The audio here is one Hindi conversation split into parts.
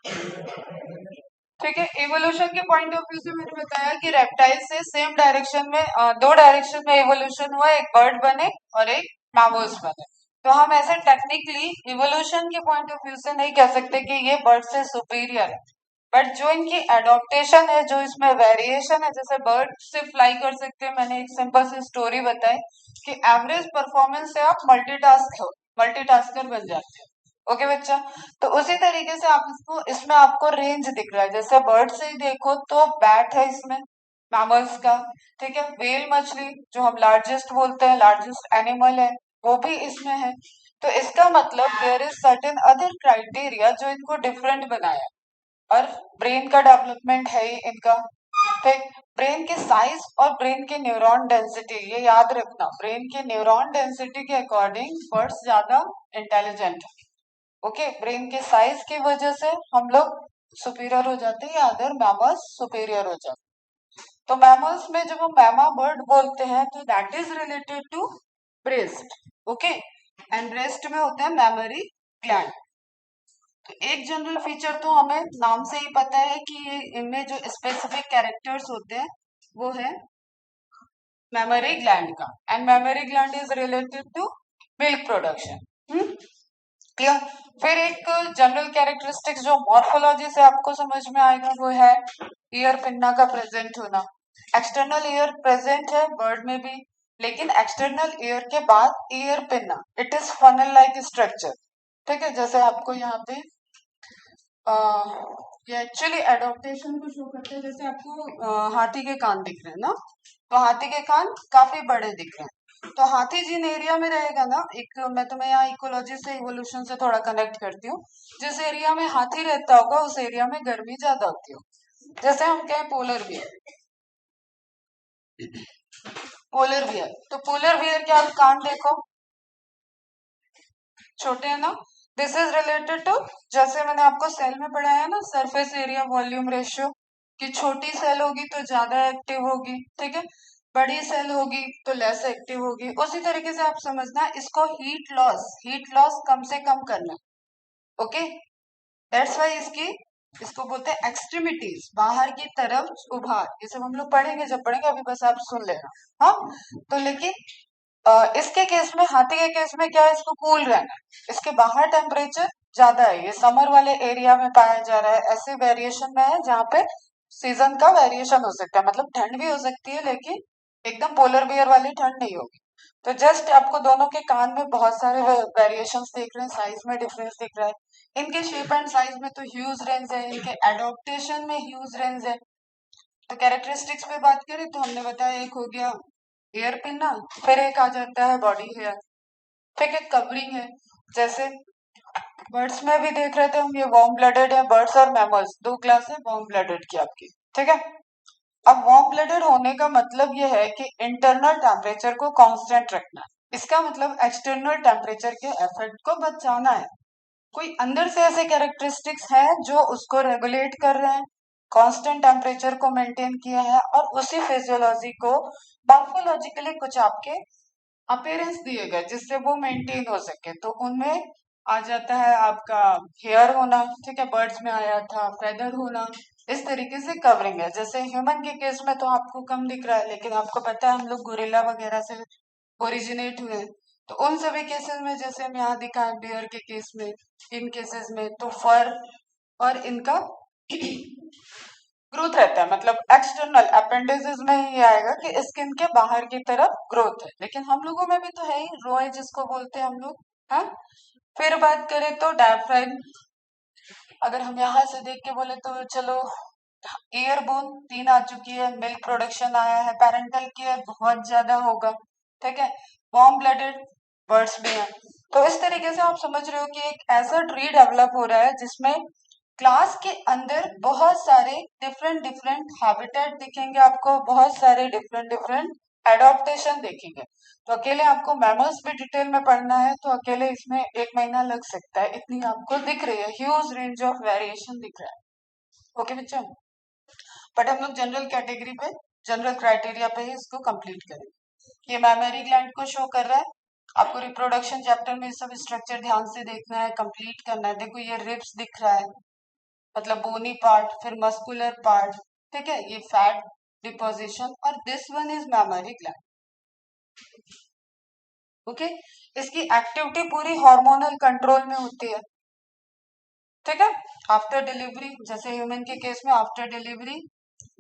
ठीक है, इवोल्यूशन के पॉइंट ऑफ व्यू से मैंने बताया कि रेप्टाइल से सेम डायरेक्शन में दो डायरेक्शन में इवोल्यूशन हुआ, एक बर्ड बने और एक मैमल्स बने। तो हम ऐसे टेक्निकली इवोल्यूशन के पॉइंट ऑफ व्यू से नहीं कह सकते कि ये बर्ड से सुपीरियर है, बट जो इनकी एडॉप्टेशन है, जो इसमें वेरिएशन है, जैसे बर्ड से फ्लाई कर सकते हैं, मैंने एक सिंपल सी स्टोरी बताई कि एवरेज परफॉर्मेंस से आप मल्टीटास्कर बन जाते हैं। ओके बच्चा, तो उसी तरीके से आप इसको, इसमें आपको रेंज दिख रहा है, जैसे बर्ड से ही देखो तो बैट है इसमें मैमल्स का, ठीक है, व्हेल मछली जो हम लार्जेस्ट बोलते हैं, लार्जेस्ट एनिमल है, वो भी इसमें है। तो इसका मतलब there is certain other criteria जो इनको डिफरेंट बनाया, और ब्रेन का डेवलपमेंट है ही इनका। ठीक, ब्रेन के साइज और ब्रेन के न्यूरॉन डेंसिटी, ये याद रखना, ब्रेन के न्यूरॉन डेंसिटी के अकॉर्डिंग बर्ड्स ज्यादा इंटेलिजेंट है। ओके, ब्रेन के साइज की वजह से हम लोग सुपीरियर हो जाते हैं या अदर मैमल्स सुपीरियर हो जाते हैं। तो मैमल्स में जब हम मैमा बर्ड बोलते हैं तो that is related to breast. Okay, and breast में होते हैं मैमरी ग्लैंड। तो एक जनरल फीचर तो हमें नाम से ही पता है कि ये इनमें जो स्पेसिफिक कैरेक्टर्स होते हैं वो है मेमोरी ग्लैंड का, and memory gland is related to milk production. Clear. फिर एक जनरल कैरेक्टरिस्टिक्स जो मॉर्फोलॉजी से आपको समझ में आएगा वो है ईयर पिन्ना का प्रेजेंट होना। एक्सटर्नल ईयर प्रेजेंट है बर्ड में भी, लेकिन एक्सटर्नल ईयर के बाद ear pinna, it is funnel like structure. ठीक है, जैसे आपको यहाँ पे ये एक्चुअली एडॉप्टेशन को शो करते हैं। जैसे आपको हाथी के कान दिख रहे हैं ना, तो हाथी के कान काफी बड़े दिख रहे हैं। तो हाथी जिन एरिया में रहेगा ना, एक मैं तुम्हें यहाँ इकोलॉजी से इवोल्यूशन से थोड़ा कनेक्ट करती हूँ। जिस एरिया में हाथी रहता होगा उस एरिया में गर्मी ज्यादा होती हो। जैसे हम कहें पोलर बियर, पोलर बियर, तो पोलर बियर के आप कान देखो, छोटे है ना। दिस इज रिलेटेड टू, जैसे मैंने आपको सेल में पढ़ाया ना, सरफेस एरिया वॉल्यूम रेशियो, कि छोटी सेल होगी तो ज्यादा एक्टिव होगी, ठीक है, बड़ी सेल होगी तो लेस एक्टिव होगी। उसी तरीके से आप समझना इसको हीट लॉस कम से कम करना। ओके, दैट्स वाई इसकी, इसको बोलते हैं एक्सट्रीमिटीज, बाहर की तरफ उभार। ये सब हम लोग पढ़ेंगे जब पढ़ेंगे, अभी बस आप सुन लेना। हाँ, तो लेकिन इसके केस में, हाथी के केस में क्या है, इसको कूल रहना है, इसके बाहर टेम्परेचर ज्यादा है, ये समर वाले एरिया में पाया जा रहा है। ऐसे वेरिएशन में है जहाँ पे सीजन का वेरिएशन हो सकता है, मतलब ठंड भी हो सकती है लेकिन एकदम पोलर बियर वाली ठंड नहीं होगी। तो जस्ट आपको दोनों के कान में बहुत सारे वेरिएशंस दिख रहे हैं, साइज में डिफरेंस दिख रहा है, इनके शेप एंड साइज में तो ह्यूज रेंज है, इनके एडॉप्टेशन में ह्यूज रेंज है। तो कैरेक्टरिस्टिक्स पे बात करें तो हमने बताया एक हो गया हेयर पिन ना, फिर एक आ जाता है बॉडी हेयर, ठीक है, कवरिंग है। जैसे बर्ड्स में भी देख रहे थे हम, ये वार्म ब्लडेड है, बर्ड्स और मैमल्स दो क्लास है वार्म ब्लडेड की आपकी, ठीक है। अब वार्म ब्लडेड होने का मतलब ये है कि इंटरनल टेम्परेचर को कांस्टेंट रखना, इसका मतलब एक्सटर्नल टेम्परेचर के इफेक्ट को बचाना है। कोई अंदर से ऐसे कैरेक्टरिस्टिक्स हैं जो उसको रेगुलेट कर रहे हैं, कांस्टेंट टेम्परेचर को मेंटेन किया है, और उसी फिजियोलॉजी को मॉर्फोलॉजिकली कुछ आपके अपीयरेंस दिए गए जिससे वो मेंटेन हो सके। तो उनमें आ जाता है आपका हेयर होना, ठीक है, बर्ड्स में आया था फेदर होना। इस तरीके से कवरिंग है। जैसे ह्यूमन के केस में तो आपको कम दिख रहा है, लेकिन आपको पता है हम लोग गोरिल्ला वगैरह से ओरिजिनेट हुए हैं। तो उन सभी केसेस में जैसे हम यहाँ दिखा है बियर के केस में, इन केसेस में तो फर और इनका ग्रोथ रहता है, मतलब एक्सटर्नल अपेंडिसेस में ही आएगा कि स्किन के बाहर की तरफ ग्रोथ है, लेकिन हम लोगों में भी तो है ही रोए जिसको बोलते हैं हम लोग। हाँ, फिर बात करें तो डायफ्राम, अगर हम यहाँ से देख के बोले तो चलो, ईयर बोन तीन आ चुकी है, मिल्क प्रोडक्शन आया है, पेरेंटल केयर बहुत ज्यादा होगा, ठीक है, वार्म ब्लडेड बर्ड्स भी हैं। तो इस तरीके से आप समझ रहे हो कि एक ऐसा ट्री डेवलप हो रहा है जिसमें क्लास के अंदर बहुत सारे डिफरेंट डिफरेंट हैबिटेट दिखेंगे आपको, बहुत सारे डिफरेंट डिफरेंट एडॉप्टेशन देखेंगे। तो अकेले आपको मैमल्स भी डिटेल में पढ़ना है तो अकेले इसमें एक महीना लग सकता है, इतनी आपको दिख रही है, ह्यूज रेंज ऑफ वेरिएशन दिख रहा है। ओके बच्चों, बट हम लोग जनरल कैटेगरी पे, जनरल क्राइटेरिया पे ही इसको कंप्लीट करेंगे। ये मैमरी ग्लैंड को शो कर रहा है आपको, रिप्रोडक्शन चैप्टर में सब स्ट्रक्चर ध्यान से देखना है, कंप्लीट करना है। देखो ये रिब्स दिख रहा है, मतलब बोनी पार्ट, फिर मस्कुलर पार्ट, ठीक है, ये फैट डिपोजिशन, और this one is mammary gland. Okay, इसकी एक्टिविटी पूरी हार्मोनल कंट्रोल में होती है, ठीक है। आफ्टर डिलीवरी, जैसे ह्यूमन के केस में आफ्टर डिलीवरी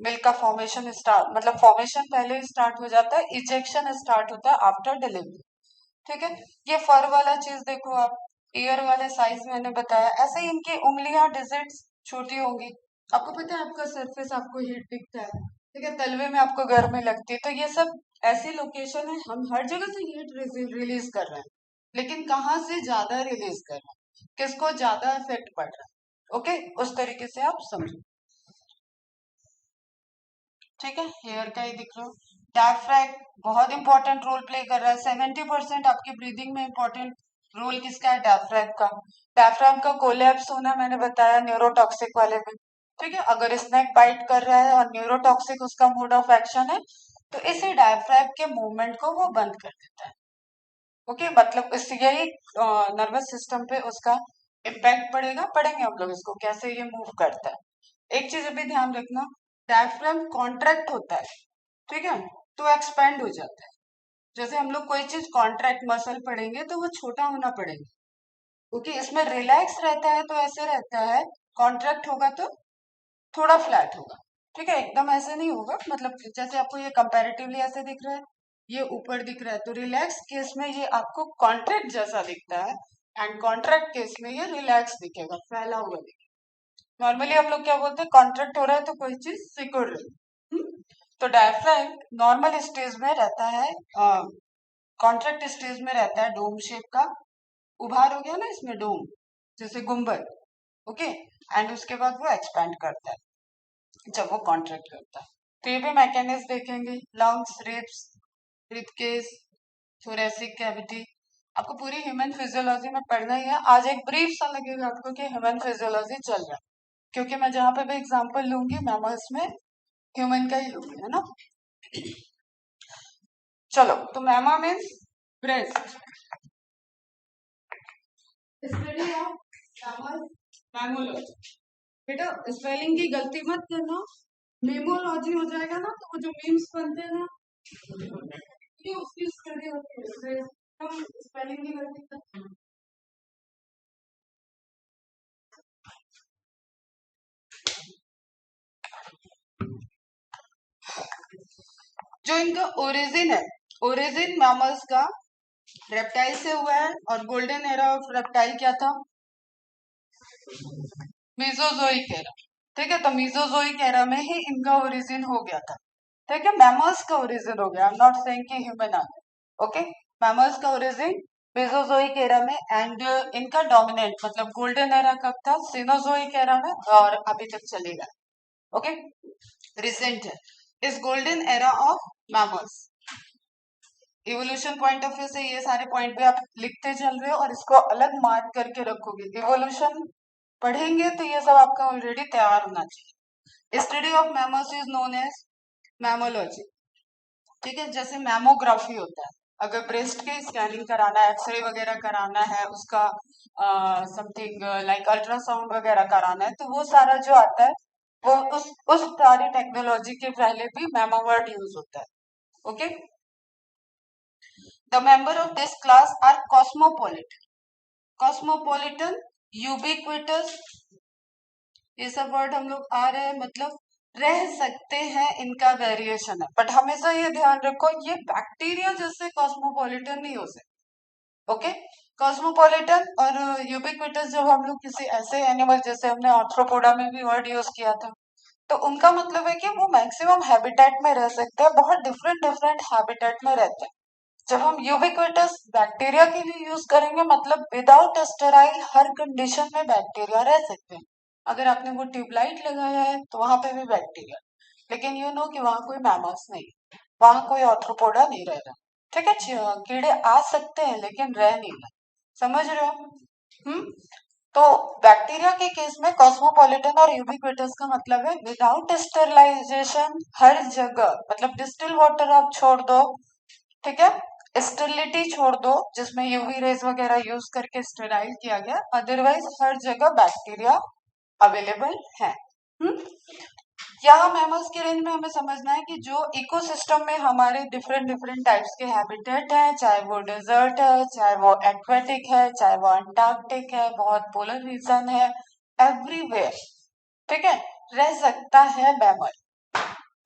मिल्क का फॉर्मेशन स्टार्ट, मतलब फॉर्मेशन पहले स्टार्ट हो जाता है, इजेक्शन स्टार्ट होता है आफ्टर डिलीवरी, ठीक है। ये फर वाला चीज देखो आप, ईयर वाले साइज मैंने बताया, ऐसे ही इनकी उंगलियां डिजिट्स छोटी होंगी। आपको पता है आपका सरफेस आपको हीट दिखता है, ठीक है, तलवे में आपको गर्मी लगती है, तो ये सब ऐसी लोकेशन है, हम हर जगह से हीट रिलीज कर रहे हैं, लेकिन कहाँ से ज्यादा रिलीज कर रहे हैं, किसको ज्यादा इफेक्ट पड़ रहा है, ओके, उस तरीके से आप समझो, ठीक है। हेयर का ही दिख रहा हो, डायफ्रैम बहुत इंपॉर्टेंट रोल प्ले कर रहा है, 70% आपकी ब्रीदिंग में इंपॉर्टेंट रोल किसका है, डायफ्रैम का। डायफ्रैम का कोलैप्स होना मैंने बताया न्यूरोटॉक्सिक वाले में, ठीक है, अगर स्नेक बाइट कर रहा है और न्यूरोटॉक्सिक उसका मोड ऑफ एक्शन है, तो इसी डायफ्रैम के मूवमेंट को वो बंद कर देता है, ओके, मतलब इससे यही नर्वस सिस्टम पे उसका इम्पैक्ट पड़ेगा, पढ़ेंगे हम लोग इसको कैसे ये मूव करता है। एक चीज अभी ध्यान रखना, डायफ्राम कॉन्ट्रैक्ट होता है, ठीक है, तो एक्सपेंड हो जाता है। जैसे हम लोग कोई चीज कॉन्ट्रैक्ट मसल पढ़ेंगे तो वो छोटा होना पड़ेगा, क्योंकि इसमें रिलैक्स रहता है तो ऐसे रहता है, कॉन्ट्रैक्ट होगा तो थोड़ा फ्लैट होगा, ठीक है, एकदम ऐसे नहीं होगा, मतलब जैसे आपको ये कंपैरेटिवली ऐसे दिख रहा है, ये ऊपर दिख रहा है, तो रिलैक्स केस में ये आपको कॉन्ट्रैक्ट जैसा दिखता है, एंड कॉन्ट्रैक्ट केस में ये रिलैक्स दिखेगा, फैला हुआ दिखेगा। नॉर्मली हम लोग क्या बोलते हैं, कॉन्ट्रैक्ट हो रहा है तो कोई चीज सिकुड़ रही है, तो डायफ्राम नॉर्मल स्टेज में रहता है, कॉन्ट्रैक्ट स्टेज में रहता है डोम शेप का, उभार हो गया ना इसमें डोम, जैसे गुंबद, ओके, एंड उसके बाद वो एक्सपैंड करता है जब वो कॉन्ट्रैक्ट करता है। तो ये भी मैकेनिज्म देखेंगे, लंग्स, रिब्स, ब्रीथकेस, थोरेसिक कैविटी, आपको पूरी ह्यूमन फिजियोलॉजी में पढ़ना ही है। आज एक ब्रीफ सा लगेगा आपको कि ह्यूमन फिजियोलॉजी चल रहा है, क्योंकि मैं जहाँ पे भी एग्जांपल लूंगी मैमल्स में ह्यूमन का ही लूंगी, है ना। चलो, तो मैमा means breast, study of mammal, mammalogy, बेटा स्पेलिंग की गलती मत करना, मेमोलॉजी हो जाएगा ना, तो वो जो मीम्स बनते हैं ना, ये उसकी स्टडी होती है, हम स्पेलिंग की गलती करते हैं। जो इनका ओरिजिन है, ओरिजिन मैमल्स का रेप्टाइल से हुआ है, और गोल्डन एरा ऑफ रेप्टाइल क्या था, मीजोजोइक एरा, ठीक है, तो मीजोजोइक एरा में ही इनका ओरिजिन हो गया था, ठीक है, मैमल्स का ओरिजिन हो गया, आई एम नॉट सेइंग कि ह्यूमन आ गया, ओके, मैमल्स का ओरिजिन मेसोजोइक एरा में, एंड इनका डोमिनेंट मतलब गोल्डन एरा कब था, सिनोजोइक एरा में, और अभी तक चलेगा, ओके, रिसेंट है इस golden era of mammals. Evolution point of view से ये सारे पॉइंट भी आप लिखते चल रहे हो और इसको अलग मार्क करके रखोगे, इवोल्यूशन पढ़ेंगे तो ये सब आपका ऑलरेडी तैयार होना चाहिए। Study of mammals is known as mammalogy, ठीक है, जैसे मैमोग्राफी होता है, अगर ब्रेस्ट की स्कैनिंग कराना है, एक्सरे वगैरह कराना है, उसका समथिंग लाइक अल्ट्रासाउंड वगैरह कराना है, तो वो सारा जो आता है वो उस सारी टेक्नोलॉजी के पहले भी मैमा वर्ड यूज होता है, okay. The member of this class are cosmopolitan, cosmopolitan, ubiquitous, ये सब वर्ड हम लोग आ रहे हैं, मतलब रह सकते हैं, इनका वेरिएशन है, बट हमेशा ये ध्यान रखो ये बैक्टीरिया जैसे कॉस्मोपॉलिटन नहीं हो सकते, ओके। कॉस्मोपॉलिटन और यूबिक्विटस जब हम लोग किसी ऐसे एनिमल, जैसे हमने आर्थ्रोपोडा में भी वर्ड यूज किया था, तो उनका मतलब है कि वो मैक्सिमम हैबिटेट में रह सकते हैं, बहुत डिफरेंट डिफरेंट हैबिटेट में रहते हैं। जब हम यूबिक्विटस बैक्टीरिया के लिए यूज करेंगे, मतलब विदाउट स्टेराइल हर कंडीशन में बैक्टीरिया रह सकते हैं, अगर आपने वो ट्यूबलाइट लगाया है तो वहां पे भी बैक्टीरिया, लेकिन यू नो कि वहां कोई मैमल्स नहीं, वहां कोई ऑर्थ्रोपोडा नहीं रह रहा, ठीक है, कीड़े आ सकते हैं लेकिन रह नहीं रहे, समझ रहे हो। हम्म, तो बैक्टीरिया के केस में कॉस्मोपॉलिटन और यूबिक्विटस का मतलब है विदाउट स्टेरिलाइजेशन हर जगह, मतलब डिस्टिल वाटर आप छोड़ दो, ठीक है, स्टेरिलिटी छोड़ दो जिसमें यूवी रेज वगैरह यूज करके स्टेराइल किया गया, अदरवाइज हर जगह बैक्टीरिया अवेलेबल है। यहाँ मैमल्स की रेंज में हमें समझना है कि जो इकोसिस्टम में हमारे डिफरेंट डिफरेंट टाइप्स के हैबिटेट हैं, चाहे वो डेजर्ट है, चाहे वो एक्वेटिक है, चाहे वो अंटार्कटिक है, बहुत पोलर रीजन है, एवरीवेयर, ठीक है, रह सकता है मैमल।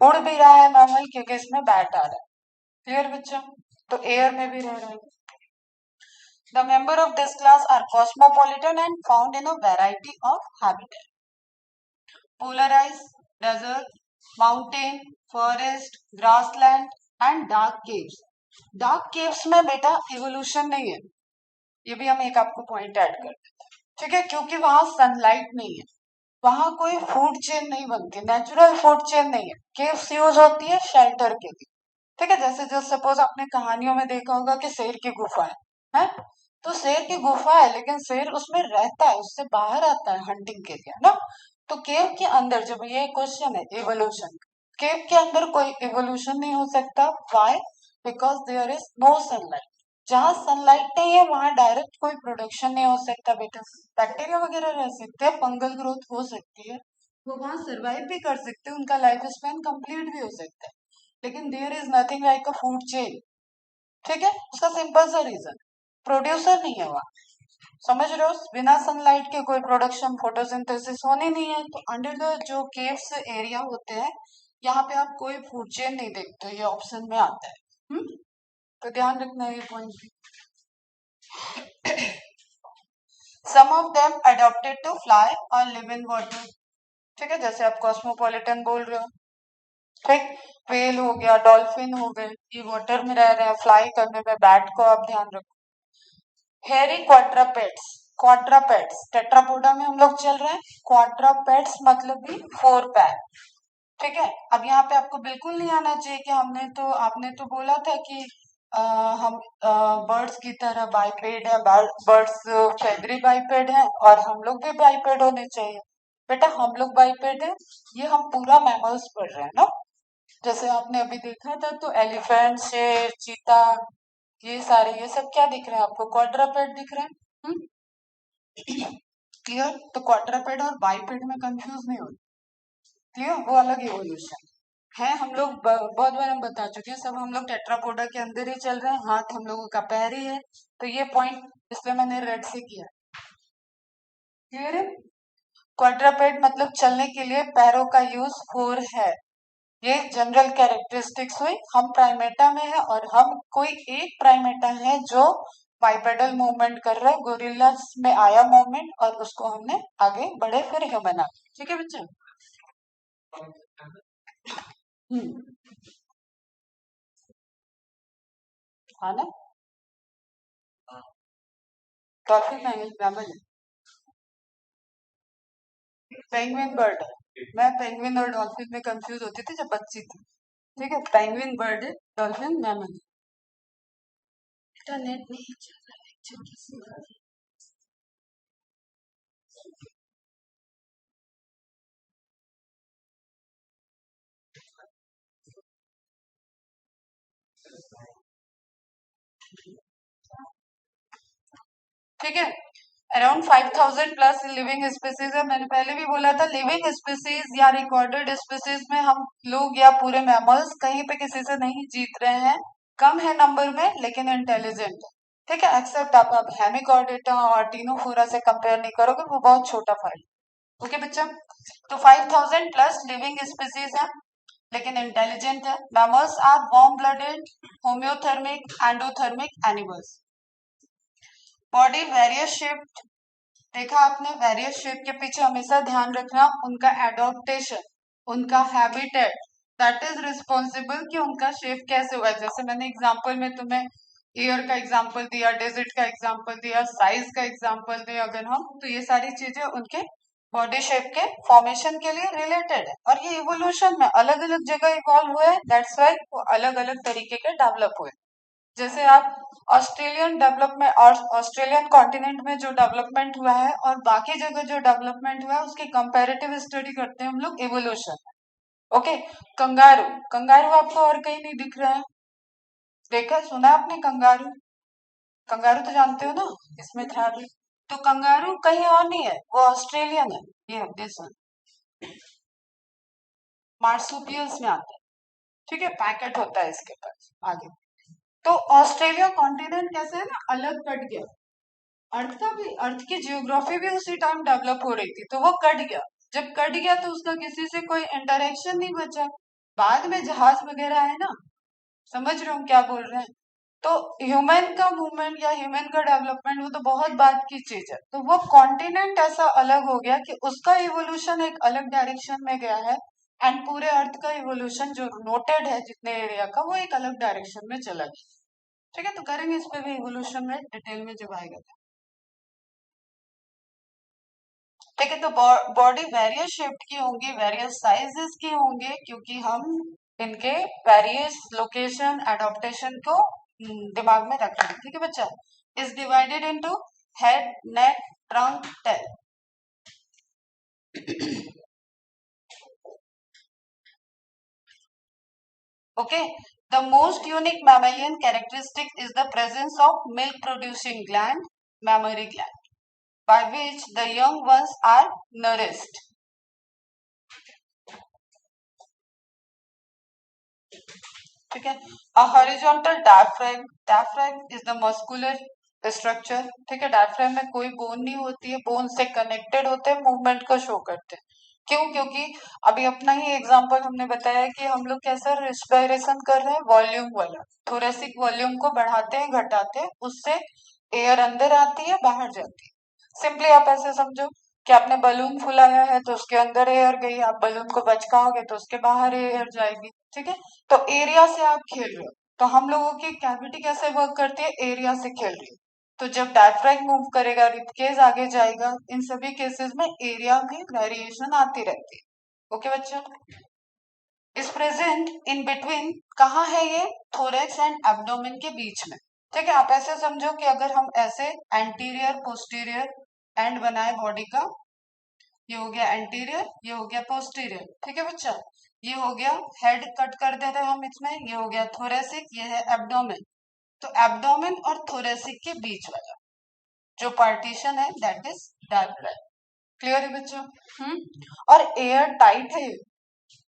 उड़ भी रहा है मैमल क्योंकि इसमें बैट आ रहा है। क्लियर बच्चा? तो एयर में भी रह रहा है। The member of this class are cosmopolitan and found in a variety of habitat. Polarized, desert, mountain, forest, grassland and dark caves. Dark caves में बेटा evolution नहीं है, ये भी हम एक आपको पॉइंट ऐड कर देते हैं, ठीक है, क्योंकि वहां सनलाइट नहीं है, वहां कोई फूड चेन नहीं बनती, नेचुरल फूड चेन नहीं है। केव्स यूज होती है शेल्टर के लिए, ठीक है, जैसे जो सपोज आपने कहानियों में देखा होगा कि शेर की गुफा है, तो शेर की गुफा है लेकिन शेर उसमें रहता है, उससे बाहर आता है हंटिंग के लिए ना। तो केव के अंदर, जब ये क्वेश्चन है इवोल्यूशन, केव के अंदर कोई इवोल्यूशन नहीं हो सकता। Why? Because there is no sunlight. जहां सनलाइट नहीं है वहां डायरेक्ट कोई प्रोडक्शन नहीं हो सकता बेटा। बैक्टीरिया वगैरह रह सकते हैं, फंगल ग्रोथ हो सकती है, वो वहां सर्वाइव भी कर सकते हैं, उनका लाइफ स्पैन कंप्लीट भी हो सकता है, लेकिन there is nothing like a food chain, ठीक है। उसका सिंपल सा रीजन, प्रोड्यूसर नहीं है वहां, समझ रहे हो, बिना सनलाइट के कोई प्रोडक्शन फोटोसिंथेसिस होनी नहीं है। तो अंडर द जो केव्स एरिया होते हैं, यहाँ पे आप कोई फूड चेन नहीं देखते, ये ऑप्शन में आता है। तो ध्यान रखना ये point. Some of them adopted to fly और लिव इन वाटर, ठीक है, जैसे आप कॉस्मोपॉलिटन बोल रहे हो, ठीक, व्हेल हो गया, डॉल्फिन हो गए, ये वाटर में रह रहे हैं, फ्लाई करने में बैट को आप ध्यान रखो। हेयरी क्वाड्रापेड्स, क्वाड्रापेड्स टेट्रापोडा में हम लोग चल रहे हैं, क्वाड्रापेड्स मतलब भी 4 पैर, ठीक है। अब यहाँ पे आपको बिल्कुल नहीं आना चाहिए कि आपने तो बोला था कि हम बर्ड्स की तरह बाइपेड है, बर्ड्स फेदरी बाइपेड है और हम लोग भी बाइपेड होने चाहिए। बेटा हम लोग बाइपेड है, ये हम पूरा मैमल्स पढ़ रहे हैं ना, जैसे आपने अभी देखा था, तो एलिफेंट, शेर, चीता, ये सारे, ये सब क्या दिख रहे हैं आपको? क्वाड्रापेड दिख रहे हैं। क्लियर? तो क्वाड्रापेड और बाइपेड में कंफ्यूज नहीं हो, क्लियर? वो अलग इवोल्यूशन है। हम लोग बहुत बार हम बता चुके हैं, सब हम लोग टेट्रापोडा के अंदर ही चल रहे हैं, हाथ हम लोगों का पैर ही है, तो ये पॉइंट इसलिए मैंने रेड से किया। क्लियर है? क्वाड्रापेड मतलब चलने के लिए पैरों का यूज 4 है, ये जनरल कैरेक्टरिस्टिक्स हुई। हम प्राइमेटा में है और हम कोई एक प्राइमेटा है जो बाइपेडल मूवमेंट कर रहा है, गोरिल्लास में आया मूवमेंट और उसको हमने आगे बढ़े फिर ह्यूमन आ, ठीक है बच्चे? हाँ ना, डॉल्फिन मैमल है, पेंगुइन बर्ड है। मैं पेंगुइन और डॉल्फिन में कंफ्यूज होती थी जब बच्ची थी, ठीक है, पेंगुइन बर्ड है, डॉल्फिन मैमल है। इंटरनेट नहीं चल रहा है, छोटी सी बात है। ठीक है, अराउंड 5000 प्लस लिविंग स्पीसीज है। मैंने पहले भी बोला था लिविंग स्पीसीज या रिकॉर्डेड स्पीसीज में हम लोग या पूरे मैमल्स कहीं पे किसी से नहीं जीत रहे हैं, कम है नंबर में लेकिन इंटेलिजेंट है, ठीक है, एक्सेप्ट आप हेमिकॉर्डेटा और टीनोफोरा से कंपेयर नहीं करोगे, वो बहुत छोटा फाइल। ओके बच्चा, तो 5000 प्लस लिविंग स्पीसीज है लेकिन इंटेलिजेंट है। Mammals are warm blooded, homeothermic, endothermic animals. Body various shape, देखा आपने, वेरियस शेप के पीछे हमेशा ध्यान रखना उनका एडॉप्टेशन, उनका हैबिटेट, दैट इज रिस्पॉन्सिबल कि उनका शेप कैसे हुआ है। जैसे मैंने एग्जांपल में तुम्हें एयर का एग्जांपल दिया, डेजर्ट का एग्जांपल दिया, साइज का एग्जांपल दिया, अगर हम तो ये सारी चीजें उनके बॉडी शेप के फॉर्मेशन के लिए रिलेटेड है, और ये इवोल्यूशन में अलग अलग जगह इवॉल्व हुए हैं, दैट्स वाई वो अलग अलग तरीके के डेवलप हुए। जैसे आप ऑस्ट्रेलियन डेवलपमेंट और ऑस्ट्रेलियन कॉन्टिनेंट में जो डेवलपमेंट हुआ है और बाकी जगह जो डेवलपमेंट हुआ है उसकी कंपैरेटिव स्टडी करते हैं हम लोग इवोल्यूशन। ओके, कंगारू, कंगारू आपको और कहीं नहीं दिख रहा है, देखा सुना आपने कंगारू? कंगारू तो जानते हो ना, इसमें था भी, तो कंगारू कहीं और नहीं है, वो ऑस्ट्रेलियन है। ये दिस वन मार्सुपियल्स में आता है, ठीक है, पैकेट होता है इसके पास आगे। तो ऑस्ट्रेलिया कॉन्टिनेंट कैसे है ना, अलग कट गया। अर्थ का भी, अर्थ की जियोग्राफी भी उसी टाइम डेवलप हो रही थी, तो वो कट गया। जब कट गया तो उसका किसी से कोई इंटरेक्शन नहीं बचा। बाद में जहाज वगैरह है ना, समझ रहे हो हम क्या बोल रहे हैं। तो ह्यूमन का मूवमेंट या ह्यूमन का डेवलपमेंट वो तो बहुत बात की चीज है। तो वो कॉन्टिनेंट ऐसा अलग हो गया कि उसका इवोल्यूशन एक अलग डायरेक्शन में गया है, एंड पूरे अर्थ का इवोल्यूशन जो नोटेड है जितने एरिया का, वो एक अलग डायरेक्शन में चला गया। ठीक है, तो करेंगे इस पे भी इवोल्यूशन में डिटेल में जब आएगा। ठीक है, तो बॉडी वेरियस शेप की होंगी, वेरियस साइजेस की होंगे, क्योंकि हम इनके वेरियस लोकेशन एडॉप्टेशन को दिमाग में रखेंगे। ठीक है बच्चा, is divided into head, neck, trunk, tail. Okay, the most unique mammalian characteristic is the presence of milk producing gland, mammary gland, by which the young ones are nourished. ठीक है, a horizontal diaphragm, diaphragm is the muscular structure। ठीक है, डायफ्राम में कोई बोन नहीं होती है, बोन से कनेक्टेड होते हैं, मूवमेंट को शो करते हैं। क्यों? क्योंकि अभी अपना ही एग्जांपल हमने बताया कि हम लोग कैसा रेस्पिरेशन कर रहे हैं, वॉल्यूम वाला, थोरेसिक वॉल्यूम को बढ़ाते हैं घटाते हैं, उससे एयर अंदर आती है बाहर जाती है। सिंपली आप ऐसे समझो कि आपने बलून फुलाया है तो उसके अंदर एयर गई, आप बलून को बचकाओगे तो उसके बाहर एयर जाएगी। ठीक है, तो एरिया से आप खेल रहे हो। तो हम लोगों की कैविटी कैसे वर्क करती है, एरिया से खेल रही है। तो जब डायफ्राम मूव करेगा, रिबकेज आगे जाएगा, इन सभी केसेस में एरिया में वेरिएशन आती रहती है। ओके बच्चों, इस प्रेजेंट इन बिटवीन कहाँ है ये, थोरेक्स एंड एब्डोमेन के बीच में। ठीक है, आप ऐसे समझो कि अगर हम ऐसे एंटीरियर पोस्टीरियर एंड बनाए बॉडी का, ये हो गया एंटीरियर, ये हो गया पोस्टीरियर। ठीक है बच्चा, ये हो गया हेड, कट कर देते हैं हम इसमें, ये हो गया थोरेसिक, ये है एब्डोमेन। तो एब्डोमेन और थोरेसिक के बीच वाला जो पार्टीशन है दैट इज डायफ्राम। क्लियर है बच्चों? और एयर टाइट है ये।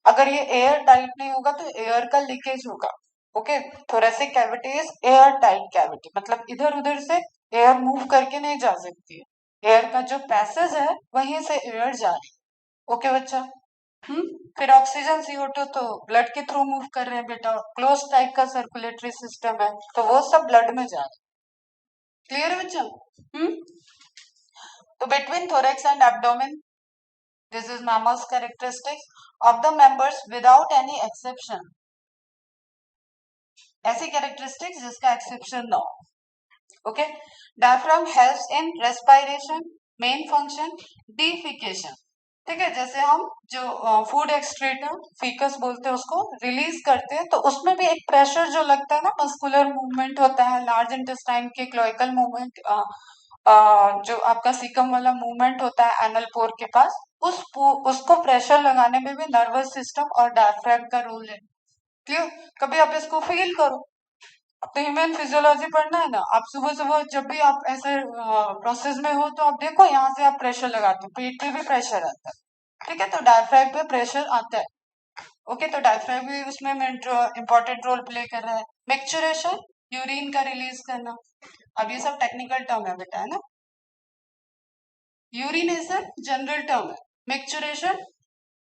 अगर ये एयर टाइट नहीं होगा तो एयर का लीकेज होगा। Okay, thoracic cavity is air tight cavity, मतलब इधर उधर से एयर मूव करके नहीं जा सकती है। एयर का जो पैसेज है वहीं से एयर जा रही है। ओके बच्चा? फिर ऑक्सीजन CO2 तो ब्लड के थ्रू मूव कर रहे हैं बेटा, क्लोज टाइप का सर्कुलेटरी सिस्टम है, तो वो सब ब्लड में जा रहा है। क्लियर है बच्चा? तो between thorax and abdomen, this is mammal's characteristics of the members without any exception। ऐसी कैरेक्टरिस्टिक्स जिसका एक्सेप्शन ना हो। Okay, diaphragm helps in respiration, main function defecation. ठीक है, जैसे हम जो फूड एक्सक्रीटर फीकस बोलते हैं उसको रिलीज करते हैं, तो उसमें भी एक प्रेशर जो लगता है ना, मस्कुलर मूवमेंट होता है, लार्ज इंटेस्टाइन के क्लोइकल मूवमेंट, जो आपका सीकम वाला मूवमेंट होता है एनल पोर के पास, उसको प्रेशर लगाने में भी नर्वस सिस्टम और डायफ्राम का रोल है। क्लियर? कभी आप इसको फील करो। अब तो ह्यूमन फिजियोलॉजी पढ़ना है ना, आप सुबह सुबह जब भी आप ऐसे प्रोसेस में हो तो आप देखो, यहाँ से आप प्रेशर लगाते हो, पेट पे भी प्रेशर आता है। ठीक है, तो डायफ्राम पे प्रेशर आता है। ओके, तो डायफ्राम भी उसमें इंपॉर्टेंट रोल प्ले कर रहा है। मिक्सचरेशन, यूरिन का रिलीज करना। अब ये सब टेक्निकल टर्म है बेटा, है ना। यूरिनेशन जनरल टर्म है, मिक्सचरेशन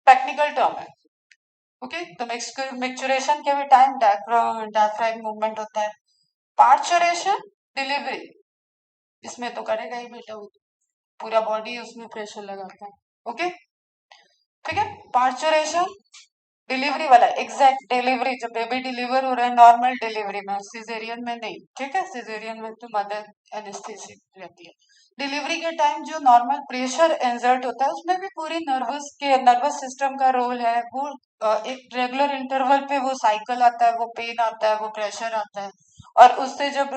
टेक्निकल टर्म है। ओके, तो मिक्सचरेशन के भी टाइम डायफ्राम मूवमेंट होता है। पार्चुरेशन डिलीवरी, इसमें तो करेगा ही बेटा, वो पूरा बॉडी उसमें प्रेशर लगाता है। ओके, ठीक है, पार्चुरेशन डिलीवरी वाला, एग्जैक्ट डिलीवरी, जब बेबी डिलीवर हो रहा है नॉर्मल डिलीवरी में, सिजेरियन में नहीं। ठीक है, सिजेरियन में तो मदर एनेस्थेसिया रहती है। डिलीवरी के टाइम जो नॉर्मल प्रेशर इंसर्ट होता है उसमें भी पूरी नर्वस सिस्टम का रोल है। वो एक रेगुलर इंटरवल पे वो साइकिल आता है, वो पेन आता है, वो प्रेशर आता है, और उससे जब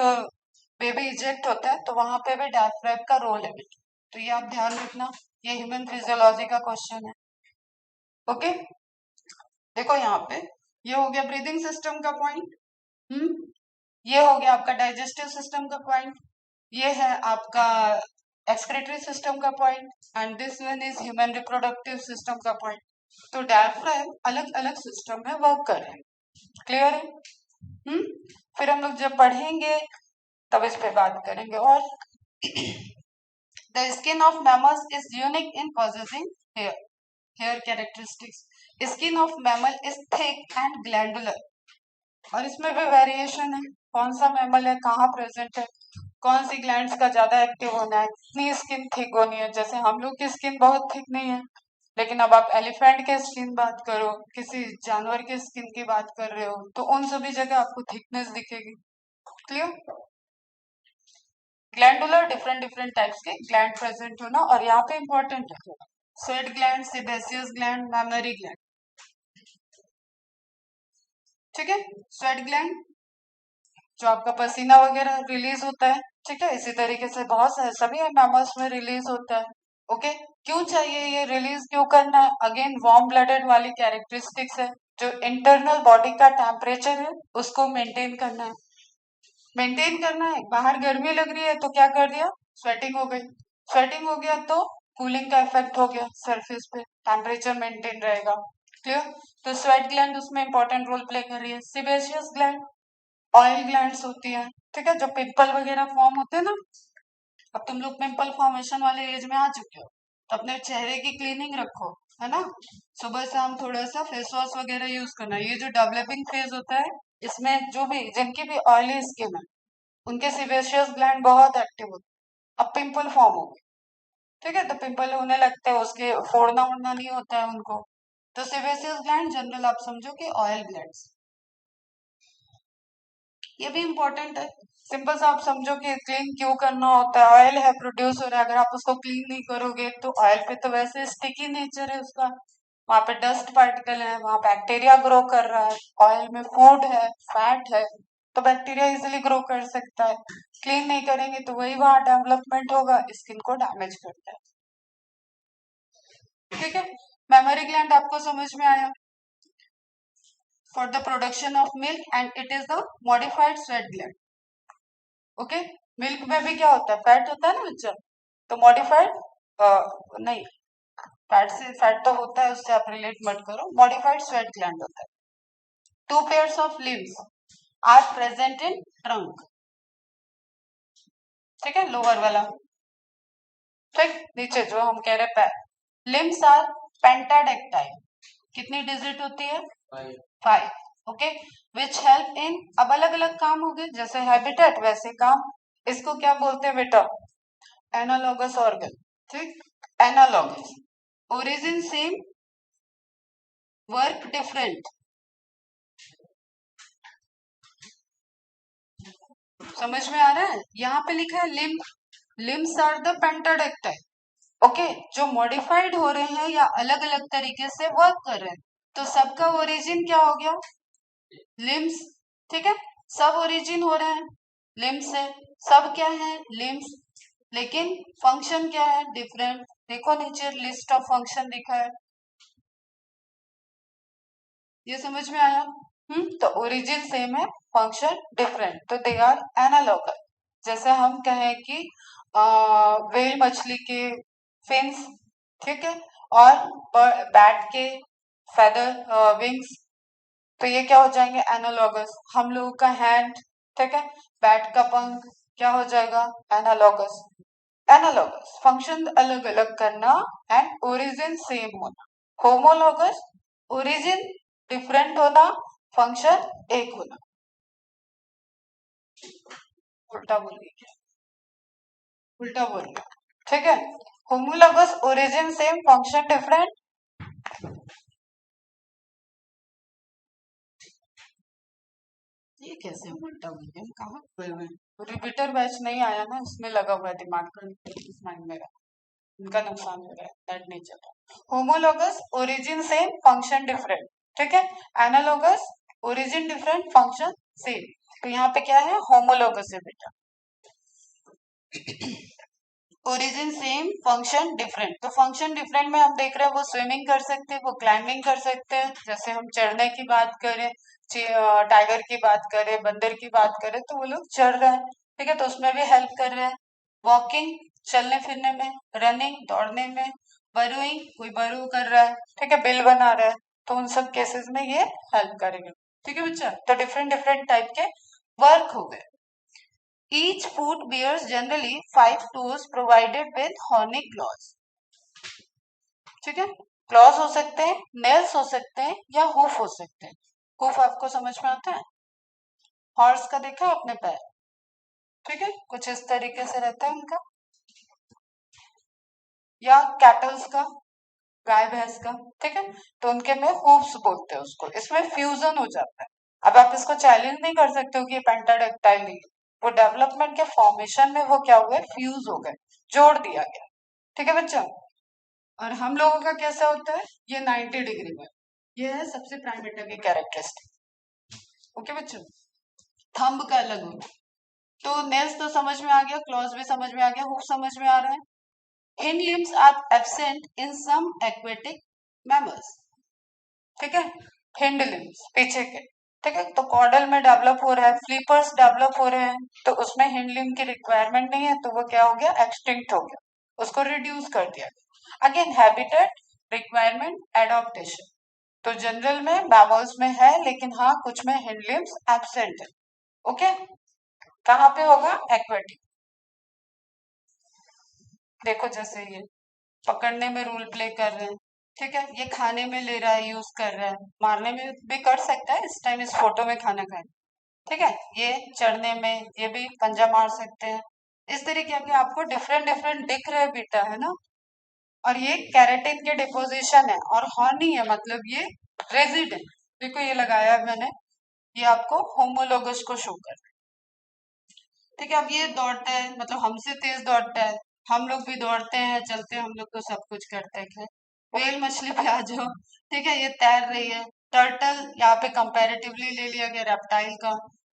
बेबी इजेक्ट होता है तो वहां पे भी डायफ्राम का रोल है। तो ये आप ध्यान रखना, ये ह्यूमन फिजियोलॉजी का क्वेश्चन है। ओके, देखो यहाँ पे ये हो गया ब्रीदिंग सिस्टम का पॉइंट। ये हो गया आपका डाइजेस्टिव सिस्टम का पॉइंट। ये है आपका एक्सक्रीटरी सिस्टम का point, and this one is human reproductive system का पॉइंट। तो डायफ्राम अलग अलग सिस्टम में वर्क कर रहे हैं। क्लियर है? फिर हम लोग जब पढ़ेंगे तब इस पे बात करेंगे। और the skin of mammals is unique in possessing hair, hair characteristics. Skin of mammal is thick and glandular, और इसमें भी वेरिएशन है, कौन सा मैमल है, कहाँ प्रेजेंट है, कौन सी ग्लैंड्स का ज्यादा एक्टिव होना है, कितनी स्किन थिक होनी है। जैसे हम लोग की स्किन बहुत थिक नहीं है, लेकिन अब आप एलिफेंट के स्किन बात करो, किसी जानवर के स्किन की बात कर रहे हो, तो उन सभी जगह आपको थिकनेस दिखेगी। Clear? Glandular, different different types के ग्लैंड प्रेजेंट होना, और यहाँ पे इंपॉर्टेंट है sweat gland, sebaceous gland, mammary gland. ठीक है, स्वेट ग्लैंड जो आपका पसीना वगैरह रिलीज होता है, ठीक है, इसी तरीके से बहुत सारे सभी मैमल्स में रिलीज होता है। ओके, क्यों चाहिए ये रिलीज, क्यों करना है? अगेन वार्म ब्लडेड वाली कैरेक्टरिस्टिक्स है, जो इंटरनल बॉडी का टेम्परेचर है उसको मेंटेन करना है। मेंटेन करना है, बाहर गर्मी लग रही है तो क्या कर दिया, स्वेटिंग हो गई, स्वेटिंग हो गया तो कूलिंग का इफेक्ट हो गया, सरफेस पे टेम्परेचर मेंटेन रहेगा। क्लियर? तो स्वेट ग्लैंड उसमें इंपॉर्टेंट रोल प्ले कर रही है। सिबेशियस ग्लैंड ऑयल ग्लैंड्स होती है, ठीक है, जो पिंपल वगैरह फॉर्म होते हैं ना। अब तुम लोग पिंपल फॉर्मेशन वाले एज में आ चुके हो, तो अपने चेहरे की क्लीनिंग रखो, है ना। सुबह शाम थोड़ा सा फेस वॉश वगैरह यूज करना। ये जो डेवलपिंग फेज होता है, इसमें जो भी जिनकी भी ऑयली स्किन है, उनके सिबेशियस ग्लैंड बहुत एक्टिव होते हैं। अब पिंपल फॉर्म हो गए, ठीक है, तो पिंपल होने लगते हैं, उसके फोड़ना उड़ना नहीं होता है उनको, तो सिबेशियस ग्लैंड जनरल आप समझो कि ऑयल ग्लैंड्स। ये भी इम्पोर्टेंट है, सिंपल सा आप समझो कि क्लीन क्यों करना होता है। ऑयल है, प्रोड्यूस हो रहा है, अगर आप उसको क्लीन नहीं करोगे तो ऑयल पे तो वैसे स्टिकी नेचर है उसका, वहां पे डस्ट पार्टिकल है, वहां बैक्टीरिया ग्रो कर रहा है, ऑयल में फूड है, फैट है, तो बैक्टीरिया इजिली ग्रो कर सकता है। क्लीन नहीं करेंगे तो वही वहां डेवलपमेंट होगा, स्किन को डैमेज करता है। ठीक है, मेमोरी ग्लैंड आपको समझ में आया? For the production of milk, and it is the modified sweat gland. Okay, milk में भी क्या होता है, फैट होता है ना बच्चा, तो मॉडिफाइड नहीं, फैट से फैट तो होता है, उससे आप रिलेट मत करो, मॉडिफाइड स्वेट ग्लैंड होता है। Two pairs of limbs are present in trunk, ठीक है, लोअर वाला, ठीक, नीचे जो हम कह रहे पैर। लिम्स आर पेंटाडेक्टाइल, कितनी डिजिट होती है, 5। ओके, विच हेल्प इन, अब अलग अलग काम हो गए, जैसे हैबिटेट वैसे काम। इसको क्या बोलते हैं बेटा, एनालॉगस ऑर्गन, ठीक, analogous, origin same, work different. समझ में आ रहा है? यहाँ पे लिखा है limbs are the pentadactyl. Okay, जो मॉडिफाइड हो रहे हैं या अलग अलग तरीके से वर्क कर रहे हैं, तो सबका ओरिजिन क्या हो गया, लिम्स, ठीक है, सब ओरिजिन हो रहे हैं लिम्स से, सब क्या है, लिम्स, लेकिन फंक्शन क्या है, डिफरेंट। देखो नीचे लिस्ट ऑफ फंक्शन दिखा है, ये समझ में आया? तो ओरिजिन सेम है, फंक्शन डिफरेंट, तो दे आर एनालॉगस। जैसे हम कहें कि व्हेल मछली के फिन्स, ठीक है, और बैट के फेदर विंग्स, तो ये क्या हो जाएंगे, एनालॉगस। हम लोगों का हैंड, ठीक है, बैट का पंख क्या हो जाएगा, एनालॉगस। एनालॉगस फंक्शन अलग अलग करना, एंड ओरिजिन सेम होना। होमोलॉगस, ओरिजिन डिफरेंट होना, फंक्शन एक होना। उल्टा बोल रही है, उल्टा बोल रही है, ठीक है। Homologous, origin same, function different. ये कैसे उल्टा बोल रहे हैं, कहाँ हुए हुए रिपीटर बैच नहीं आया ना, इसमें लगा हुआ है दिमाग का माइंड मेरा, उनका नुकसान हो रहा है, नेट नहीं चल रहा। Homologous, origin same, function different, ठीक है। Analogous, origin different, function same. तो यहाँ पे क्या है, होमोलॉगस है बेटा। ओरिजिन सेम, फंक्शन डिफरेंट, तो फंक्शन डिफरेंट में हम देख रहे हैं वो स्विमिंग कर सकते हैं, वो क्लाइंबिंग कर सकते हैं, जैसे हम चढ़ने की बात करें, टाइगर की बात करें, बंदर की बात करें, तो वो लोग चढ़ रहे हैं, ठीक है, तो उसमें भी हेल्प कर रहे हैं। वॉकिंग चलने फिरने में, रनिंग दौड़ने में, बरूइंग कोई बरू कर रहा है, ठीक है, बिल बना रहा है, तो उन सब केसेस में ये हेल्प करेगा। ठीक है बच्चा, तो डिफरेंट डिफरेंट टाइप के वर्क हो गए। Each foot bears generally 5 toes provided with horny claws। ठीक है, क्लॉज हो सकते हैं, नेल्स हो सकते हैं, या हूफ हो सकते हैं। हूफ आपको समझ में आता है? हॉर्स का देखा है आपने पैर? ठीक है, कुछ इस तरीके से रहता है उनका। या कैटल्स का, गाय भैंस का, ठीक है, तो उनके में हूफ्स बोलते हैं उसको। इसमें फ्यूजन हो जाता है। अब आप इसको चैलेंज नहीं कर सकते हो कि ये पेंटाडेक्टाइल नहीं है। वो डेवलपमेंट के फॉर्मेशन में वो क्या हुए, फ्यूज हो गए, जोड़ दिया गया। ठीक है बच्चा, और हम लोगों का कैसा होता है, ये 90 डिग्री में। ये है सबसे प्राइमेटा की कैरेक्टरिस्टिक। ओके बच्चों, थंब का अलग होता है। तो नेल्स तो समझ में आ गया, क्लॉज भी समझ में आ गया, हुफ समझ में आ रहा है। Hind limbs are absent in some aquatic mammals. ठीक है, हिंड लिम्स पीछे के, ठीक है, तो कॉर्डल में डेवलप हो रहा है, फ्लीपर्स डेवलप हो रहे हैं, तो उसमें हिंड लिम्ब की रिक्वायरमेंट नहीं है, तो वो क्या हो गया, एक्सटिंक्ट हो गया, उसको रिड्यूस कर दिया गया। अगेन हैबिटेट, रिक्वायरमेंट, एडॉप्टेशन, तो जनरल में मैमल्स में है, लेकिन हाँ कुछ में हिंड लिम्स एब्सेंट है। ओके, कहाँ पे होगा, एक्वेटिक। देखो जैसे ये पकड़ने में रोल प्ले कर रहे हैं, ठीक है, ये खाने में ले रहा है, यूज कर रहा है, मारने में भी कर सकता है, इस टाइम इस फोटो में खाना खाए, ठीक है, ये चढ़ने में, ये भी पंजा मार सकते हैं। इस तरीके के आपको डिफरेंट डिफरेंट दिख रहे बेटा, है ना। और ये कैरेटिन के डिपोजिशन है, और हॉर्नी है, मतलब ये रेजिडेंट। देखो ये लगाया है मैंने, ये आपको होमोलोगस को शो कर रहा है। ठीक है, अब ये दौड़ता है, मतलब हमसे तेज दौड़ता है, हम लोग भी दौड़ते हैं, चलते हैं, हम लोग तो सब कुछ करते हैं। व्हेल मछली पे आ जाओ, ठीक है, ये तैर रही है। टर्टल यहाँ पे कंपैरेटिवली ले लिया गया रेप्टाइल का।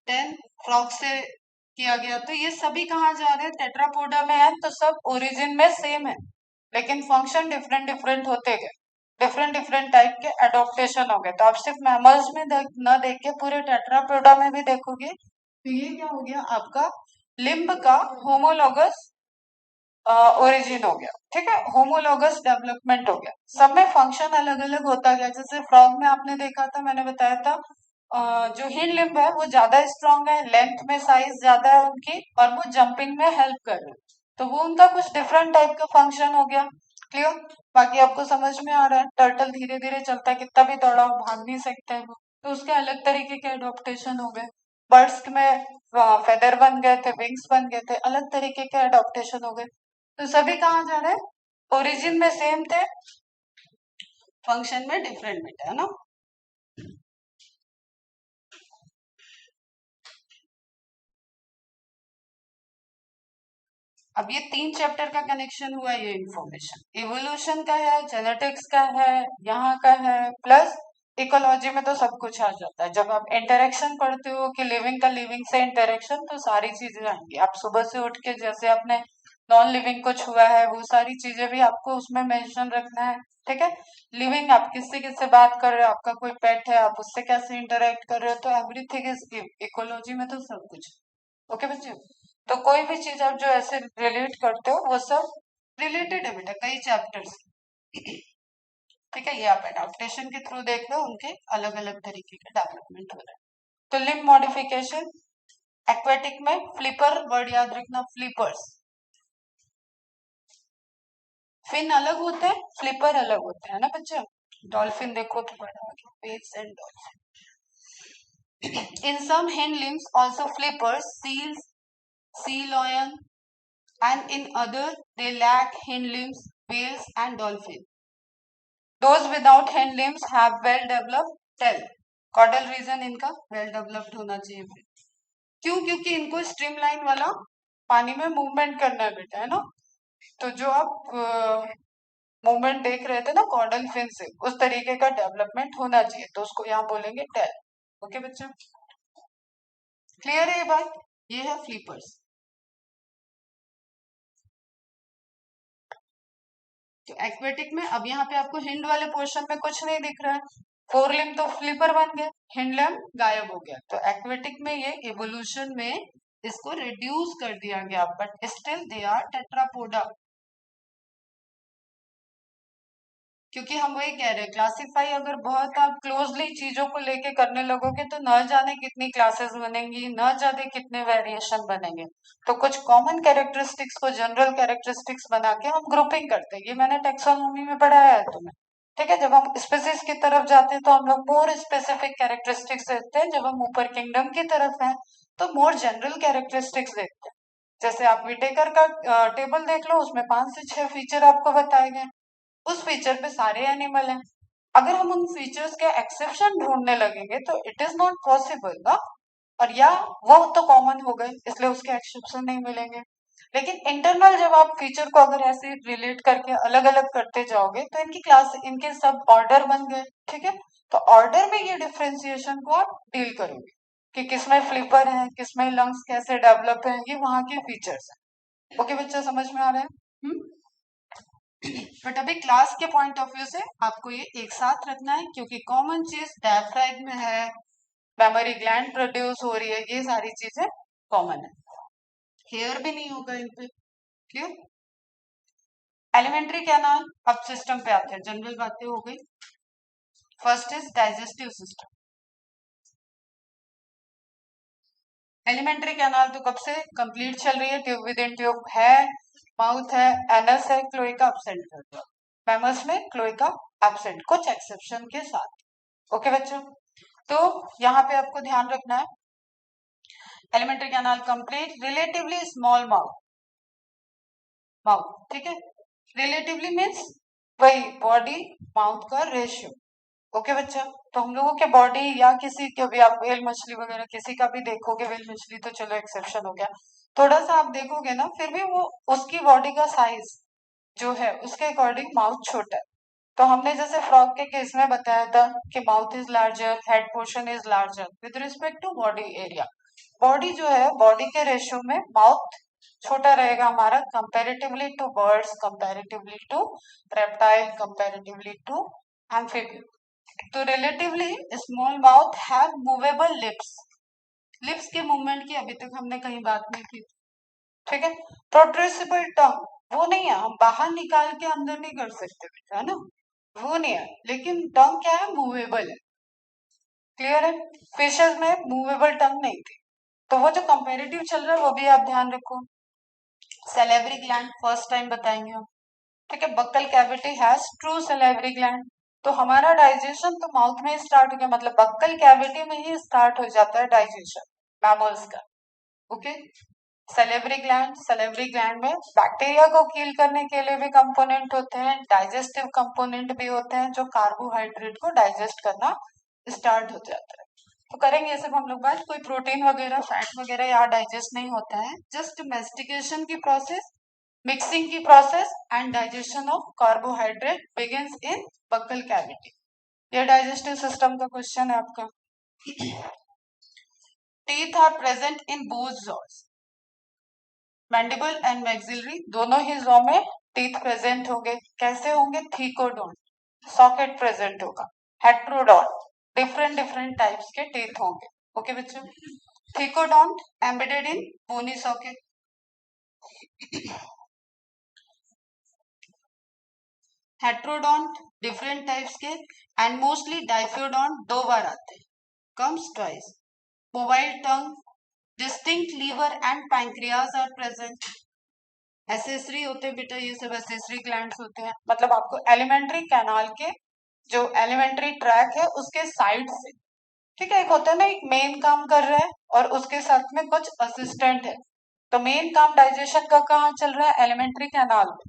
देन फ्रॉग से किया गया, तो ये सभी कहाँ जा रहे हैं, टेट्रापोडा में है, तो सब ओरिजिन में सेम है, लेकिन फंक्शन डिफरेंट डिफरेंट होते गए, डिफरेंट डिफरेंट टाइप के एडॉप्टेशन हो गए। तो आप सिर्फ मैमल्स में न देख के पूरे टेट्रापोडा में भी देखोगे, तो ये क्या हो गया आपका, लिम्ब का होमोलोगस ओरिजिन हो गया। ठीक है, होमोलोगस डेवलपमेंट हो गया, सब में फंक्शन अलग अलग होता गया। जैसे फ्रॉग में आपने देखा था, मैंने बताया था, जो हिंड लिम्ब है वो ज्यादा स्ट्रांग है, लेंथ में साइज ज्यादा है उनकी, और वो जंपिंग में हेल्प कर रहे हैं, तो वो उनका कुछ डिफरेंट टाइप का फंक्शन हो गया। क्लियर, बाकी आपको समझ में आ रहा है। टर्टल धीरे धीरे चलता है, कितना भी दौड़ाओ भाग नहीं सकते हैं वो, तो उसके अलग तरीके के एडोप्टेशन हो गए। बर्ड्स में फेदर बन गए थे, विंग्स बन गए थे, अलग तरीके के एडोप्टेशन हो गए। तो सभी कहाँ जा रहे हैं, ओरिजिन में सेम थे, फंक्शन में डिफरेंट बेटा, है ना। अब ये 3 चैप्टर का कनेक्शन हुआ, ये इंफॉर्मेशन इवोल्यूशन का है, जेनेटिक्स का है, यहाँ का है, प्लस इकोलॉजी में तो सब कुछ आ जाता है। जब आप इंटरेक्शन पढ़ते हो कि लिविंग का लिविंग से इंटरेक्शन, तो सारी चीजें आएंगी। आप सुबह से उठ के जैसे आपने नॉन लिविंग कुछ हुआ है, वो सारी चीजें भी आपको उसमें मेंशन रखना है। ठीक है, लिविंग आप किससे किससे बात कर रहे हो, आपका कोई पेट है, आप उससे कैसे इंटरेक्ट कर रहे हो, तो एवरीथिंग इज इकोलॉजी में तो सब कुछ। ओके बच्चे, तो कोई भी चीज आप जो ऐसे रिलेट करते हो वो सब रिलेटेड है बेटा, कई चैप्टर्स। ठीक है, ये आप एडाप्टेशन के थ्रू देख लो, उनके अलग अलग तरीके के डेवलपमेंट हो रहे हैं। तो लिम्ब मॉडिफिकेशन, एक्वेटिक में फ्लिपर, वर्ड याद रखना, फ्लिपर्स। फिन अलग होते हैं, फ्लिपर अलग होते हैं ना बच्चे। डॉल्फिन देखो तो बड़ा, waves and dolphin. In some hind limbs also flippers, seals, sea lion, and in other they lack hind limbs, whales and dolphin. Those without hind limbs have well developed tail. Caudal region इनका well developed होना चाहिए। क्यों, क्योंकि इनको स्ट्रीमलाइन वाला पानी में मूवमेंट करना है बेटा, है ना। तो जो आप मूवमेंट देख रहे थे ना कॉर्डल फिन से, उस तरीके का डेवलपमेंट होना चाहिए, तो उसको यहाँ बोलेंगे टेल। ओके बच्चा, क्लियर है ये बात। ये है फ्लीपर्स। तो एक्वेटिक में अब यहाँ पे आपको हिंड वाले पोर्शन में कुछ नहीं दिख रहा है, फोर लिम्ब तो फ्लिपर बन गया, हिंड लिम्ब गायब हो गया। तो एक्वेटिक में ये इवोल्यूशन में इसको रिड्यूस कर दिया गया, but still they are Tetrapoda. क्योंकि हम वही कह रहे हैं, क्लासिफाई अगर बहुत आप क्लोजली चीजों को लेके करने लगोगे तो न जाने कितनी क्लासेस बनेंगी, न जाने कितने वेरिएशन बनेंगे। तो कुछ कॉमन कैरेक्टरिस्टिक्स को जनरल कैरेक्टरिस्टिक्स बना के हम ग्रुपिंग करते हैं। ये मैंने टेक्सोनॉमी में पढ़ाया है तुम्हें, ठीक है। जब हम स्पीसीज की तरफ जाते हैं तो हम लोग मोर स्पेसिफिक कैरेक्टरिस्टिक्स देखते हैं, जब हम ऊपर किंगडम की तरफ हैं तो मोर जनरल कैरेक्टरिस्टिक्स देखते हैं। जैसे आप विटेकर का टेबल देख लो, उसमें 5 से 6 फीचर आपको बताए गए, उस फीचर पे सारे एनिमल हैं। अगर हम उन फीचर्स के एक्सेप्शन ढूंढने लगेंगे तो इट इज नॉट पॉसिबल ना, और या वो तो कॉमन हो गए इसलिए उसके एक्सेप्शन नहीं मिलेंगे। लेकिन इंटरनल जब आप फीचर को अगर ऐसे रिलेट करके अलग अलग करते जाओगे तो इनकी क्लास, इनके सब ऑर्डर बन गए, ठीक है। तो ऑर्डर में ये डिफरेंशिएशन को आप डील करोगे कि किसमें फ्लिपर है, किसमें लंग्स कैसे डेवलप है, ये वहां के फीचर्स है। ओके बच्चा, समझ में आ रहा है? बट अभी क्लास के पॉइंट ऑफ व्यू से आपको ये एक साथ रखना है, क्योंकि कॉमन चीज डायफ्राम में है, मेमोरी ग्लैंड प्रोड्यूस हो रही है, ये सारी चीजें कॉमन है। हेयर भी नहीं होगा इन पे, क्लियर? एलिमेंट्री कैनाल, अब सिस्टम पे आते हैं, जनरल बातें हो गई। First is digestive system. Alimentary canal तो कब से कंप्लीट चल रही है, ट्यूब विद इन ट्यूब है, माउथ है, एनस है, क्लोएका एब्सेंट है। मैमल्स में क्लोएका एब्सेंट, कुछ एक्सेप्शन के साथ। ओके बच्चों, तो यहाँ पे आपको ध्यान रखना है, alimentary canal complete, relatively small mouth, mouth, ठीक है। रिलेटिवली मीन्स वही बॉडी माउथ का रेशियो। ओके बच्चा, तो हम लोगों के बॉडी या किसी के भी, आप व्हेल मछली वगैरह किसी का भी देखोगे, व्हेल मछली तो चलो एक्सेप्शन हो गया, थोड़ा सा आप देखोगे ना, फिर भी वो उसकी बॉडी का साइज जो है उसके अकॉर्डिंग माउथ छोटा है। तो हमने जैसे फ्रॉग के केस में बताया था कि mouth is larger, head portion is larger with respect to body area. Body जो है, बॉडी के रेशियो में माउथ छोटा रहेगा हमारा, comparatively to birds, comparatively to reptile, comparatively to amphibian. तो relatively small mouth have movable lips. Lips के मूवमेंट की अभी तक हमने कहीं बात नहीं की, ठीक है। प्रोट्रेसिबल टंग, वो नहीं है, हम बाहर निकाल के अंदर नहीं कर सकते बेटा, है ना, वो नहीं है। लेकिन टंग क्या है, मूवेबल है, क्लियर है। फिशेस में मूवेबल टंग नहीं थी। तो वो जो कंपैरेटिव चल रहा है वो भी आप ध्यान रखो। सैलिवरी ग्लैंड फर्स्ट टाइम बताएंगे हम, ठीक है। Buccal cavity has true salivary gland. तो हमारा डाइजेशन तो माउथ में स्टार्ट हो गया, मतलब बक्कल कैविटी में ही स्टार्ट हो जाता है डाइजेशन मैमल्स का। ओके, सैलिवरी ग्लैंड में बैक्टीरिया को किल करने के लिए भी कंपोनेंट होते हैं, डाइजेस्टिव कंपोनेंट भी होते हैं जो कार्बोहाइड्रेट को डाइजेस्ट करना स्टार्ट हो जाता है। तो करेंगे ये सब हम लोग बात, कोई प्रोटीन वगैरह फैट वगैरह यहाँ डाइजेस्ट नहीं होता है, जस्ट मेस्टिकेशन की प्रोसेस, मिक्सिंग की process and digestion of carbohydrate begins in buccal cavity. ये डाइजेस्टिव सिस्टम का क्वेश्चन है आपका। Teeth are present in both jaws, mandible and maxillary, दोनों ही जॉ में टीथ प्रेजेंट होंगे। कैसे होंगे, थीकोडोंट, सॉकेट प्रेजेंट होगा, हेट्रोडोंट, डिफरेंट डिफरेंट टाइप्स के टीथ होंगे। ओके बच्चों, thecodont embedded in bony socket, heterodont different types के, एंड मोस्टली डाइफियोडोंट 2 बार आते हैं, comes twice. Mobile tongue, distinct liver and pancreas are present. Accessory होते हैं बेटा, ये सब एसेसरी ग्लैंड्स होते हैं, मतलब आपको एलिमेंट्री कैनाल के जो एलिमेंट्री ट्रैक है उसके साइड से, ठीक है। एक होता है ना, एक मेन काम कर रहा है और उसके साथ में कुछ असिस्टेंट है। तो मेन काम डाइजेशन का कहाँ चल रहा है, एलिमेंट्री कैनाल में।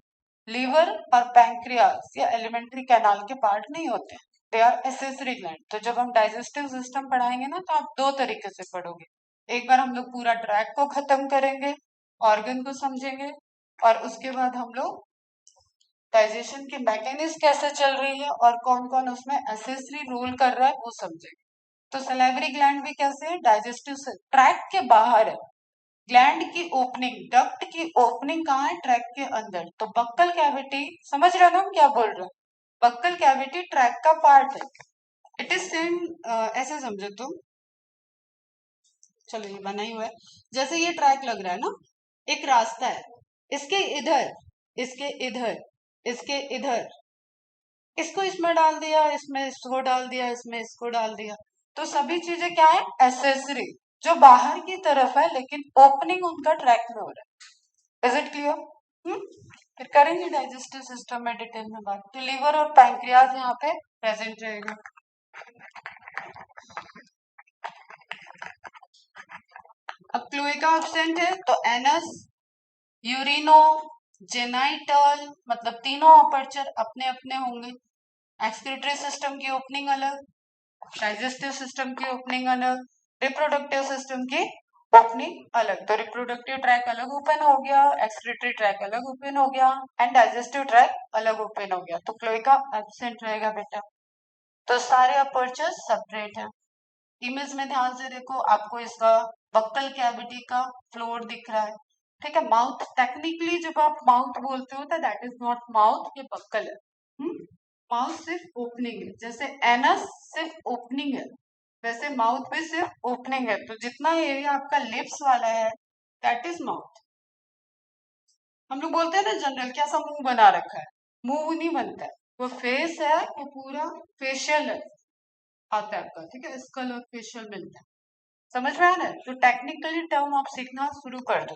लीवर और पैंक्रियास या एलिमेंट्री कैनाल के पार्ट नहीं होते हैं, दे आर एसेसरी ग्लैंड। तो जब हम डाइजेस्टिव सिस्टम पढ़ाएंगे ना, तो आप 2 तरीके से पढ़ोगे। एक बार हम लोग पूरा ट्रैक को खत्म करेंगे, ऑर्गन को समझेंगे, और उसके बाद हम लोग डाइजेशन की मैकेनिज्म कैसे चल रही है और कौन कौन उसमें एसेसरी रोल कर रहा है वो समझेंगे। तो सलाइवरी ग्लैंड भी कैसे है, डाइजेस्टिव ट्रैक के बाहर है। ग्लैंड की ओपनिंग, डक्ट की ओपनिंग कहाँ है, ट्रैक के अंदर। तो बक्कल कैविटी, समझ रहे हो ना हम क्या बोल रहे हैं, बक्कल कैविटी ट्रैक का पार्ट है। इट इज सेम, ऐसे समझो तुम, चलो ये बना ही हुआ है। जैसे ये ट्रैक लग रहा है ना, एक रास्ता है, इसके इधर, इसके इधर, इसके इधर, इसको इसमें डाल दिया, इसमें इसको डाल दिया, इसमें इसको डाल दिया, तो सभी चीजें क्या है, एसेसरी, जो बाहर की तरफ है लेकिन ओपनिंग उनका ट्रैक में हो रहा है। Is it clear? फिर करेंगे डाइजेस्टिव सिस्टम में डिटेल में बात। तो लीवर और पैंक्रियाज यहाँ पे प्रेजेंट रहेगा। अब क्लोएका एब्सेंट है तो एनस, यूरिनो, जेनाइटल, मतलब तीनों अपर्चर अपने अपने होंगे। एक्सक्रीटरी सिस्टम की ओपनिंग अलग, डाइजेस्टिव सिस्टम की ओपनिंग अलग, रिप्रोडक्टिव सिस्टम की ओपनिंग अलग। तो रिप्रोडक्टिव ट्रैक अलग ओपन हो गया, एक्सक्रीटरी ट्रैक अलग ओपन हो गया, एंड डाइजेस्टिव ट्रैक अलग ओपन हो गया। तो क्लोएका एब्सेंट रहेगा बेटा। तो सारे अपर्चर्स सेपरेट है। इमेज में ध्यान से देखो, आपको इसका बक्कल कैविटी का फ्लोर दिख रहा है, ठीक है। माउथ, टेक्निकली जब आप माउथ बोलते हो तो दैट इज नॉट माउथ, ये बक्कल है। माउथ सिर्फ ओपनिंग है, जैसे एनस सिर्फ ओपनिंग है, वैसे माउथ भी सिर्फ ओपनिंग है। तो जितना एरिया आपका लिप्स वाला है दैट इज माउथ। हम लोग बोलते हैं ना जनरल, क्या सा मुंह बना रखा है, मुंह नहीं बनता है, वो फेस है, वो पूरा फेशियल है आता है आपका, ठीक है। स्कल और फेशियल मिलता है, समझ में आया ना। तो टेक्निकली टर्म आप सीखना शुरू कर दो।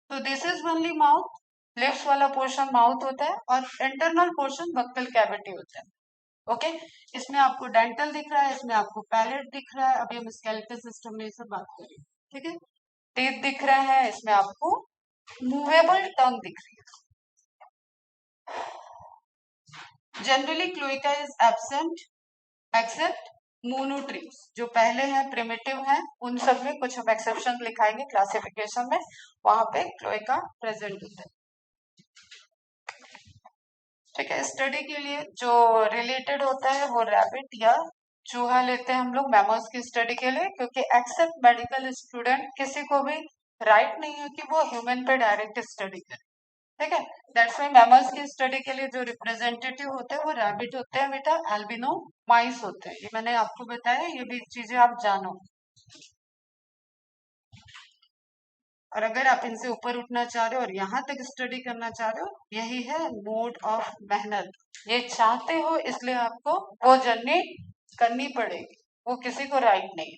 तो this is only mouth, lips वाला पोर्शन माउथ होता है और इंटरनल पोर्शन बक्कल कैविटी होता है। ओके, इसमें आपको डेंटल दिख रहा है, इसमें आपको पैलेट दिख रहा है। अभी हम स्केलेटल सिस्टम में ये सब बात करेंगे, ठीक है। टीथ दिख रहे हैं, इसमें आपको मूवेबल टंग दिख रही है। Generally cloaca is absent except monotremes, जो पहले हैं प्रिमिटिव हैं, उन सब में कुछ हम एक्सेप्शन लिखाएंगे क्लासिफिकेशन में, वहां पे क्लोएका प्रेजेंट होता है, ठीक है। स्टडी के लिए जो रिलेटेड होता है वो रैबिट या चूहा लेते हैं हम लोग मैमल्स की स्टडी के लिए, क्योंकि एक्सेप्ट मेडिकल स्टूडेंट किसी को भी राइट नहीं है कि वो ह्यूमन पे डायरेक्ट स्टडी करे, ठीक है। दैट्स वाई मैमल्स की स्टडी के लिए जो रिप्रेजेंटेटिव होते हैं वो रैबिट होते हैं बेटा, एल्बिनो माइस होते हैं। ये मैंने आपको बताया, ये भी चीजें आप जानो। और अगर आप इनसे ऊपर उठना चाह रहे हो और यहाँ तक स्टडी करना चाह रहे हो, यही है मोड ऑफ मेहनत। ये चाहते हो इसलिए आपको वो जर्नी करनी पड़ेगी, वो किसी को राइट नहीं है।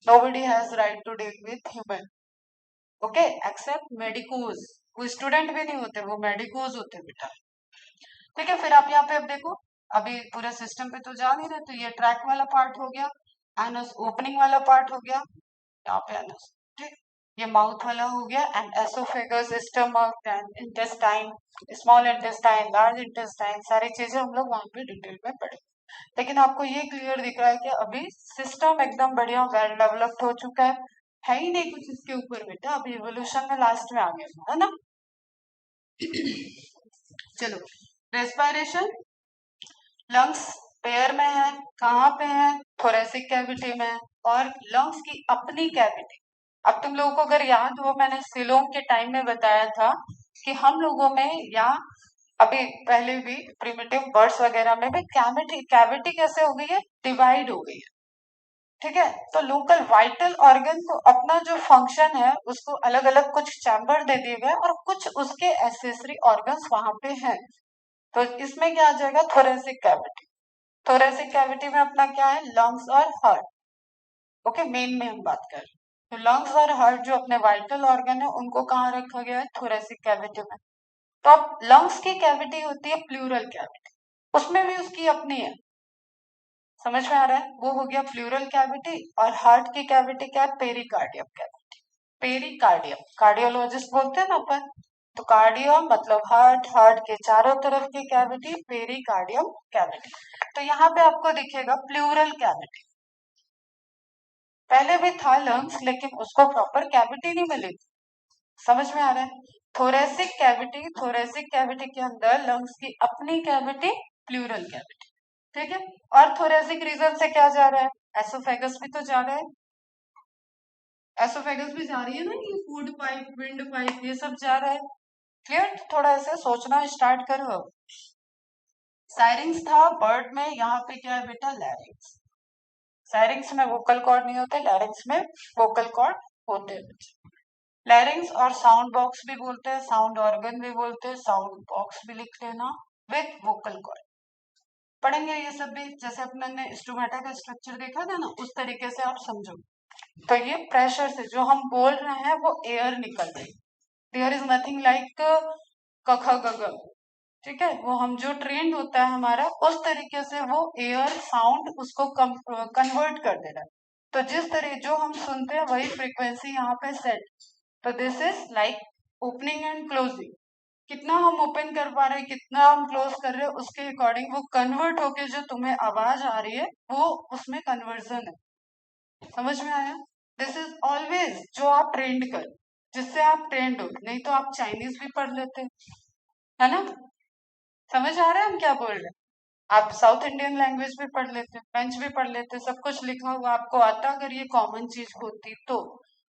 Nobody has right to deal with human, okay, except medicos. वो स्टूडेंट भी नहीं होते, वो मेडिकोज होते बेटा, ठीक है। फिर आप यहाँ पे अब देखो, अभी पूरे सिस्टम पे तो जा नहीं रहे, तो ये ट्रैक वाला पार्ट हो गया, एनस ओपनिंग वाला पार्ट हो गया, यहाँ पे एनस, ठीक। ये माउथ वाला हो गया, and oesophagus, stomach, then intestine, small intestine, large intestine, सारी चीजें हम लोग वहां पे डिटेल में पढ़े। लेकिन आपको ये क्लियर दिख रहा है कि अभी सिस्टम एकदम बढ़िया वेल डेवलप्ड हो चुका है ही नहीं कुछ इसके ऊपर बेटा, अभी इवोल्यूशन में लास्ट में आ गया है ना। चलो, रेस्पिरेशन, लंग्स पेयर में है, कहाँ पे है, थोरेसिक कैविटी में, और लंग्स की अपनी कैविटी। अब तुम लोगों को अगर याद हो, मैंने सिलोंग के टाइम में बताया था कि हम लोगों में, या अभी पहले भी प्रिमिटिव बर्ड्स वगैरह में भी कैविटी कैविटी कैसे हो गई है, डिवाइड हो गई है, ठीक है। तो लोकल वाइटल ऑर्गन को अपना जो फंक्शन है उसको अलग अलग कुछ चैम्बर दे दिए गए, और कुछ उसके एसेसरी ऑर्गन्स वहां पे हैं। तो इसमें क्या आ जाएगा, थोरेसिक कैविटी। थोरेसिक कैविटी में अपना क्या है, लंग्स और हार्ट, ओके, मेन में हम बात कर रहे हैं। तो लंग्स और हार्ट जो अपने वाइटल ऑर्गन है उनको कहाँ रखा गया है, थोरेसिक कैविटी में। तो अब लंग्स की कैविटी होती है प्लूरल कैविटी, उसमें भी उसकी अपनी है, समझ में आ रहा है, वो हो गया प्लूरल कैविटी। और हार्ट की कैविटी क्या है, पेरिकार्डियम कैविटी। पेरिकार्डियम, कार्डियोलॉजिस्ट बोलते हैं ना अपन, तो कार्डियम मतलब हार्ट, हार्ट के चारों तरफ की कैविटी पेरिकार्डियम कैविटी। तो यहाँ पे आपको दिखेगा प्लूरल कैविटी, पहले भी था लंग्स लेकिन उसको प्रॉपर कैविटी नहीं मिली थी, समझ में आ रहा है। थोरेसिक कैविटी, थोरेसिक कैविटी के अंदर लंग्स की अपनी कैविटी प्लूरल कैविटी, ठीक है। और थोरेसिक रीजन से क्या जा रहा है, एसोफेगस भी तो जा रहा है, एसोफेगस भी जा रही है ना, ये फूड पाइप, विंड पाइप, ये सब जा रहा है, क्लियर। थोड़ा ऐसे सोचना स्टार्ट करो। साइरिंग्स था बर्ड में, यहाँ पे क्या है बेटा, लैरिंग्स। लैरिंग्स में वोकल कॉर्ड नहीं होते, लैरिंग्स में वोकल कॉर्ड होते हैं बच्चे। लैरिंग्स और साउंड बॉक्स भी बोलते हैं, साउंड ऑर्गन भी बोलते हैं, साउंड बॉक्स भी लिख लेना विथ वोकल कॉर्ड। पढ़ेंगे ये सब भी, जैसे अपने ने स्टोमेटा का स्ट्रक्चर देखा था ना, उस तरीके से आप समझो। तो ये प्रेशर से जो हम बोल रहे हैं वो एयर निकल रही, देयर इज नथिंग लाइक कख गग, ठीक है, वो हम जो ट्रेंड होता है हमारा उस तरीके से वो एयर साउंड उसको कन्वर्ट कर दे रहा है। तो जिस तरह जो हम सुनते हैं वही फ्रीक्वेंसी यहाँ पे सेट। तो this is like opening and closing, कितना हम ओपन कर पा रहे हैं कितना हम क्लोज कर रहे हैं उसके अकॉर्डिंग वो कन्वर्ट होके जो तुम्हें आवाज आ रही है वो उसमें कन्वर्जन है। समझ में आया? दिस इज ऑलवेज जो आप ट्रेंड कर, जिससे आप ट्रेंड हो, नहीं तो आप चाइनीज भी पढ़ लेते, है ना? समझ आ रहा है हम क्या बोल रहे हैं? आप साउथ इंडियन लैंग्वेज भी पढ़ लेते, फ्रेंच भी पढ़ लेते, सब कुछ लिखा हुआ आपको आता अगर ये कॉमन चीज होती तो।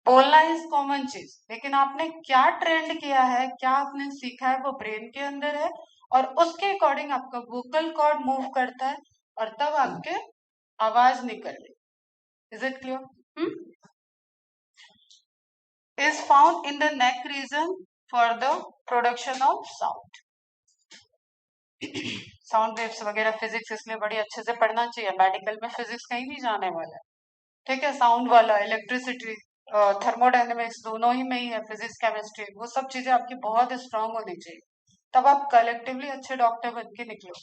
बोलना इज कॉमन चीज, लेकिन आपने क्या ट्रेंड किया है, क्या आपने सीखा है वो ब्रेन के अंदर है, और उसके अकॉर्डिंग आपका वोकल कॉर्ड मूव करता है और तब आपके आवाज निकल रही। Is it clear? Is found in the neck region for the production of sound. Sound waves वगैरह फिजिक्स इसलिए बड़ी अच्छे से पढ़ना चाहिए, मेडिकल में फिजिक्स कहीं नहीं जाने वाला है, ठीक है? साउंड वाला, इलेक्ट्रिसिटी, थर्मोडायनेमिक्स दोनों ही में ही है, फिजिक्स केमिस्ट्री, वो सब चीजें आपकी बहुत स्ट्रांग होनी चाहिए, तब आप कलेक्टिवली अच्छे डॉक्टर बन के निकलो।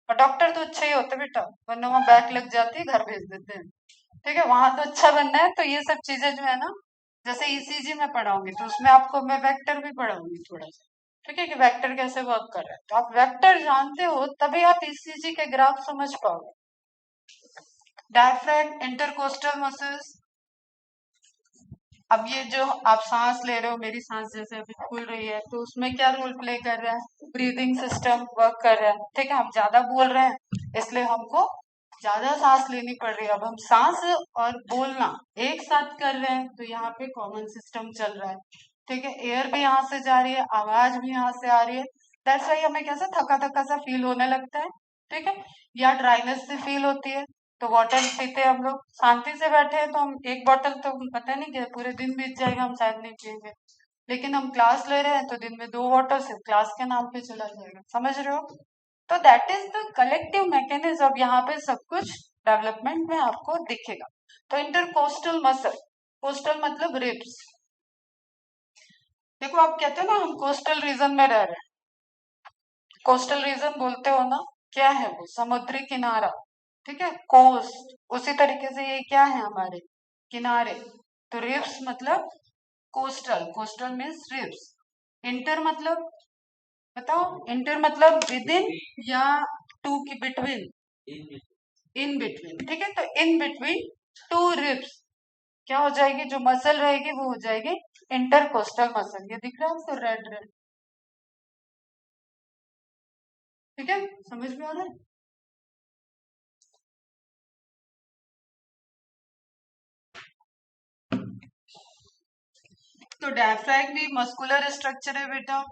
और डॉक्टर तो अच्छे ही होते बेटा, वरना वहाँ बैक लग जाती है, घर भेज देते हैं, ठीक है? वहां तो अच्छा बनना है, तो ये सब चीजें जो है ना, जैसे ईसीजी में पढ़ाऊंगी तो उसमें आपको मैं वेक्टर भी पढ़ाऊंगी थोड़ा सा, ठीक है, कि वेक्टर कैसे वर्क कर रहा है, तो आप वेक्टर जानते हो तभी आप ईसीजी के ग्राफ समझ पाओगे। डायफ्रैम, इंटरकोस्टल मसल्स, अब ये जो आप सांस ले रहे हो, मेरी सांस जैसे अभी खुल रही है, तो उसमें क्या रोल प्ले कर रहा है? ब्रीदिंग सिस्टम वर्क कर रहा है, ठीक है? हम ज्यादा बोल रहे हैं इसलिए हमको ज्यादा सांस लेनी पड़ रही है। अब हम सांस और बोलना एक साथ कर रहे हैं तो यहाँ पे कॉमन सिस्टम चल रहा है, ठीक है? एयर भी यहाँ से जा रही है, आवाज भी यहाँ से आ रही है, दैट्स व्हाई हमें कैसा थका थका सा फील होने लगता है, ठीक है? या ड्राइनेस से फील होती है, तो वाटर पीते हैं हम लोग, शांति से बैठे हैं तो हम एक बोतल तो पता नहीं क्या पूरे दिन बीत जाएगा हम शायद नहीं पिएंगे, लेकिन हम क्लास ले रहे हैं तो दिन में 2 बोतल सिर्फ क्लास के नाम पे चला जाएगा। समझ रहे हो? तो that is the collective mechanism. अब यहाँ पे सब कुछ डेवलपमेंट में आपको दिखेगा। तो इंटरकोस्टल मसल, कोस्टल मतलब रिब्स, देखो आप कहते हो ना हम कोस्टल रीजन में रह रहे हैं, कोस्टल रीजन बोलते हो ना, क्या है वो? समुद्री किनारा, ठीक है, कोस्ट, उसी तरीके से ये क्या है हमारे किनारे। तो रिब्स मतलब coastal, coastal means ribs. Inter मतलब बताओ, इंटर मतलब विद इन या टू की बिटवीन, इन बिटवीन, ठीक है? तो इन बिटवीन टू रिब्स क्या हो जाएगी? जो मसल रहेगी वो हो जाएगी इंटरकोस्टल मसल। ये दिख रहा है आपको रेड रेड, ठीक है? समझ में आ रहा है? तो डायफ्रैगम भी मस्कुलर स्ट्रक्चर है बेटा।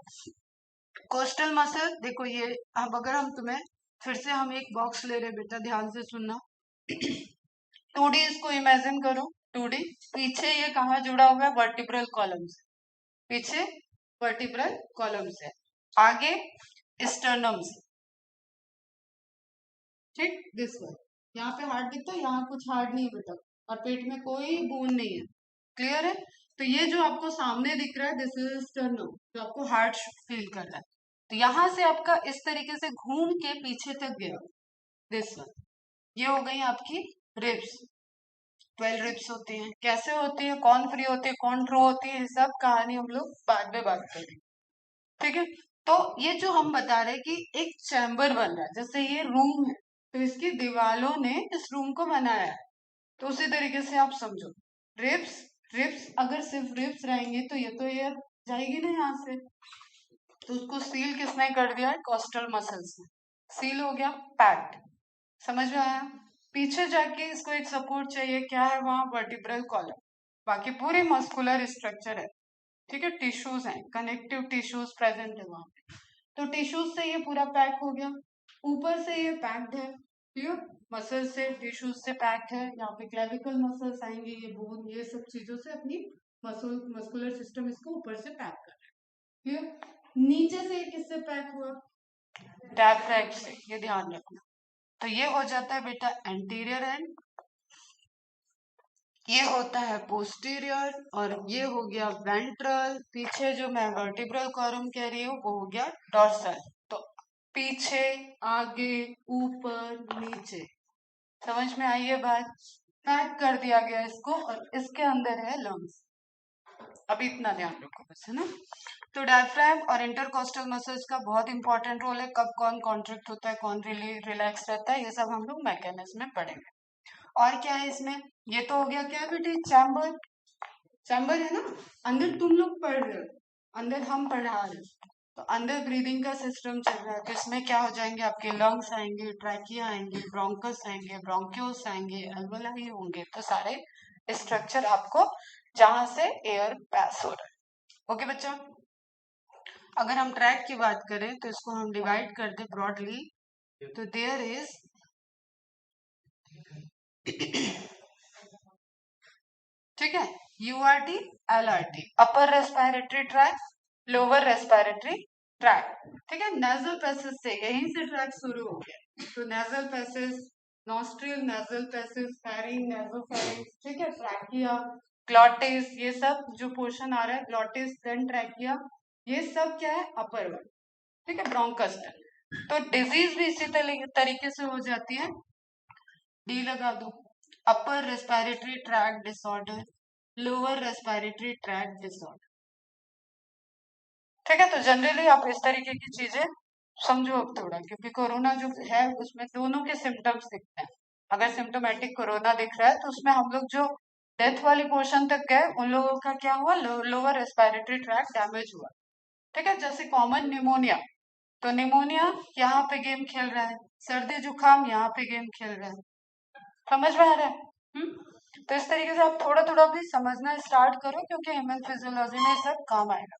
कोस्टल मसल देखो ये, अब अगर हम तुम्हें फिर से हम एक बॉक्स ले रहे बेटा, ध्यान से सुनना। 2D इसको इमेजिन करो, 2D, पीछे ये कहाँ जुड़ा हुआ है? वर्टिब्रल कॉलम से, पीछे वर्टिब्रल कॉलम से, आगे स्टर्नम से, ठीक? दिस वन, यहाँ पे हार्ट दिखता है, यहाँ कुछ हार्ट नहीं है बेटा, और पेट में कोई बोन नहीं है, क्लियर है? तो ये जो आपको सामने दिख रहा है दिस इज स्टर्नम, जो आपको हार्ट फील कर रहा है। तो यहाँ से आपका इस तरीके से घूम के पीछे तक गया, दिस वन, ये हो गई आपकी रिब्स। 12 रिब्स होती हैं, कैसे होती है, कौन फ्री होती है, कौन ट्रू होती है, सब कहानी हम लोग बाद में बात करेंगे, ठीक है? तो ये जो हम बता रहे हैं कि एक चैम्बर बन रहा है, जैसे ये रूम है तो इसकी दीवालों ने इस रूम को बनाया है, तो उसी तरीके से आप समझो रिब्स, रिब्स अगर सिर्फ रिब्स रहेंगे तो ये जाएगी ना यहाँ से, तो उसको सील किसने कर दिया है? कोस्टल मसल्स ने, सील हो गया, पैक्ड। समझ में आया? पीछे जाके इसको एक सपोर्ट चाहिए, क्या है वहां? वर्टिब्रल कॉलम, बाकी पूरी मस्कुलर स्ट्रक्चर है, ठीक है? टिश्यूज हैं, कनेक्टिव टिश्यूज प्रेजेंट है वहां पे, तो टिश्यूज से ये पूरा पैक हो गया, ऊपर से ये पैक्ड है, ठीक है, मसल से टिश्यूज से पैक है, यहाँ पे क्लेविकल मसल्स आएंगे, ये बोन, ये सब चीजों से अपनी मस्कुलर सिस्टम इसको ऊपर से पैक कर रहा है। ठीक है, नीचे से किससे पैक हुआ? डायफ्रैम से, ये ध्यान रखना। तो ये हो जाता है बेटा एंटीरियर एंड, ये होता है पोस्टीरियर, और ये हो गया वेंट्रल। पीछे जो मैं वर्टिब्रल कॉलम कह रही हूँ वो हो गया डॉर्सल। तो पीछे, आगे, ऊपर, नीचे, समझ में आई है बात? पैक कर दिया गया इसको, और इसके अंदर है लंग्स। अभी इतना ध्यान रखो बस, है ना। तो डायफ्राम और इंटरकोस्टल मसल्स का बहुत इंपॉर्टेंट रोल है, कब कौन कॉन्ट्रैक्ट होता है, कौन रिलैक्स रहता है, ये सब हम लोग मैकेनिज्म में पढ़ेंगे। और क्या है इसमें? ये तो हो गया क्या बेटे, चैम्बर। चैम्बर है ना, अंदर तुम लोग पढ़ रहे हो, अंदर हम पढ़ा रहे हो, तो अंदर ब्रीदिंग का सिस्टम चल रहा है। तो इसमें क्या हो जाएंगे, आपके लंग्स आएंगे, ट्रैकिया आएंगे, ब्रोंकस आएंगे, ब्रोंक्योस आएंगे, एल्वोलाई होंगे। तो सारे स्ट्रक्चर आपको जहां से एयर पास हो रहा है। ओके बच्चा, अगर हम ट्रैक की बात करें तो इसको हम डिवाइड कर दे ब्रॉडली, तो देयर इज ठीक है, URT, LRT, upper respiratory tract, lower respiratory tract. ठीक है, नेजल पैसेज से, यहीं से ट्रैक शुरू हो गया। तो nasal passage, nostril, nasal passage, pharynx, nasopharynx, ठीक है, ट्रैकिया, ग्लॉटिस, ये सब जो पोर्शन आ रहा है, ग्लॉटिस देन ट्रैकिया, ये सब क्या है, अपर वर्ड। ठीक है, ब्रोंकस। तो डिजीज भी इसी तरीके से हो जाती है, डी लगा दो, अपर respiratory track disorder, lower respiratory track disorder. ठीक है, तो जनरली आप इस तरीके की चीजें समझो अब थोड़ा, क्योंकि कोरोना जो है उसमें दोनों के सिम्टम्स दिखते हैं। अगर सिम्टोमेटिक कोरोना दिख रहा है तो उसमें हम लोग जो डेथ वाली पोर्शन तक गए, उन लोगों का क्या हुआ, लोअर रेस्पिरेटरी ट्रैक डैमेज हुआ। ठीक है, जैसे कॉमन निमोनिया, तो निमोनिया यहाँ पे गेम खेल रहा है, सर्दी जुकाम यहाँ पे गेम खेल रहा है, समझ में आ रहा है? तो इस तरीके से आप थोड़ा थोड़ा भी समझना स्टार्ट करो, क्योंकि ह्यूमन फिजियोलॉजी में सब काम आएगा।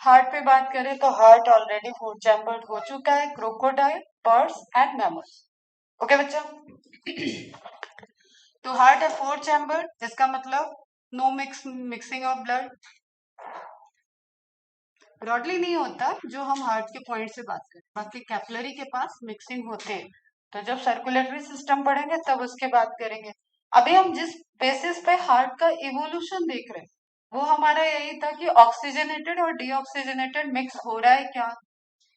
हार्ट पे बात करें तो हार्ट ऑलरेडी 4 चैम्बर्ड हो चुका है, crocodile, birds and mammals. Okay बच्चा, तो हार्ट है 4 चैम्बर्ड, इसका मतलब no mixing of blood, broadly नहीं होता जो हम हार्ट के पॉइंट से बात करें, बाकी कैपिलरी के पास मिक्सिंग होते हैं। तो जब सर्कुलेटरी सिस्टम पढ़ेंगे तब उसके बात करेंगे। अभी हम जिस बेसिस पे हार्ट का इवोल्यूशन देख रहे हैं वो हमारा यही था कि ऑक्सीजनेटेड और डीऑक्सीजनेटेड मिक्स हो रहा है क्या,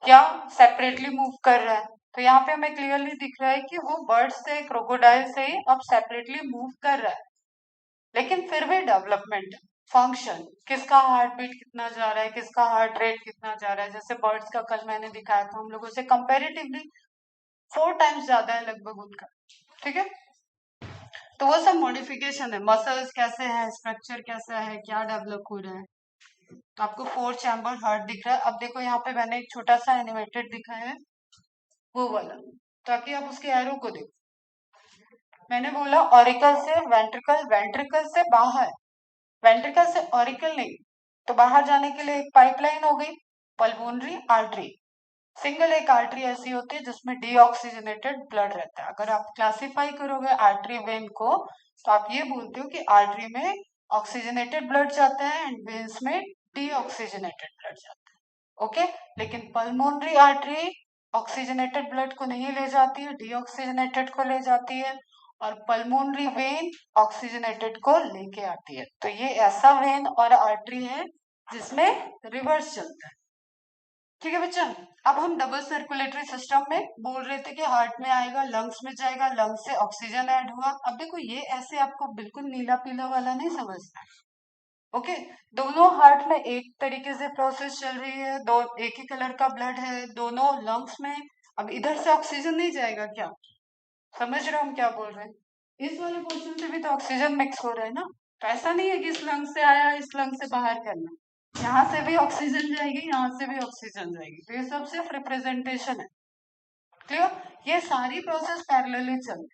क्या सेपरेटली मूव कर रहा है। तो यहाँ पे हमें क्लियरली दिख रहा है कि वो बर्ड से, क्रोकोडाइल से ही अब सेपरेटली मूव कर रहा है, लेकिन फिर भी डेवलपमेंट, फंक्शन, किसका हार्ट बीट कितना जा रहा है, किसका हार्ट रेट कितना जा रहा है। जैसे बर्ड्स का कल मैंने दिखाया था हम लोगों से कंपेरेटिवली 4 टाइम्स ज्यादा है लगभग उनका। ठीक है, तो वो सब मॉडिफिकेशन है, मसल्स कैसे हैं, स्ट्रक्चर कैसा है, क्या डेवलप हो रहा है। तो आपको 4 चैम्बर हार्ट दिख रहा है। अब देखो यहाँ पे मैंने एक छोटा सा एनिमेटेड दिखाया है, वो वाला, ताकि आप उसके एरो को देखो। मैंने बोला ऑरिकल से वेंट्रिकल, वेंट्रिकल से बाहर, वेंट्रिकल से ऑरिकल नहीं, तो बाहर जाने के लिए एक पाइपलाइन हो गई, पल्मोनरी आर्टरी। सिंगल एक आर्टरी ऐसी होती है जिसमें डीऑक्सीजनेटेड ब्लड रहता है। अगर आप क्लासिफाई करोगे आर्टरी वेन को, तो आप ये बोलते हो कि आर्टरी में ऑक्सीजनेटेड ब्लड जाता है एंड वेन्स में डीऑक्सीजनेटेड ब्लड जाता है। ओके, लेकिन पल्मोनरी आर्टरी ऑक्सीजनेटेड ब्लड को नहीं ले जाती है, डीऑक्सीजनेटेड को ले जाती है, और पल्मोनरी वेन ऑक्सीजनेटेड को लेके आती है। तो ये ऐसा वेन और आर्टरी है जिसमें रिवर्स चलता है। ठीक है बच्चा, अब हम डबल सर्कुलेटरी सिस्टम में बोल रहे थे कि हार्ट में आएगा, लंग्स में जाएगा, लंग्स से ऑक्सीजन ऐड हुआ। अब देखो ये ऐसे आपको बिल्कुल नीला पीला वाला नहीं समझना। ओके, दोनों हार्ट में एक तरीके से प्रोसेस चल रही है, दो एक ही कलर का ब्लड है दोनों लंग्स में। अब इधर से ऑक्सीजन नहीं जाएगा क्या? समझ रहे हो हम क्या बोल रहे हैं? इस वाले पोर्शन से भी तो ऑक्सीजन मिक्स हो रहा है ना। तो ऐसा नहीं है कि इस लंग से आया इस लंग से बाहर करना, यहाँ से भी ऑक्सीजन जाएगी, यहाँ से भी ऑक्सीजन जाएगी। तो ये सब सिर्फ रिप्रेजेंटेशन है। क्लियर? ये सारी प्रोसेस पैरेलली चल रही।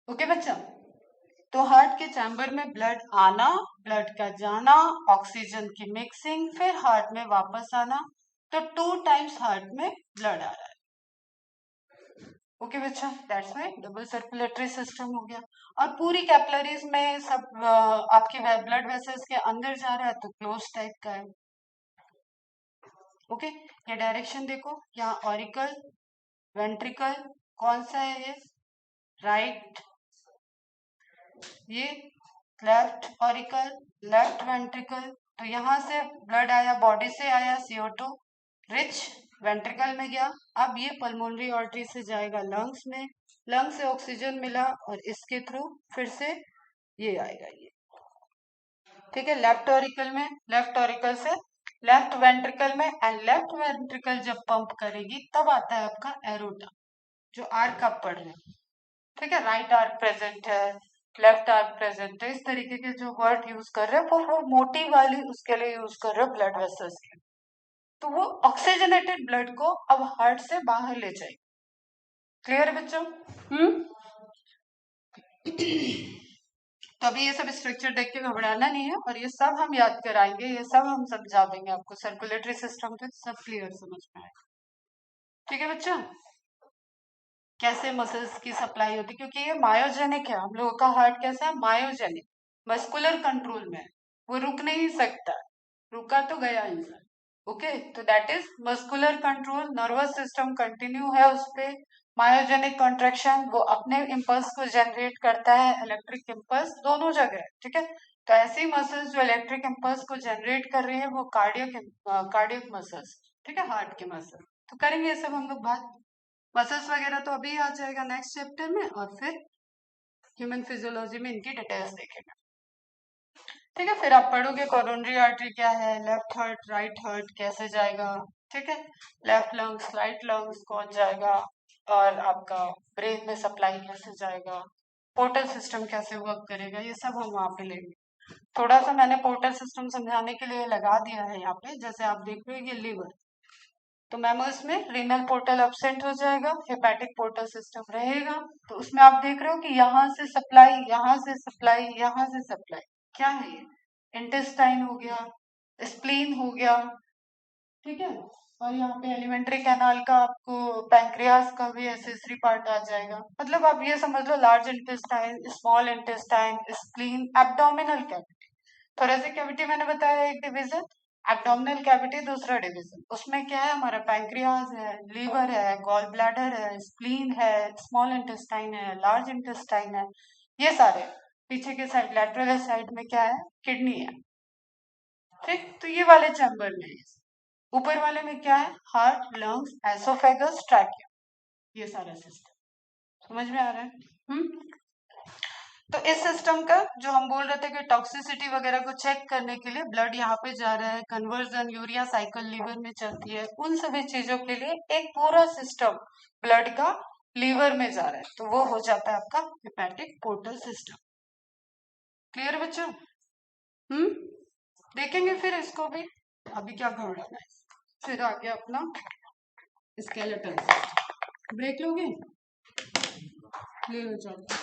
ओके बच्चा, तो हार्ट के चैम्बर में ब्लड आना, ब्लड का जाना, ऑक्सीजन की मिक्सिंग, फिर हार्ट में वापस आना। तो 2 टाइम्स हार्ट में ब्लड आ रहा है। ओके बच्चा, that's why double circulatory system हो गया। और पूरी कैपिलरीज में सब आपके ब्लड वेसल्स के अंदर जा रहा है तो क्लोज टाइप का है। ओके, ये डायरेक्शन देखो, यहाँ ऑरिकल, वेंट्रिकल, कौन सा है ये? राइट, ये लेफ्ट ऑरिकल, लेफ्ट वेंट्रिकल। तो यहाँ से ब्लड आया, बॉडी से आया CO2 रिच, वेंट्रिकल में गया। अब ये पल्मोनरी आर्टरी से जाएगा लंग्स में, लंग्स से ऑक्सीजन मिला और इसके थ्रू फिर से ये आएगा ये। ठीक है, लेफ्ट ऑरिकल में, लेफ्ट ऑरिकल से लेफ्ट वेंट्रिकल में, एंड लेफ्ट वेंट्रिकल जब पंप करेगी तब आता है आपका एरोटा, जो आर्क आप पढ़ रहे हैं। ठीक है, राइट आर्क प्रेजेंट है, लेफ्ट आर्क प्रेजेंट है, इस तरीके के जो वर्ड यूज कर रहे हैं वो मोटी वाली उसके लिए यूज कर रहे हैं ब्लड वेसल्स के। तो वो ऑक्सीजनेटेड ब्लड को अब हार्ट से बाहर ले जाएगी। क्लियर है बच्चों? तो अभी ये सब स्ट्रक्चर देख के घबराना नहीं है, और ये सब हम याद कराएंगे, ये सब हम समझा देंगे आपको सर्कुलेटरी सिस्टम पे, सब क्लियर समझ में आएगा। ठीक है बच्चों, कैसे मसल्स की सप्लाई होती है, क्योंकि ये मायोजेनिक है, हम लोगों का हार्ट कैसा है? मायोजेनिक, मस्कुलर कंट्रोल में, वो रुक नहीं सकता, रुका तो गया इंसान। ओके, तो that is muscular control, nervous system continue है उस पे, मायोजेनिक कॉन्ट्रेक्शन, वो अपने इम्पल्स को जनरेट करता है, इलेक्ट्रिक इम्पल्स दोनों जगह है। ठीक है, तो ऐसी मसल्स जो इलेक्ट्रिक इम्पल्स को जनरेट कर रही है वो कार्डियक मसल्स। ठीक है, हार्ट के मसल। तो करेंगे ये सब हम लोग बात, मसल्स वगैरह तो अभी आ जाएगा नेक्स्ट चैप्टर में, और फिर ह्यूमन फिजियोलॉजी में इनकी डिटेल्स देखेंगे। ठीक है, फिर आप पढ़ोगे कोरोनरी आर्टरी क्या है, लेफ्ट हार्ट राइट हार्ट कैसे जाएगा, ठीक है, लेफ्ट लंग्स राइट लंग्स कौन जाएगा, और आपका ब्रेन में सप्लाई कैसे जाएगा, पोर्टल सिस्टम कैसे वर्क करेगा, ये सब हम वहाँ पे लेंगे। थोड़ा सा मैंने पोर्टल सिस्टम समझाने के लिए लगा दिया है यहाँ पे, जैसे आप देख रहे हो ये लीवर, तो मैमल्स में रीनल पोर्टल एब्सेंट हो जाएगा, हेपेटिक पोर्टल सिस्टम रहेगा। तो उसमें आप देख रहे हो कि यहाँ से सप्लाई, यहाँ से सप्लाई, यहाँ से सप्लाई, क्या है ये? इंटेस्टाइन हो गया, स्प्लीन हो गया, ठीक है, और यहाँ पे एलिमेंट्री कैनाल का आपको पैंक्रियास का भी एसेसरी पार्ट आ जाएगा। मतलब आप ये समझ लो, large intestine, small intestine, spleen, abdominal cavity, thoracic cavity मैंने बताया एक डिवीजन, एब्डोमिनल कैविटी दूसरा डिवीजन। उसमें क्या है? हमारा पैंक्रियाज है, लीवर है, गॉल ब्लैडर है, स्प्लीन है, स्मॉल इंटेस्टाइन है, लार्ज इंटेस्टाइन है, ये सारे। पीछे के साइड लैटरल साइड में क्या है? किडनी है। ठीक, तो ये वाले चैम्बर में, ऊपर वाले में क्या है? हार्ट, लंग्स, एसोफेगस, ट्रैकिया, ये सारा सिस्टम समझ में आ रहा है? तो इस सिस्टम का जो हम बोल रहे थे कि टॉक्सिसिटी वगैरह को चेक करने के लिए ब्लड यहाँ पे जा रहा है, कन्वर्जन, यूरिया साइकिल लीवर में चलती है, उन सभी चीजों के लिए एक पूरा सिस्टम ब्लड का लीवर में जा रहा है, तो वो हो जाता है आपका हेपेटिक पोर्टल सिस्टम। क्लियर बच्चों? देखेंगे फिर इसको भी, अभी क्या घबराना है। फिर आगे अपना स्केलेटन, ब्रेक लोगे? क्लियर हो जाएगा।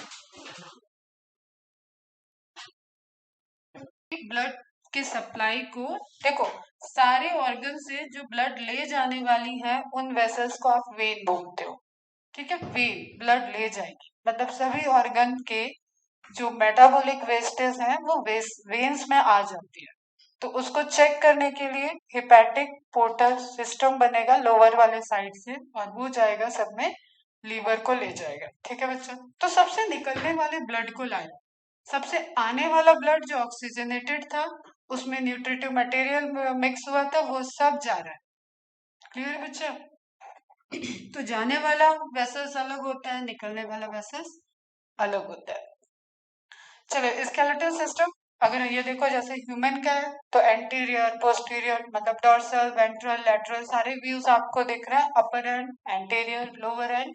ब्लड की सप्लाई को देखो, सारे ऑर्गन से जो ब्लड ले जाने वाली है उन वेसल्स को आप वेन बोलते हो। ठीक है, वेन ब्लड ले जाएगी, मतलब सभी ऑर्गन के जो मेटाबॉलिक वेस्टेज है वो वेन्स में आ जाती है। तो उसको चेक करने के लिए हेपेटिक पोर्टल सिस्टम बनेगा लोअर वाले साइड से, और वो जाएगा सब में लीवर को ले जाएगा। ठीक है बच्चों, तो सबसे निकलने वाले ब्लड को लाया, सबसे आने वाला ब्लड जो ऑक्सीजनेटेड था, उसमें न्यूट्रिटिव मटेरियल मिक्स हुआ था, वो सब जा रहा है। क्लियर बच्चा? तो जाने वाला वेसल्स अलग होता है, निकलने वाला वेसल्स अलग होता है। चलो, स्केलेटल सिस्टम अगर ये देखो, जैसे ह्यूमन का है तो एंटीरियर, पोस्टीरियर, मतलब डोर्सल, वेंट्रल, लेटरल, सारे व्यूज आपको दिख रहा है, upper end, anterior, lower end,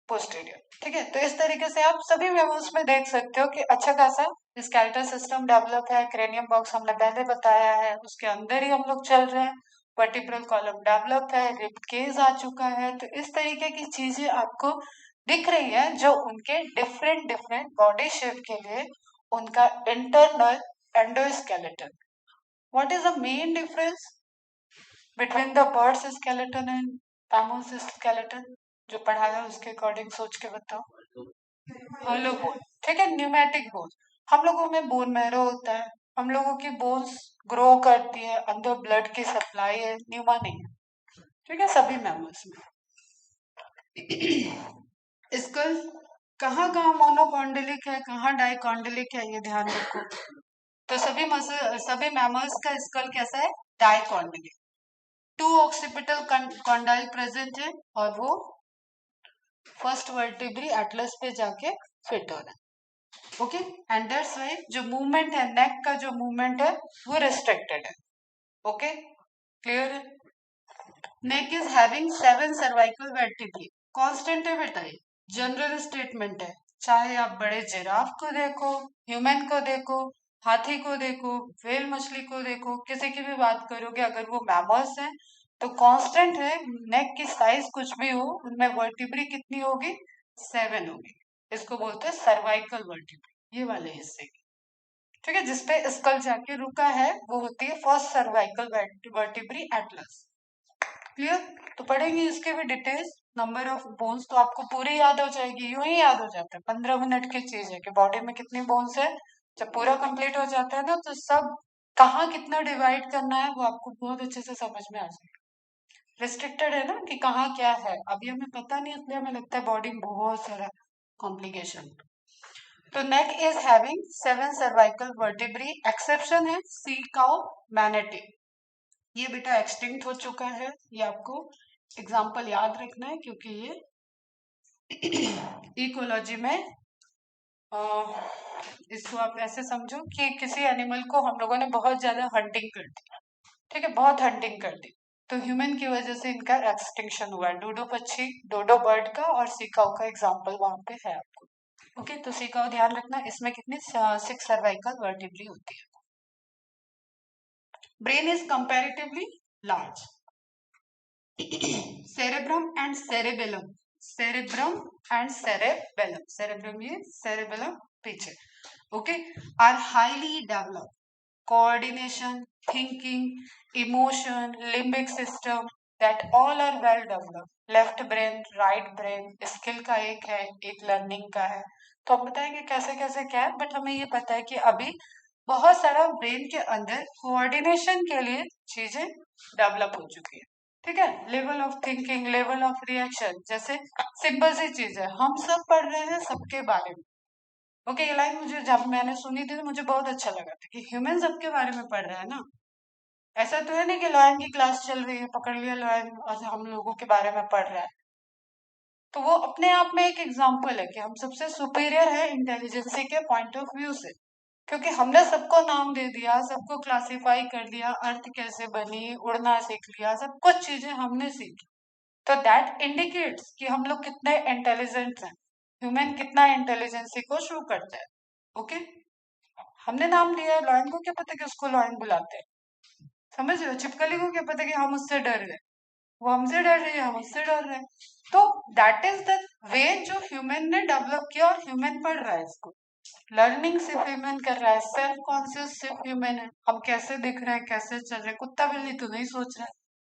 posterior. ठीक है, तो इस तरीके से आप सभी मेमोस में देख सकते हो कि अच्छा खासा स्केलेटल सिस्टम डेवलप है। क्रेनियम बॉक्स हमने पहले बताया है, उसके अंदर ही हम लोग चल रहे हैं। वर्टिब्रल कॉलम डेवलप है, रिब केज आ चुका है, तो इस तरीके की चीजें आपको दिख रही है, जो उनके डिफरेंट डिफरेंट बॉडी शेप के लिए उनका internal endoskeleton. What is the main difference between the birds skeleton and mammals skeleton? जो पढ़ाया उसके अकॉर्डिंग सोच के बताओ। हॉलो बोन, ठीक है, न्यूमेटिक बोन। हम लोगों में बोन मैरो होता है, हम लोगों की बोन्स ग्रो करती है, अंदर ब्लड की सप्लाई है, न्यूमा नहीं है, ठीक है, सभी मैमल्स में। स्कल कहाँ कहाँ मोनोकॉन्डेलिक है, कहाँ डाइकॉन्डेलिक है, ये ध्यान रखो। तो सभी मैमल्स का स्कल कैसा है, डाइकॉन्डेलिक। 2 ऑक्सीपिटल कॉन्डाइल प्रेजेंट है और वो फर्स्ट वर्टिब्री एटलस पे जाके फिट हो रहा है। ओके, एंड दैट्स व्हाई जो मूवमेंट है, नेक का जो मूवमेंट है वो रिस्ट्रिक्टेड है। ओके, क्लियर है। Neck is having 7 cervical vertebrae. Constant है बेटा, ये जनरल स्टेटमेंट है। चाहे आप बड़े जिराफ को देखो, ह्यूमन को देखो, हाथी को देखो, व्हेल मछली को देखो, किसी की भी बात करोगे, अगर वो मैमल्स हैं तो कांस्टेंट है, नेक की साइज कुछ भी हो, उनमें वर्टिब्री कितनी होगी, 7 होगी। इसको बोलते हैं सर्वाइकल वर्टिब्री, ये वाले हिस्से की, ठीक है, जिसपे स्कल जाके रुका है वो होती है first cervical vertebrae Atlas. Clear. तो पढ़ेंगे इसके भी डिटेल्स। नंबर ऑफ बोन्स तो आपको पूरी याद हो जाएगी, यूं ही याद हो जाता है, 15 मिनट की चीज है कि बॉडी में कितनी बोन्स है। जब पूरा कंप्लीट हो जाता है ना तो सब कहाँ कितना डिवाइड करना है वो आपको बहुत अच्छे से समझ में आ जाएगा। रिस्ट्रिक्टेड है ना कि कहाँ क्या है, अभी हमें पता नहीं, इसलिए हमें लगता है बॉडी में बहुत सारा कॉम्प्लिकेशन। तो neck is having 7 cervical vertebrae, exception है सी काउ मैनेटी। ये बेटा एक्सटिंक्ट हो चुका है, ये आपको एग्जाम्पल याद रखना है क्योंकि ये इकोलॉजी में इसको आप ऐसे समझो कि किसी एनिमल को हम लोगों ने बहुत ज्यादा हंटिंग कर दी, ठीक है, बहुत हंटिंग कर दी, तो ह्यूमन की वजह से इनका एक्सटिंक्शन हुआ है। डोडो पक्षी, डोडो बर्ड का और सीकाऊ का एग्जाम्पल वहां पे है आपको। ओके, तो सीकाऊ ध्यान रखना, इसमें कितनी 6 सर्वाइकल वर्टिब्री होती है। Brain is comparatively large. cerebrum and cerebellum, cerebrum and cerebellum, cerebrum ये cerebellum पीछे, okay, are highly developed. Coordination, thinking, emotion, limbic system, that all are well developed. Left brain, right brain, skill का एक है, एक learning का है। तो हम बताएंगे कैसे कैसे क्या है, बट हमें ये पता है कि अभी बहुत सारा ब्रेन के अंदर कोऑर्डिनेशन के लिए चीजें डेवलप हो चुकी है, ठीक है। Level of thinking, level of reaction, जैसे सिंपल सी चीज है, हम सब पढ़ रहे हैं सबके बारे में। ओके, ये लाइन मुझे जब मैंने सुनी थी तो मुझे बहुत अच्छा लगा था कि ह्यूमन सबके बारे में पढ़ रहा है ना। ऐसा तो है नहीं कि लॉयन की क्लास चल रही है, पकड़ लिया लॉयन और हम लोगों के बारे में पढ़ रहा है। तो वो अपने आप में एक एग्जाम्पल है कि हम सबसे सुपीरियर है इंटेलिजेंसी के पॉइंट ऑफ व्यू से, क्योंकि हमने सबको नाम दे दिया, सबको क्लासिफाई कर दिया, अर्थ कैसे बनी, उड़ना सीख लिया, सब कुछ चीजें हमने सीखी। तो दैट इंडिकेट्स कि हम लोग कितने इंटेलिजेंट हैं, ह्यूमन कितना इंटेलिजेंसी को शो करता है। ओके, हमने नाम दिया लॉयन को, क्या पता कि उसको लॉयन बुलाते हैं, समझ रहे हो। छिपकली को क्या पता कि हम उससे डर रहे, वो हमसे डर रही है, हम उससे डर रहे हैं। तो दैट इज द वे जो ह्यूमन ने डेवलप किया और ह्यूमन पढ़ रहा है इसको। लर्निंग सिर्फ ह्यूमन कर रहा है, सेल्फ कॉन्शियस सिर्फ ह्यूमन है। हम कैसे दिख रहे हैं, कैसे चल रहे हैं, कुत्ता बिल्ली तो नहीं सोच रहा है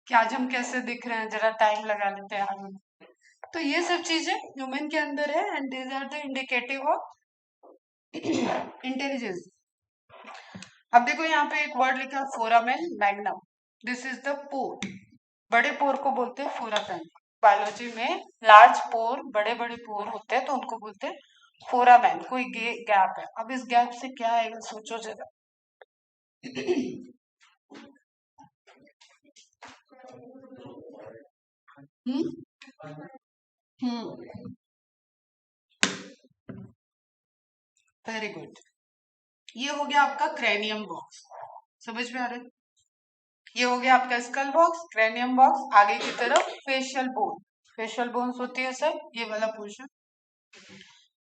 कि आज हम कैसे दिख रहे हैं, जरा टाइम लगा लेते हैं आगे। तो ये सब चीजें ह्यूमन के अंदर है and these are the indicative of intelligence. अब देखो यहाँ पे एक वर्ड लिखा है foramen magnum, this is the pore. बड़े पोर को बोलते हैं फोरामेन। बायोलॉजी में लार्ज पोर, बड़े बड़े पोर होते हैं तो उनको बोलते हैं फोरामेन। कोई गैप है, अब इस गैप से क्या आएगा सोचो जरा। हम्म हम्म, वेरी गुड। ये हो गया आपका क्रेनियम बॉक्स, समझ में आ रहा है। ये हो गया आपका स्कल बॉक्स, क्रेनियम बॉक्स। आगे की तरफ फेशियल बोन, फेशियल बोन्स होती है सर, ये वाला पोर्शन।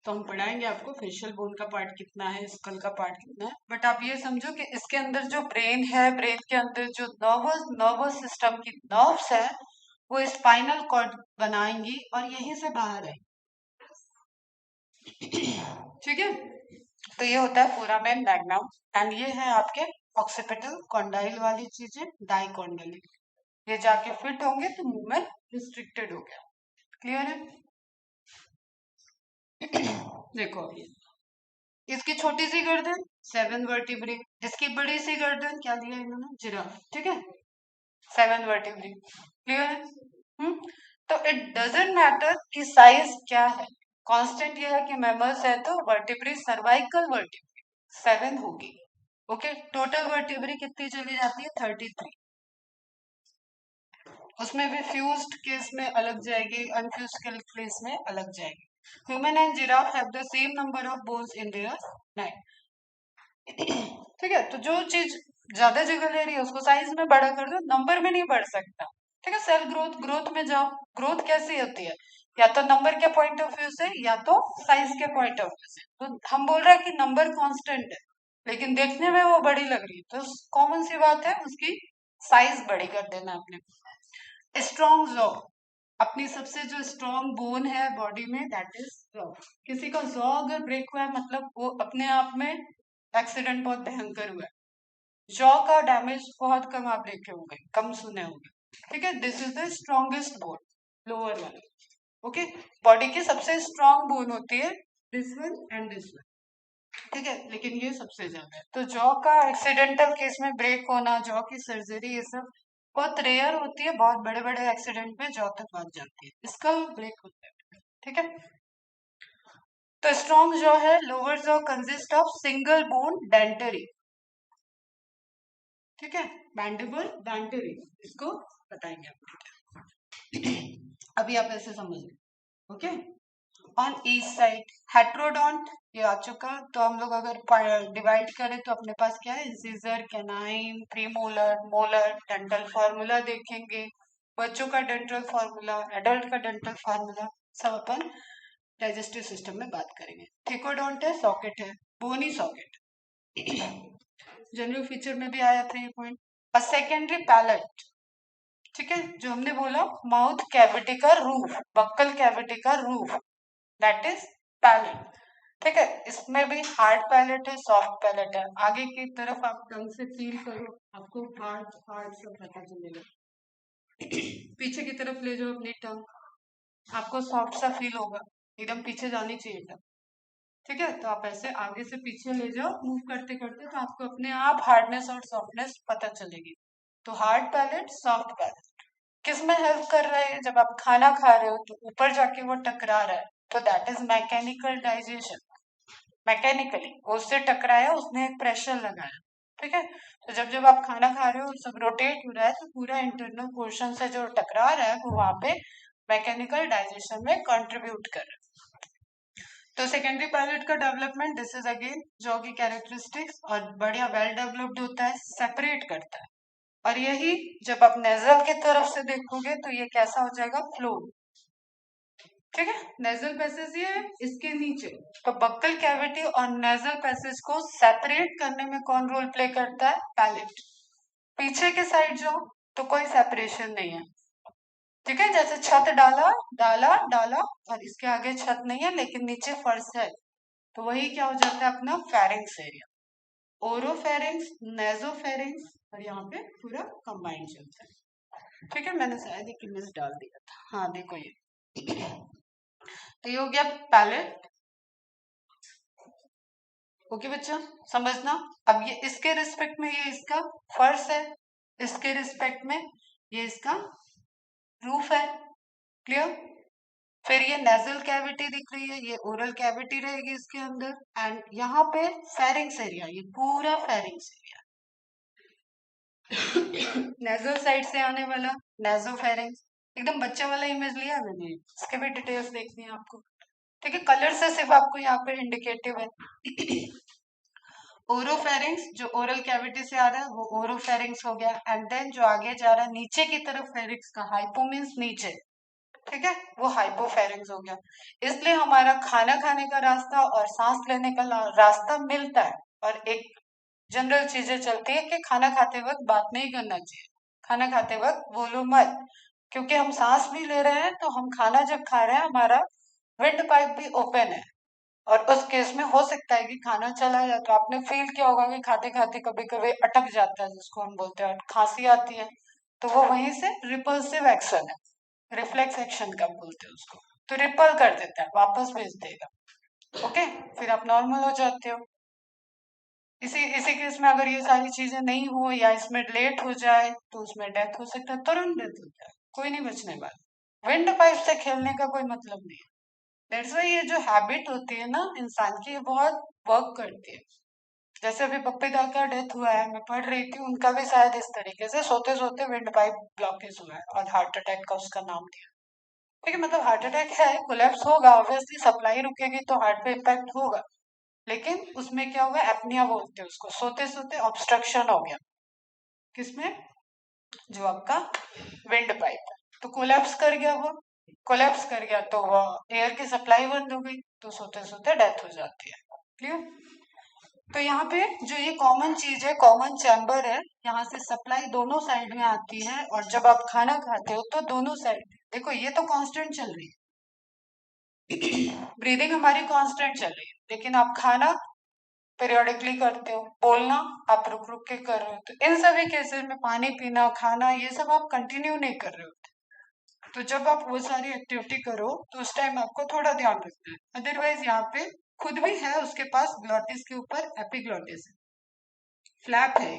तो हम पढ़ाएंगे आपको फेशियल बोन का पार्ट कितना है, स्कल का पार्ट कितना है। बट आप ये समझो कि इसके अंदर जो ब्रेन है, ब्रेन के अंदर जो नर्वस सिस्टम की नर्व्स है वो स्पाइनल कॉर्ड बनाएंगी और यहीं से बाहर आएंगी, ठीक है। तो ये होता है फोरामेन मैग्नम एंड ये है आपके ऑक्सीपिटल कॉन्डाइल वाली चीजें, डाइकॉन्डाइल। ये जाके फिट होंगे तो मूवमेंट रिस्ट्रिक्टेड हो गया। क्लियर है? देखो ये इसकी छोटी सी गर्दन 7 वर्टिब्रे, इसकी बड़ी सी गर्दन क्या दिया इन्होंने, जिराफ, ठीक है, 7 वर्टिब्रे, क्लियर है? तो इट डजेंट मैटर कि साइज क्या है, कांस्टेंट ये है कि मैमल्स है तो वर्टिब्रे, सर्वाइकल वर्टिब्रे 7 होगी, ओके। टोटल वर्टिब्रे कितनी चली जाती है, 33, उसमें भी फ्यूज्ड केस में अलग जाएगी, अनफ्यूज्ड केस में अलग जाएगी। Human and giraffe have the same number of bones in their neck, ठीक है। तो जो चीज ज्यादा जगह ले रही है उसको साइज में बड़ा कर दो, नंबर में नहीं बढ़ सकता, ठीक है। सेल ग्रोथ, ग्रोथ में जाओ, ग्रोथ कैसी होती है, या तो नंबर के पॉइंट ऑफ व्यू से या तो साइज के पॉइंट ऑफ व्यू से। तो हम बोल रहे हैं कि नंबर कांस्टेंट है लेकिन देखने में वो बड़ी लग रही है, तो कॉमन सी बात है उसकी साइज बड़ी कर देना अपने। स्ट्रॉन्ग जॉ, अपनी सबसे जो स्ट्रॉन्ग बोन है बॉडी में, दैट इज जॉ। किसी का जॉ अगर ब्रेक हुआ है मतलब वो अपने आप में एक्सीडेंट बहुत भयंकर हुआ है। जॉ का डैमेज बहुत कम आप देखे होंगे, कम सुने होंगे, ठीक है। This is the strongest bone, lower one, okay. Body की सबसे स्ट्रॉन्ग बोन होती है this one and this one, ठीक है, लेकिन ये सबसे ज्यादा है। तो जॉ का एक्सीडेंटल केस में ब्रेक होना, जॉ की सर्जरी, ये सब बहुत रेयर होती है, बहुत बड़े बड़े एक्सीडेंट में जॉ तक पहुंच जाती है, इसका ब्रेक होता है, ठीक है। तो स्ट्रॉन्ग जॉ है, lower jaw consist of single bone dentary, ठीक है, मैंडिबल डेंटरी, इसको बताएंगे आप। अभी आप ऐसे समझ लो, okay. On each side heterodont, ये आ चुका। तो हम लोग अगर डिवाइड करें तो अपने पास क्या है, incisor, canine, premolar, molar, dental formula देखेंगे, बच्चों का डेंटल फार्मूला, एडल्ट का डेंटल फार्मूला, सब अपन डाइजेस्टिव सिस्टम में बात करेंगे। थिकोडोंट है, सॉकेट है, बोनी सॉकेट, जनरल फीचर में भी आया था ये पॉइंट। अ सेकेंडरी पैलेट, ठीक है, जो हमने बोला माउथ कैविटी का रूफ, बक्कल कैविटी का रूफ, दैट इज पैलेट, ठीक है। इसमें भी हार्ड पैलेट है, सॉफ्ट पैलेट है। आगे की तरफ आप टंग से फील करो, आपको हार्ड हार्ड सा पता चलेगा। पीछे की तरफ ले जाओ अपनी टंग, आपको सॉफ्ट सा फील होगा, एकदम पीछे जानी चाहिए टंग, ठीक है। तो आप ऐसे आगे से पीछे ले जाओ मूव करते करते, तो आपको अपने आप हार्डनेस और सॉफ्टनेस पता चलेगी। तो हार्ड पैलेट, सॉफ्ट पैलेट किस में हेल्प कर रहा है, जब आप खाना खा रहे हो तो ऊपर जाके वो टकरा रहा है, तो that is mechanical digestion. Mechanically वो उससे टकराया, उसने एक प्रेशर लगाया, ठीक है। तो जब जब आप खाना खा रहे हो सब रोटेट हो रहा है, तो पूरा इंटरनल पोर्शन से जो टकरा रहा है वो वहां पे मैकेनिकल डाइजेशन में कंट्रीब्यूट कर रहा है। तो सेकेंडरी पैलेट का development, this is again jaw की कैरेक्टरिस्टिक्स, और बढ़िया वेल डेवलप्ड होता है, सेपरेट करता है। और यही जब आप नेजल की तरफ से देखोगे तो ये कैसा हो जाएगा, फ्लो, ठीक है। नेजल पैसेज ये है, इसके नीचे तो बक्कल कैविटी और नेजल पैसेज को सेपरेट करने में कौन रोल प्ले करता है, पैलेट। पीछे के साइड जाओ तो कोई सेपरेशन नहीं है, ठीक है। जैसे छत डाला डाला डाला और इसके आगे छत नहीं है लेकिन नीचे फर्श है, तो वही क्या हो जाता है अपना फेरिंग्स एरिया, ओरोफेरिंग्स, नेजोफेरिंग्स, और यहाँ पे पूरा कंबाइंड चलता है, ठीक है। मैंने शायद एक इमेज डाल दिया था, हाँ देखो ये। तो ये हो गया पैलेट, ओके बच्चा, समझना। अब ये इसके रिस्पेक्ट में ये इसका फर्श है, इसके रिस्पेक्ट में ये इसका रूफ है, क्लियर। फिर ये नेजल कैविटी दिख रही है, ये ओरल कैविटी रहेगी इसके अंदर, एंड यहाँ पे फेरिंग्स एरिया, ये पूरा फेरिंग्स एरिया। नेजल साइड से आने वाला नेजोफेरिंग्स, एकदम बच्चे वाला इमेज लिया है मैंने, इसके भी डिटेल्स देखनी है आपको, ठीक है। कलर से सिर्फ आपको यहाँ पे इंडिकेटिव है। ओरोफेरिंग्स जो ओरल कैविटी से आ रहा है वो ओरोफेरिंग्स हो गया, एंड देन जो आगे जा रहा है नीचे की तरफ फेरिंग्स का, हाइपो मीन्स नीचे, ठीक है, वो हाइपोफेरिंग्स हो गया। इसलिए हमारा खाना खाने का रास्ता और सांस लेने का रास्ता मिलता है, और एक जनरल चीजें चलती है कि खाना खाते वक्त बात नहीं करना चाहिए, खाना खाते वक्त बोलो मत, क्योंकि हम सांस भी ले रहे हैं, तो हम खाना जब खा रहे हैं हमारा विंड पाइप भी ओपन है, और उस केस में हो सकता है कि खाना चला जाए। तो आपने फील किया होगा कि खाते खाते कभी कभी अटक जाता है, जिसको हम बोलते हैं खांसी आती है, तो वो वहीं से रिपल्सिव एक्शन है, रिफ्लेक्स एक्शन कब बोलते हैं उसको, तो रिपल कर देता है, वापस भेज देगा। ओके, फिर आप नॉर्मल हो जाते हो। इसी इसी केस में अगर ये सारी चीजें नहीं हो या इसमें लेट हो जाए तो उसमें डेथ हो सकता है, तुरंत डेथ हो जाए, कोई नहीं बचने वाला। विंड पाइप से खेलने का कोई मतलब नहीं है। दैट्स वाई ये जो हैबिट होती है ना इंसान की, ये बहुत वर्क करती है। जैसे अभी पप्पी दा का डेथ हुआ है, मैं पढ़ रही थी, उनका भी शायद इस तरीके से सोते सोते विंड पाइप ब्लॉकेज हुआ है और हार्ट अटैक का उसका नाम दिया। ठीक है, मतलब हार्ट अटैक है, कोलैप्स होगा, ऑब्वियसली सप्लाई रुकेगी तो हार्ट पे इम्पैक्ट होगा, लेकिन उसमें क्या हुआ, एपनिया बोलते हैं उसको, सोते सोते ऑब्स्ट्रक्शन हो गया किसमें, जो आपका विंड पाइप है, तो कोलैप्स कर गया वो। कोलैप्स कर गया तो वो एयर की सप्लाई बंद हो गई, तो सोते सोते डेथ हो जाती है। क्लियर। तो यहाँ पे जो ये कॉमन चीज है, कॉमन चैम्बर है, यहाँ से सप्लाई दोनों साइड में आती है, और जब आप खाना खाते हो तो दोनों साइड, देखो ये तो कांस्टेंट चल रही है, ब्रीदिंग हमारी कांस्टेंट चल रही है, लेकिन आप खाना पीरियोडिकली करते हो, बोलना आप रुक रुक के कर रहे हो, तो इन सभी केसेस में पानी पीना, खाना, ये सब आप कंटिन्यू नहीं कर रहे हो। तो जब आप वो सारी एक्टिविटी करो तो उस टाइम आपको थोड़ा ध्यान रखना है। अदरवाइज यहाँ पे खुद भी है उसके पास, ग्लॉटिस के ऊपर एपिग्लॉटिस है, फ्लैप है,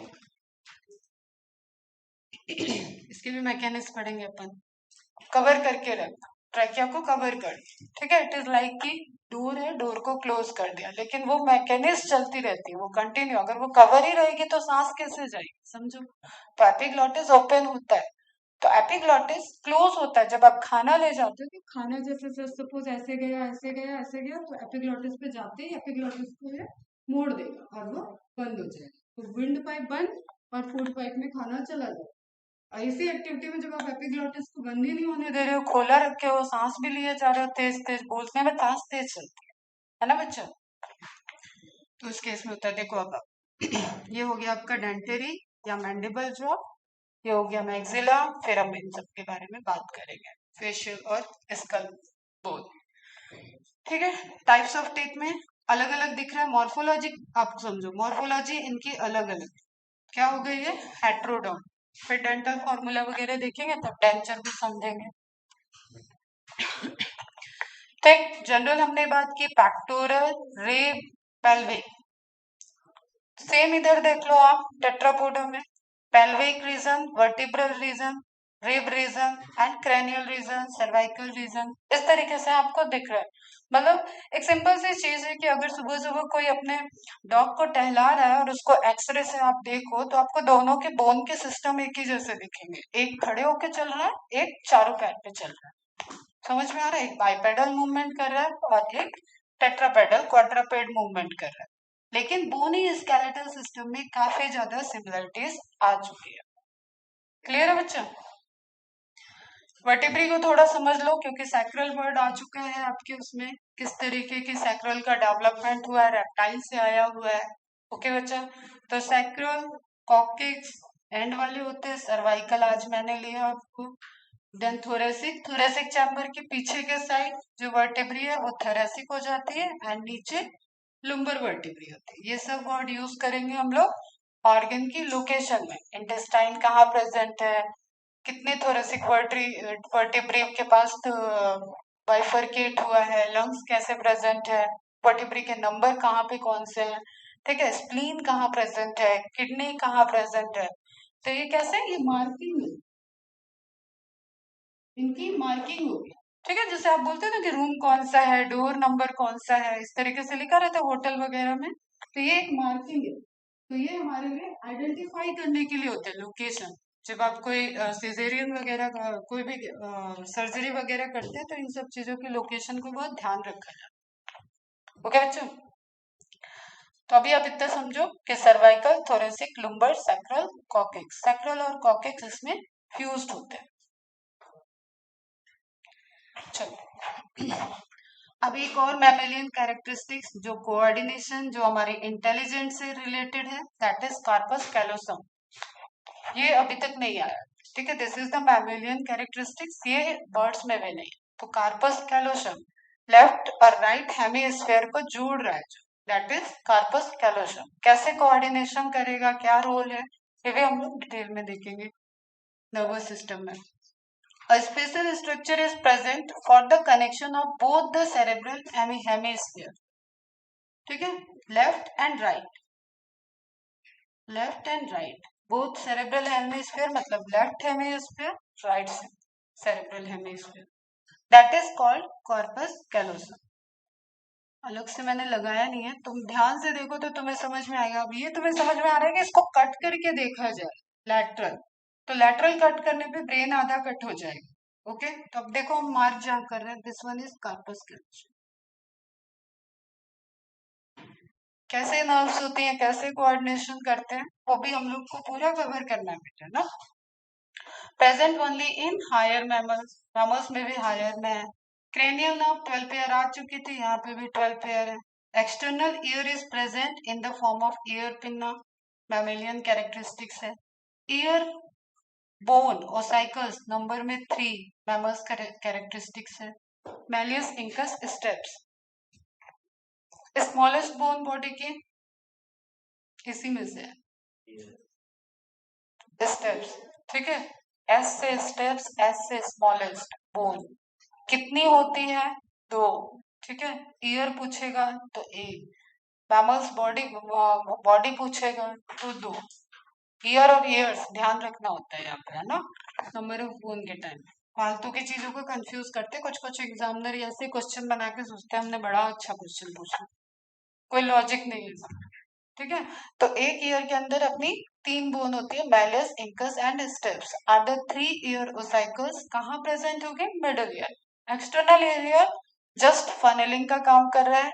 इसके भी मैकेनिज्म पढ़ेंगे अपन। कवर करके रखना, ट्रैकिया को कवर कर, ठीक है, इट इज लाइक कि डोर है, डोर को क्लोज कर दिया, लेकिन वो मैकेनिज्म चलती रहती है, वो कंटिन्यू, अगर वो कवर ही रहेगी तो सांस कैसे जाएगी, समझो। तो एपिग्लॉटिस ओपन होता है, तो एपिग्लॉटिस क्लोज होता है जब आप खाना ले जाते हो, कि खाना जैसे सपोज ऐसे गया ऐसे गया ऐसे गया, तो एपिग्लॉटिस पे जाते ही एपिग्लॉटिस को ये मोड़ देगा और वो बंद हो जाएगा, तो विंड पाइप बंद और फूड पाइप में खाना चला जाए। ऐसी एक्टिविटी में जब आप एपिग्लॉटिस को बंद ही नहीं होने दे रहे हो, खोला रखे हो, सांस भी लिए जा रहे हो, तेज तेज बोलने में सांस तेज चलती है ना बच्चा, तो उस केस में होता है, देखो अब ये हो गया आपका डेंटरी या मैंडिबल जॉ, ये हो गया मैक्सिला, फिर हम इन सब के बारे में बात करेंगे, फेशियल और स्कल बोन। ठीक है, टाइप्स ऑफ टीथ में अलग अलग दिख रहा है, मॉर्फोलॉजी आप समझो, मॉर्फोलॉजी इनकी अलग अलग, क्या हो गई है, हेट्रोडॉन, फिर डेंटल फॉर्मूला वगैरह देखेंगे तब डेंचर भी समझेंगे। ठीक, जनरल हमने बात की, पैक्टोरल, रेब, पेल्विक, सेम इधर देख लो आप, टेट्रापोडा में pelvic region, vertebral region, rib region and cranial region, cervical region, इस तरीके से आपको दिख रहा है। मतलब एक सिंपल सी चीज है कि अगर सुबह सुबह कोई अपने डॉग को टहला रहा है और उसको एक्सरे से आप देखो तो आपको दोनों के बोन के सिस्टम एक ही जैसे दिखेंगे, एक खड़े होके चल रहा है, एक चारों पैर पे चल रहा है, समझ में आ रहा है, एक बाइपेडल मूवमेंट कर रहा है और एक टेट्रापेडल क्वाड्रापेड मूवमेंट कर रहा है, लेकिन बोनी स्केलेटल सिस्टम में काफी ज्यादा सिमिलरिटीज आ चुकी है। क्लियर है बच्चा। वर्टिब्री को थोड़ा समझ लो क्योंकि सैक्रल वर्ड आ चुका है आपके उसमें, किस तरीके की सैक्रल का डेवलपमेंट हुआ है, रेप्टाइल से आया हुआ है। ओके बच्चा, तो सैक्रल, कॉक्सिक्स एंड वाले होते हैं, सर्वाइकल आज मैंने लिया आपको, देन थोरेसिक, थोरेसिक चैम्बर के पीछे के साइड जो वर्टिब्री है वो थोरेसिक हो जाती है, एंड नीचे लुम्बर वर्टिब्री होती है। ये सब वर्ड यूज करेंगे हम लोग ऑर्गन की लोकेशन में, इंटेस्टाइन कहाँ प्रेजेंट है, कितने थोरेसिक वर्टिब्री के पास बाइफरकेट हुआ है, लंग्स कैसे प्रेजेंट है, वर्टिब्री के नंबर कहाँ पे कौन से हैं, ठीक है, स्प्लीन कहाँ प्रेजेंट है, किडनी कहाँ प्रेजेंट है, तो ये कैसे, ये मार्किंग, इनकी मार्किंग होगी। ठीक है, जैसे आप बोलते हैं ना कि रूम कौन सा है, डोर नंबर कौन सा है, इस तरीके से लिखा रहता है होटल वगैरह में, तो ये एक मार्किंग है, तो ये हमारे लिए आइडेंटिफाई करने के लिए होते हैं लोकेशन। जब आप कोई सिजेरियन वगैरह का कोई भी सर्जरी वगैरह करते हैं तो इन सब चीजों की लोकेशन को बहुत ध्यान रखा जाए। ओके बच्चों, तो अभी आप इतना समझो कि cervical, thoracic, lumbar, sacral, coccyx, sacral और कॉक्सिक्स इसमें फ्यूज्ड होते हैं। चलो अब एक और मैमेलियन कैरेक्टरिस्टिक्स जो कोऑर्डिनेशन, जो हमारे इंटेलिजेंस से रिलेटेड है, दैट इज कार्पस कैलोसम। ये अभी तक नहीं आया, ठीक है, this is the mammalian characteristics, ये बर्ड्स में भी नहीं। तो कार्पस कैलोसम लेफ्ट और राइट हेमिस्फेयर को जोड़ रहा है, दैट इज कार्पस कैलोसम। कैसे कोऑर्डिनेशन करेगा, क्या रोल है, ये भी हम लोग डिटेल में देखेंगे नर्वस सिस्टम में। A special structure is present for the connection of both the cerebral hemisphere. ठीक है, left and right both cerebral hemisphere मतलब left hemisphere, right cerebral hemisphere, that is called corpus callosum. अलग से मैंने लगाया नहीं है, तुम ध्यान से देखो तो तुम्हें समझ में आएगा। अब ये तुम्हें समझ में आ रहा है कि इसको कट करके देखा जाए लैटरल, तो लैटरल कट करने पे ब्रेन आधा कट हो जाएगा। ओके, तो अब देखो हम मार्क जहाँ कर रहे हैं, this one is corpus callosum. कैसे नर्व्स होती हैं, कैसे कोऑर्डिनेशन करते हैं, वो भी हम लोग को पूरा कवर करना है बेटा ना। Present only in higher mammals, mammals में भी हायर में है। क्रेनियल नर्व 12 पेयर आ चुकी थी, यहाँ पे भी 12 पेयर है। External ear is present in the form of ear pinna, mammalian characteristics है। ईयर बोन ओसाइकल्स नंबर में 3 मैमल्स कैरेक्टरिस्टिक्स है। Malleus incus steps smallest bone body की इसी में से है स्टेप्स, ठीक है। एस से स्टेप्स, एस से स्मॉलेस्ट बोन कितनी होती है, 2, ठीक है। ईयर पूछेगा तो 1, मैमल्स बॉडी पूछेगा तो 2। ईयर और ईयर्स ध्यान रखना होता है यहाँ पे, है ना, नंबर ऑफ बोन के टाइम। फालतू की चीजों को कंफ्यूज करते, कुछ कुछ एग्जामिनर ऐसे क्वेश्चन बना के सोचते हैं हमने बड़ा अच्छा क्वेश्चन पूछा, कोई लॉजिक नहीं है, ठीक है। तो एक ईयर के अंदर अपनी 3 बोन होती है, malleus incus and stapes are the 3 ear ossicles. कहाँ प्रेजेंट होंगे, middle ear. External ear just funnelling का काम कर रहा है।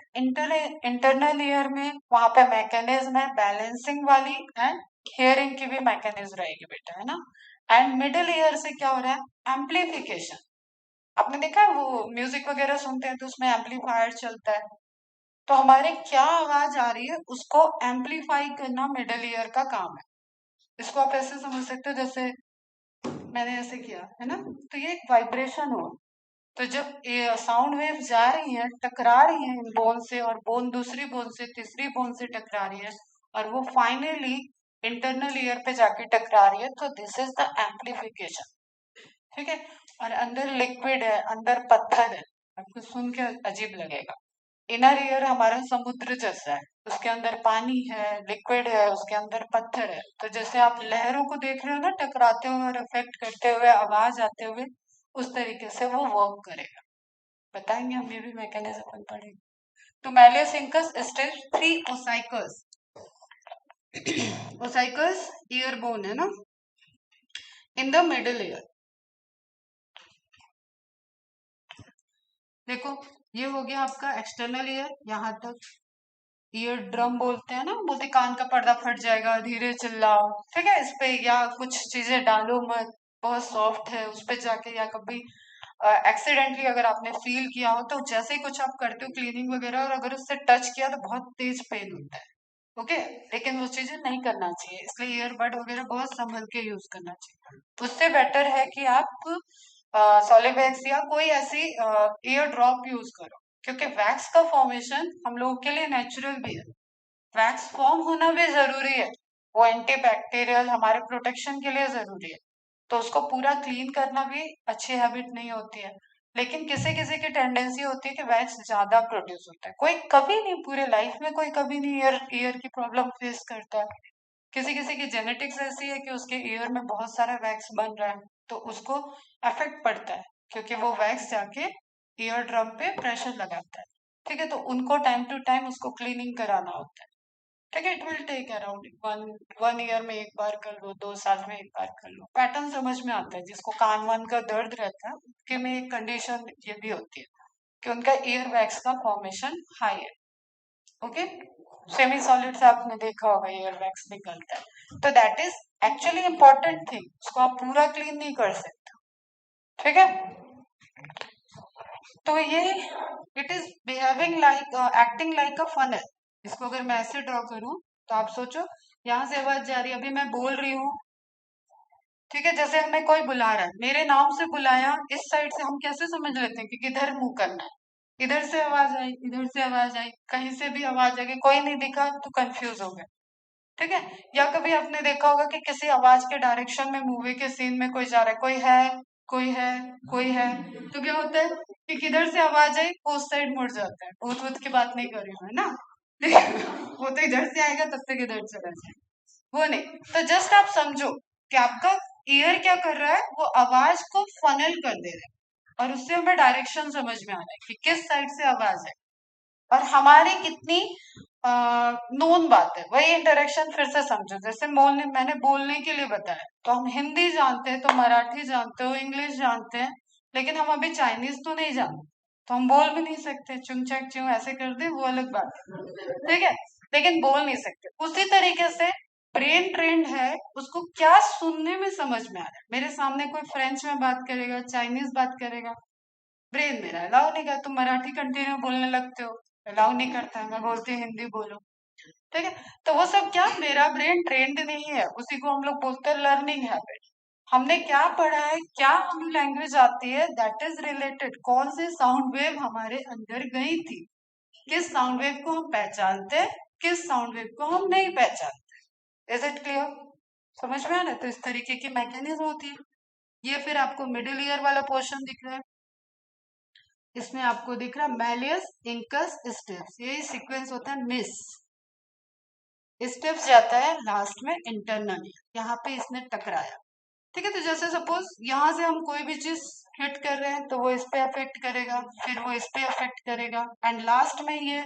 इंटरनल ईयर में वहां पे मैकेनिज्म है बैलेंसिंग वाली एंड हियरिंग की भी मैकेनिज्म रहेगी बेटा, है ना। एंड मिडिल ईयर से क्या हो रहा है, एम्पलीफिकेशन। आपने देखा है वो म्यूजिक वगैरह सुनते हैं तो उसमें एम्पलीफायर चलता है, तो हमारे क्या आवाज आ रही है उसको एम्पलीफाई करना मिडल ईयर का काम है। इसको आप ऐसे समझ सकते हो जैसे मैंने ऐसे किया है ना, तो ये एक वाइब्रेशन हो। तो जब ये साउंड वेव जा रही है, टकरा रही है बोन से, और बोन दूसरी बोन से, तीसरी बोन से टकरा रही है, और वो फाइनली इंटरनल ईयर पे जाके टकरा रही है, तो दिस इज द एम्पलीफिकेशन, ठीक है। और अंदर लिक्विड है, अंदर पत्थर है, आपको सुन के अजीब लगेगा। इनर ईयर हमारा समुद्र जैसा है, उसके अंदर पानी है, लिक्विड है, उसके अंदर पत्थर है। तो जैसे आप लहरों को देख रहे हो ना, टकराते हुए और इफेक्ट करते हुए, आवाज आते हुए, उस तरीके से वो वर्क करेगा। बताएंगे हम, ये भी मैकेनिज्म अपन पढ़ेंगे। तो malleus incus stage 3 ossicles. Ossicles year bone है ना, इन द मिडिल ईयर। देखो ये हो गया आपका एक्सटर्नल ईयर, यहाँ तक। ईयर ड्रम बोलते हैं ना, बोलते कान का पर्दा फट जाएगा, धीरे चिल्लाओ, ठीक है, इस पे या कुछ चीजें डालो मत, बहुत सॉफ्ट है, उस पे जाके, या कभी एक्सीडेंटली अगर आपने फील किया हो तो जैसे ही कुछ आप करते हो क्लीनिंग वगैरह, और अगर उससे टच किया तो बहुत तेज पेन होता है, ओके। लेकिन वो चीजें नहीं करना चाहिए, इसलिए ईयरबड वगैरह बहुत संभल के यूज करना चाहिए। उससे बेटर है कि आप सॉलिवैक्स या कोई ऐसी ईयर ड्रॉप यूज करो, क्योंकि वैक्स का फॉर्मेशन हम लोगों के लिए नेचुरल भी है, वैक्स फॉर्म होना भी जरूरी है, वो एंटीबैक्टीरियल हमारे प्रोटेक्शन के लिए जरूरी है। तो उसको पूरा क्लीन करना भी अच्छी हैबिट नहीं होती है। लेकिन किसी किसी की टेंडेंसी होती है कि वैक्स ज्यादा प्रोड्यूस होता है, कोई कभी नहीं, पूरे लाइफ में कोई कभी नहीं ईयर ईयर की प्रॉब्लम फेस करता है। किसी किसी की जेनेटिक्स ऐसी है कि उसके ईयर में बहुत सारा वैक्स बन रहा है, तो उसको इफेक्ट पड़ता है, क्योंकि वो वैक्स जाके ईयर ड्रम पे प्रेशर लगाता है, ठीक है। तो उनको टाइम टू टाइम उसको क्लीनिंग कराना होता है, ठीक है। It will take around one year में एक बार कर लो, 2 साल में एक बार कर लो, पैटर्न समझ में आता है। जिसको कान वान का दर्द रहता है उसके में एक कंडीशन ये भी होती है कि उनका ईयर वैक्स का फॉर्मेशन हाई है, ओके। सेमी सॉलिड से आपने देखा होगा ईयर वैक्स निकलता है, तो that is actually important thing, उसको आप पूरा क्लीन नहीं कर सकते, ठीक है। तो ये it is behaving like acting like a funnel. इसको अगर मैं ऐसे ड्रॉ करूं तो आप सोचो, यहाँ से आवाज जा रही है, अभी मैं बोल रही हूँ, ठीक है, जैसे हमें कोई बुला रहा है, मेरे नाम से बुलाया, इस साइड से हम कैसे समझ लेते हैं कि किधर मुंह करना है। इधर से आवाज आई, इधर से आवाज आई, कहीं से भी आवाज आ गई, कोई नहीं दिखा तो कंफ्यूज हो गए, ठीक है। या कभी आपने देखा होगा कि किसी आवाज के डायरेक्शन में मूवी के सीन में कोई जा रहा है, कोई है, कोई है, कोई है। तो क्या होता है कि किधर से आवाज आई वो उस साइड मुड़ जाता है। भूत वूत की बात नहीं कर रही हूँ, है ना। वो तो इधर से आएगा तब तक इधर चला जाए, वो नहीं। तो जस्ट आप समझो कि आपका ईयर क्या कर रहा है, वो आवाज को फनल कर दे रहा है और उससे हमें डायरेक्शन समझ में आ रहा है कि किस साइड से आवाज है। और हमारी कितनी नोन बात है, वही इंटरेक्शन फिर से समझो। जैसे मैंने बोलने के लिए बताया, तो हम हिंदी जानते हैं, तो मराठी जानते हो, इंग्लिश जानते हैं, लेकिन हम अभी चाइनीज तो नहीं जानते, तो हम बोल भी नहीं सकते। चुंग चक चुंग ऐसे कर दे, वो अलग बात है, ठीक है, लेकिन बोल नहीं सकते। उसी तरीके से ब्रेन ट्रेंड है, उसको क्या सुनने में समझ में आ रहा है। मेरे सामने कोई फ्रेंच में बात करेगा, चाइनीज बात करेगा, ब्रेन मेरा अलाउ नहीं करता। तुम मराठी कंटिन्यू बोलने लगते हो, अलाउ नहीं करता है, मैं बोलती हूँ हिंदी बोलो, ठीक है। तो वो सब क्या, मेरा ब्रेन ट्रेंड नहीं है, उसी को हम लोग बोलते हैं लर्निंग हैबिट। हमने क्या पढ़ा है, क्या हमें लैंग्वेज आती है, दैट इज रिलेटेड। कौन से साउंड वेव हमारे अंदर गई थी, किस साउंड वेव को हम पहचानते हैं, किस साउंड वेव को हम नहीं पहचानते। Is it clear? समझ में आ रहा है? तो इस तरीके की मैकेनिज्म होती है। ये फिर आपको मिडिल ईयर वाला पोर्शन दिख रहा है, इसमें आपको दिख रहा है मैलियस इंकस स्टेप्स, ये सीक्वेंस होता है। मिस स्टेप्स जाता है लास्ट में इंटरनल, यहाँ पे इसने टकराया, ठीक है। तो जैसे सपोज यहाँ से हम कोई भी चीज हिट कर रहे हैं, तो वो इस पे अफेक्ट करेगा, फिर वो इस पे अफेक्ट करेगा, एंड लास्ट में ये,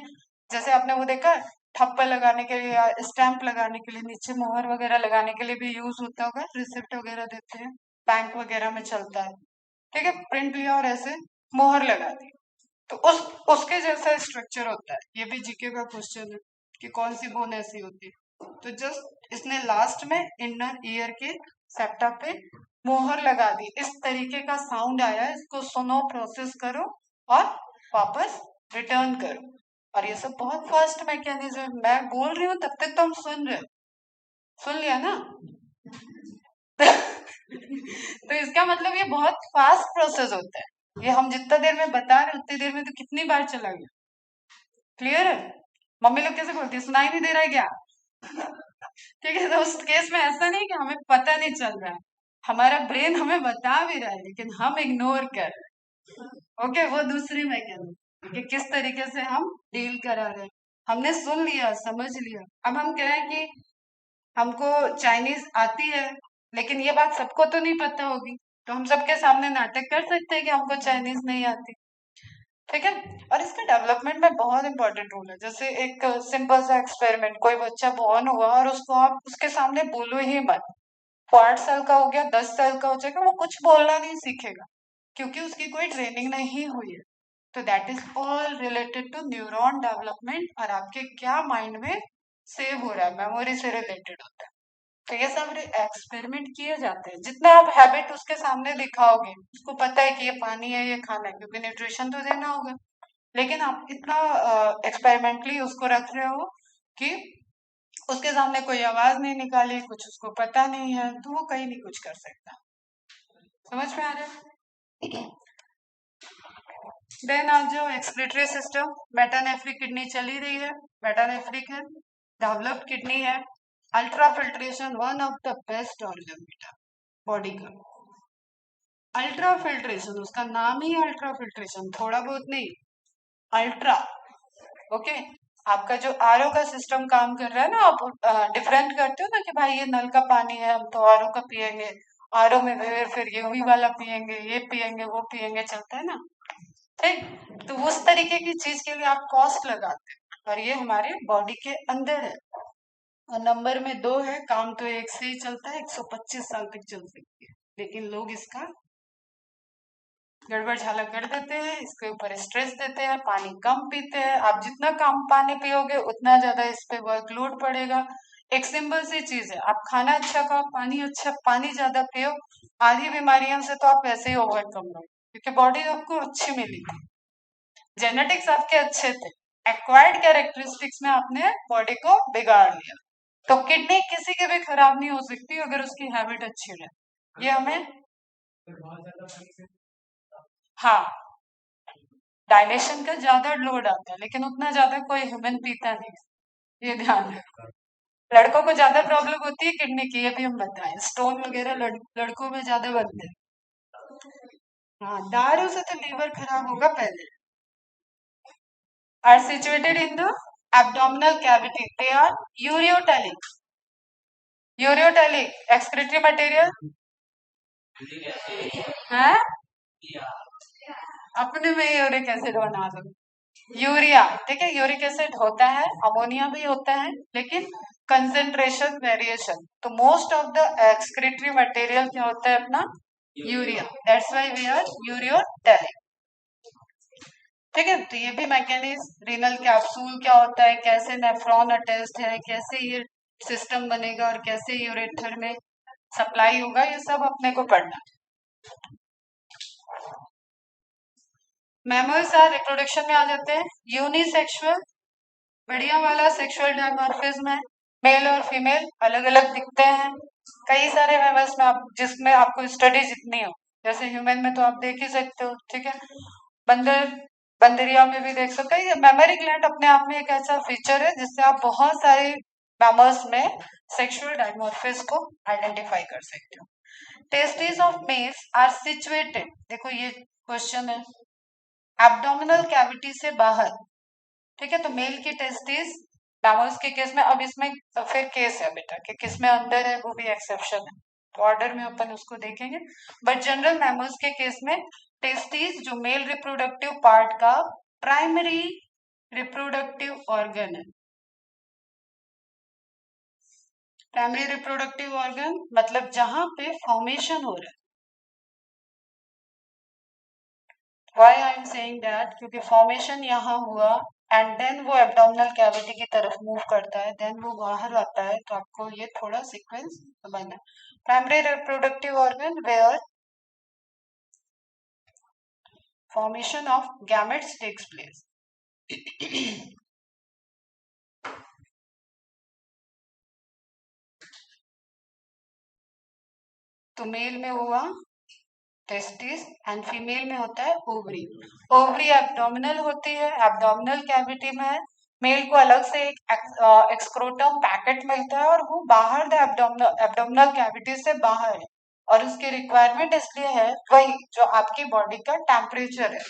जैसे आपने वो देखा ठप्पा लगाने के लिए या स्टैंप लगाने के लिए, नीचे मोहर वगैरह लगाने के लिए भी यूज होता होगा, रिसिप्ट वगैरह देते हैं, बैंक वगैरह में चलता है, ठीक है। प्रिंट लिया और ऐसे मोहर लगा दी, तो उसके जैसा स्ट्रक्चर होता है। ये भी जीके का क्वेश्चन है कि कौन सी बोन ऐसी होती है। तो जस्ट इसने लास्ट में इनर ईयर के सेप्टा पे मोहर लगा दी, इस तरीके का साउंड आया, इसको सुनो, प्रोसेस करो और वापस रिटर्न करो। और ये सब बहुत फास्ट मैकेनिज्म, मैं बोल रही हूँ तब तक तो हम सुन रहे, सुन लिया ना। तो इसका मतलब ये बहुत फास्ट प्रोसेस होता है। ये हम जितना देर में बता रहे उतनी देर में तो कितनी बार चला गया। क्लियर है? मम्मी लोग कैसे बोलती है, सुनाई नहीं दे रहा है क्या? ठीक है। तो उस केस में ऐसा नहीं कि हमें पता नहीं चल रहा है, हमारा ब्रेन हमें बता भी रहा है लेकिन हम इग्नोर कर रहे हैं। ओके, वो दूसरी मैकेनिज्म कि किस तरीके से हम डील करा रहे हैं। हमने सुन लिया, समझ लिया, अब हम कह रहे हैं कि हमको चाइनीज आती है, लेकिन ये बात सबको तो नहीं पता होगी, तो हम सबके सामने नाटक कर सकते हैं कि हमको चाइनीज नहीं आती, ठीक है। और इसका डेवलपमेंट में बहुत इंपॉर्टेंट रोल है। जैसे एक सिंपल सा एक्सपेरिमेंट, कोई बच्चा बॉर्न हुआ और उसको आप उसके सामने बोलो ही मत, वो 8 साल का हो गया, 10 साल का हो जाएगा, वो कुछ बोलना नहीं सीखेगा क्योंकि उसकी कोई ट्रेनिंग नहीं हुई है। तो that is all related to neuron development, और आपके क्या माइंड में सेव हो रहा है, मेमोरी से रिलेटेड होता है। तो ये सब एक्सपेरिमेंट किए जाते हैं। जितना आप हैबिट उसके सामने दिखाओगे, उसको पता है कि ये पानी है, ये खाना है, क्योंकि न्यूट्रिशन तो देना होगा, लेकिन आप इतना एक्सपेरिमेंटली उसको रख रहे हो कि उसके सामने कोई आवाज नहीं निकाली, कुछ उसको पता नहीं है, तो वो कहीं नहीं कुछ कर सकता। समझ में आ रहा है? देन आप जो एक्सक्रीटरी सिस्टम, मेटानेफ्रिक किडनी चली रही है, मेटानेफ्रिक है, डेवलप्ड किडनी है। Ultra filtration one of the best organ बेटा बॉडी का। अल्ट्रा फिल्ट्रेशन, उसका नाम ही अल्ट्रा फिल्ट्रेशन, थोड़ा बहुत नहीं, अल्ट्रा। ओके, आपका जो आरओ का सिस्टम काम कर रहा है ना, आप डिफरेंट करते हो ना कि भाई ये नल का पानी है, हम तो आरओ का पियेंगे, आरओ में फिर ये हुई वाला पियेंगे, ये पियेंगे, वो पियेंगे, चलता है ना, ठीक। तो उस तरीके की चीज के लिए आप कॉस्ट लगाते हैं, और ये हमारे बॉडी के अंदर है। और नंबर में 2 है, काम तो एक से ही चलता है, 125 साल तक चल सकती है, लेकिन लोग इसका गड़बड़ झाला कर देते हैं, इसके ऊपर स्ट्रेस देते हैं, पानी कम पीते हैं। आप जितना कम पानी पियोगे उतना ज्यादा इस पे वर्कलोड पड़ेगा। एक सिंपल सी चीज है, आप खाना अच्छा खाओ, पानी अच्छा, पानी ज्यादा पियो, आधी बीमारियों से तो आप वैसे ही ओवरकम हो, क्योंकि बॉडी आपको अच्छी मिली थी, जेनेटिक्स आपके अच्छे थे, एक्वायर्ड कैरेक्टरिस्टिक्स में आपने बॉडी को बिगाड़ लिया। तो किडनी किसी की भी खराब नहीं हो सकती अगर उसकी हैबिट अच्छी रहे, ये हमें, हाँ, डायलेशन का ज्यादा लोड आता है, लेकिन उतना ज्यादा कोई ह्यूमन पीता नहीं, ये ध्यान रखो। लड़कों को ज्यादा प्रॉब्लम होती है किडनी की, ये भी हम बताएं, स्टोन वगैरह लड़कों में ज्यादा बनते हैं, हाँ, दारू से तो लीवर खराब होगा पहले। Are situated in the abdominal cavity, they are ureotelic. Ureotelic excretory material है, अपने में यूरिक एसिड बना दो। यूरिया, ठीक है, यूरिक एसिड होता है, अमोनिया भी होता है, लेकिन कंसेंट्रेशन वेरिएशन। तो most of the excretory material क्या होता है अपना, urea. That's why we are ureotelic. ठीक है, तो ये भी मैकेनिज्म, रीनल कैप्सूल क्या होता है, कैसे नेफ्रॉन अटैच्ड है, कैसे ये सिस्टम बनेगा और कैसे यूरेथर में सप्लाई होगा, ये सब अपने को पढ़ना है। मैमल्स आर रिप्रोडक्शन में आ जाते हैं। यूनिसेक्सुअल, बढ़िया वाला सेक्सुअल डायमॉर्फिज्म है, मेल और फीमेल अलग अलग दिखते हैं। कई सारे मैमल्स में आप, जिसमें आपको स्टडी जितनी हो, जैसे ह्यूमन में तो आप देख ही सकते हो, ठीक है, बंदर, बंदरिया में भी देख सकते हैं। मेमोरी ग्लैंड अपने आप में एक ऐसा फीचर है जिससे आप बहुत सारे मैमल्स में सेक्सुअल डायमॉर्फिज्म को आइडेंटिफाई कर सकते हो। Testis of males are situated, देखो ये क्वेश्चन है, एब्डोमिनल कैविटी से बाहर। ठीक है, तो मेल की टेस्टिस मैमल्स के केस में, अब इसमें फिर केस है बेटा कि किसमें अंदर है, वो भी एक्सेप्शन है, तो ऑर्डर में अपन उसको देखेंगे। बट जनरल मैमल्स के केस में टेस्टिस जो मेल रिप्रोडक्टिव पार्ट का प्राइमरी रिप्रोडक्टिव ऑर्गन है। प्राइमरी रिप्रोडक्टिव ऑर्गन मतलब जहां पे फॉर्मेशन हो रहा है। Why I am saying that, क्योंकि फॉर्मेशन यहाँ हुआ एंड देन वो एब्डोमिनल कैविटी की तरफ मूव करता है, देन वो बाहर आता है, तो आपको ये थोड़ा सीक्वेंस समझना है। Primary reproductive organ where formation of gametes takes place. तो मेल में हुआ टेस्टिस एंड फीमेल में होता है ओवरी। ओवरी एब्डोमिनल होती है, एब्डोमिनल कैविटी में है। मेल को अलग से एक एक्सक्रोटम पैकेट मिलता है और वो बाहर द एब्डोमिनल कैविटी से बाहर है, और उसकी रिक्वायरमेंट इसलिए है वही जो आपकी बॉडी का टेम्परेचर है।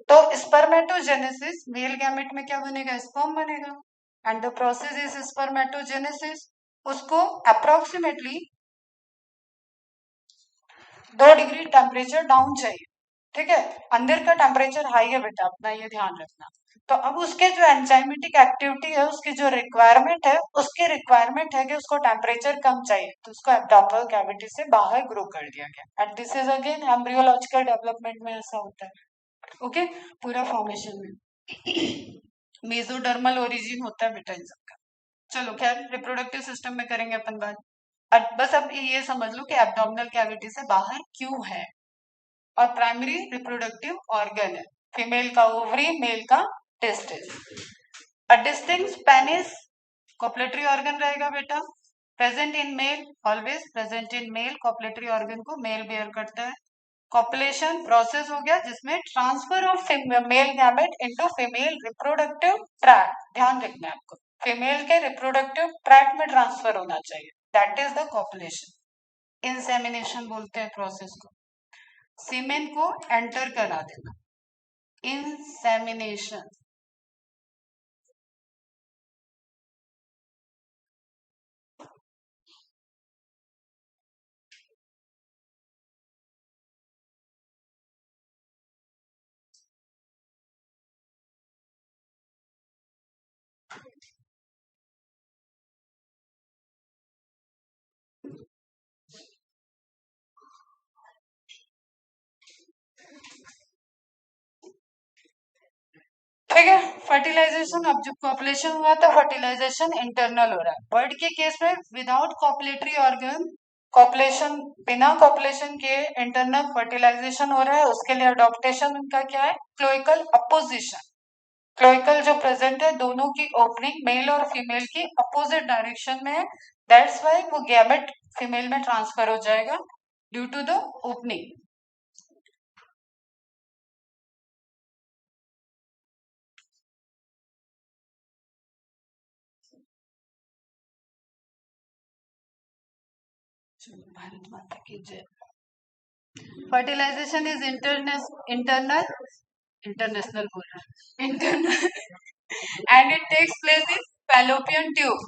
तो स्पर्मेटोजेनेसिस, मेल गैमेट में क्या बनेगा, स्पर्म बनेगा, and the process is spermatogenesis. उसको अप्रोक्सीमेटली 2 डिग्री टेम्परेचर डाउन चाहिए। ठीक है, अंदर का टेम्परेचर हाई है बेटा, अपना ये ध्यान रखना। तो अब उसके जो एंजाइमेटिक एक्टिविटी है, उसकी जो रिक्वायरमेंट है, उसकी रिक्वायरमेंट है कि उसको टेम्परेचर कम चाहिए, तो उसको एब्डोमिनल कैविटी से बाहर ग्रो कर दिया गया। And this is again embryological development में ऐसा होता है। ओके, पूरा फॉर्मेशन में मेसोडर्मल ओरिजिन होता है बेटा इन सबका। चलो खैर, रिप्रोडक्टिव सिस्टम में करेंगे अपन बात। बस अब ये समझ लो कि एब्डोमिनल कैविटी से बाहर क्यों है, और प्राइमरी रिप्रोडक्टिव ऑर्गन है, फीमेल का ओवरी, मेल का testis. A distinct penis copulatory organ रहेगा बेटा, present in male, always present in male. Copulatory organ को मेल बेयर करता है। कॉपुलेशन प्रोसेस हो गया जिसमें transfer of male gamete into female reproductive tract, ध्यान रखना है आपको, फीमेल के रिप्रोडक्टिव ट्रैक्ट में ट्रांसफर होना चाहिए, that is the copulation. Insemination बोलते हैं प्रोसेस को, सीमेन को एंटर करा देना, इंसेमिनेशन। ठीक है, फर्टिलाइजेशन, अब जब कॉपुलेशन हुआ तो फर्टिलाइजेशन इंटरनल हो रहा है। बर्ड के केस में विदाउट कॉपुलेटरी ऑर्गन, कॉपुलेशन, बिना कॉपुलेशन के इंटरनल फर्टिलाइजेशन हो रहा है। उसके लिए अडॉप्टेशन उनका क्या है, क्लोइकल अपोजिशन। क्लोइकल जो प्रेजेंट है, दोनों की ओपनिंग मेल और फीमेल की अपोजिट डायरेक्शन में है, दैट्स व्हाई वो गैमेट फीमेल में ट्रांसफर हो जाएगा due to the opening. Bharat माता की जय। फर्टिलाइजेशन इज इंटरनेशनल बोल रहा है, internal and it takes place in fallopian tube.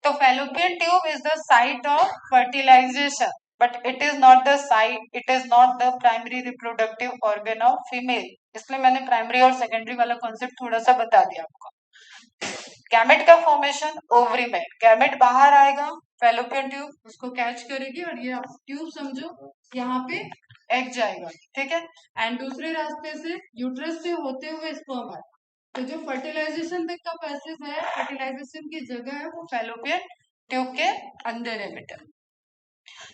तो fallopian tube is the site of fertilization, but it is not the site, it is not the primary reproductive organ of female. इसलिए मैंने प्राइमरी और सेकेंडरी वाला कॉन्सेप्ट थोड़ा सा बता दिया आपको। गैमेट का फॉर्मेशन ओवरी में, गैमेट बाहर आएगा, फैलोपियन ट्यूब उसको कैच करेगी और ये आप ट्यूब समझो, यहाँ पे एग जाएगा, ठीक है। एंड दूसरे रास्ते से यूट्रस से होते हुए स्पर्म आएगा। तो जो फर्टिलाइजेशन तक का पैसेज है, फर्टिलाइजेशन की जगह है वो फैलोपियन ट्यूब के अंदर है बेटा।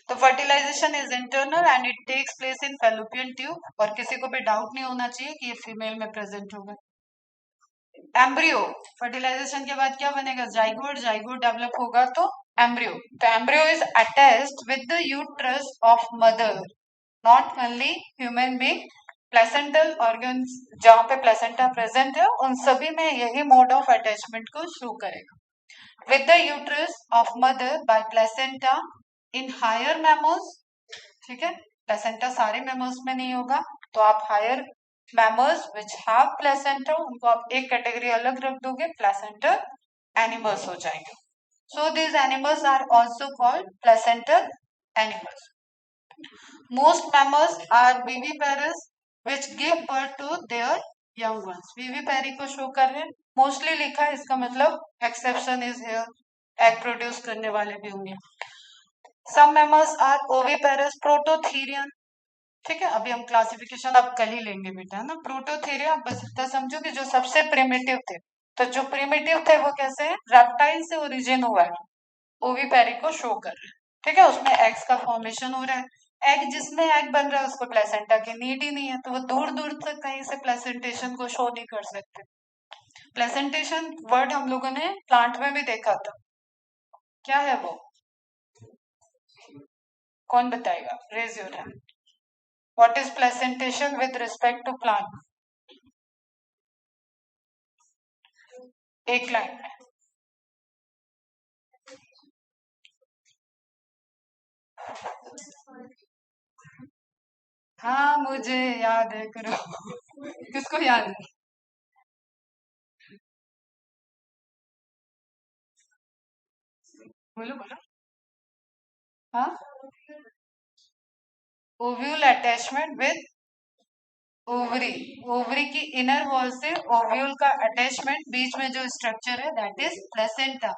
तो fertilization is internal and it takes place in fallopian tube, और किसी को भी डाउट नहीं होना चाहिए कि ये फीमेल में प्रेजेंट होगा। एम्ब्रियो, फर्टिलाइजेशन के बाद क्या बनेगा, जाइगोट, जाइगोट डेवलप होगा तो एम्ब्रियो। तो embryo is attached with the uterus of mother, not only human being, placental organs जहां पे प्लेसेंटा प्रेजेंट है उन सभी में यही मोड ऑफ अटैचमेंट को शो करेगा। With the uterus of mother by placenta in higher mammals, ठीक है, प्लेसेंटा सारे मैमल्स में नहीं होगा, तो आप higher mammals which have placenta उनको आप एक कैटेगरी अलग रख दोगे, प्लेसेंटल एनिमल्स हो जाएंगे। So these animals are also called placental animals. Most mammals are viviparous which give birth to their young ones. विविपैरी को शो कर रहे हैं, मोस्टली लिखा है, इसका मतलब exception is here, egg produce करने वाले भी होंगे। Some mammals are oviparous, prototherian, ठीक है, अभी हम क्लासिफिकेशन अब कल ही लेंगे बेटा, है ना। प्रोटोथीरिया आप बस इतना समझो कि जो सबसे प्रिमिटिव थे, तो जो प्रिमिटिव थे वो कैसे हैं, रेप्टाइल से ओरिजिन हुआ है, ओविपेरी को शो कर रहे हैं, ठीक है। उसमें एग्स का फॉर्मेशन हो रहा है, एग जिसमें एग बन रहा है उसको प्लेसेंटा की नीड ही नहीं है, तो वो दूर दूर तक कहीं से प्लेसेंटेशन को शो नहीं कर सकते। प्लेसेंटेशन वर्ड हम लोगों ने प्लांट में भी देखा था, क्या है वो, कौन बताएगा, raise your hand. What is placentation with respect to plant, एक लाइन में। हाँ मुझे याद है, करो किसको याद है, बोलो बोलो। हाँ, ovule attachment with ovary, ovary की इनर वॉल से ओव्यूल का अटैचमेंट, बीच में जो स्ट्रक्चर है दैट इज प्लेसेंटा,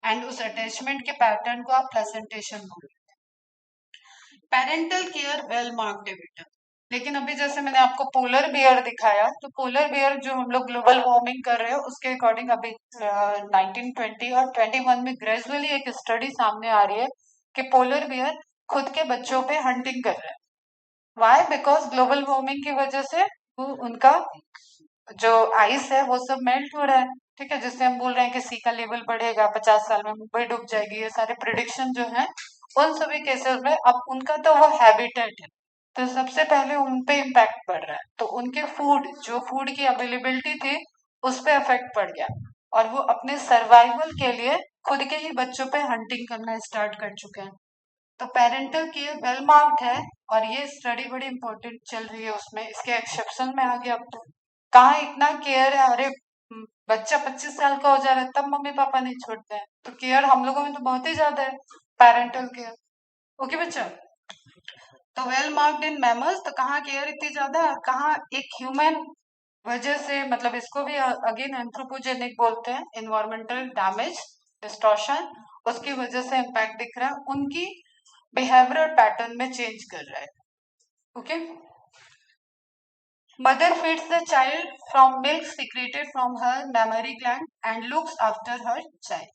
एंड उस अटैचमेंट के पैटर्न को आप प्लेसेंटेशन बोलते हैं। पेरेंटल केयर वेल मार्क्ड है बेटा, लेकिन अभी जैसे मैंने आपको पोलर बियर दिखाया, तो पोलर बियर जो हम लोग ग्लोबल वार्मिंग कर रहे हैं उसके अकॉर्डिंग अभी 1920 और 21 में ग्रेजुअली एक स्टडी सामने आ रही है कि पोलर बियर खुद के बच्चों पे हंटिंग कर रहे हैं। वाई, बिकॉज ग्लोबल वार्मिंग की वजह से वो उनका जो आइस है वो सब मेल्ट हो रहा है, ठीक है, जिससे हम बोल रहे हैं कि सी का लेवल बढ़ेगा, 50 साल में मुंबई डूब जाएगी, ये सारे प्रिडिक्शन जो है उन सभी केसेस में अब उनका तो वो हैबिटेट है, तो सबसे पहले उन पे इम्पैक्ट पड़ रहा है, तो उनके फूड, जो फूड की अवेलेबिलिटी थी उस पर इफेक्ट पड़ गया, और वो अपने सर्वाइवल के लिए खुद के ही बच्चों पे हंटिंग करना स्टार्ट कर चुके हैं। तो पेरेंटल केयर वेल मार्क्ड है, और ये स्टडी बड़ी इंपॉर्टेंट चल रही है, उसमें इसके एक्सेप्शन में आ गया। अब तो कहाँ इतना केयर है, अरे बच्चा 25 साल का हो जा रहा है तब मम्मी पापा नहीं छोड़ते हैं, तो केयर हम लोगों में तो बहुत ही ज्यादा है, पेरेंटल केयर। ओके बच्चा, तो वेल मार्क्ड इन मैमल्स, तो कहाँ केयर इतनी ज्यादा है, कहाँ एक ह्यूमन वजह से, मतलब इसको भी अगेन एंथ्रोपोजेनिक बोलते हैं, इन्वायरमेंटल डैमेज, डिस्टॉर्शन, उसकी वजह से इम्पैक्ट दिख रहा है, उनकी बिहेवियरल पैटर्न में चेंज कर रहा है। Okay, mother feeds the child from milk secreted from her memory gland and looks after her child.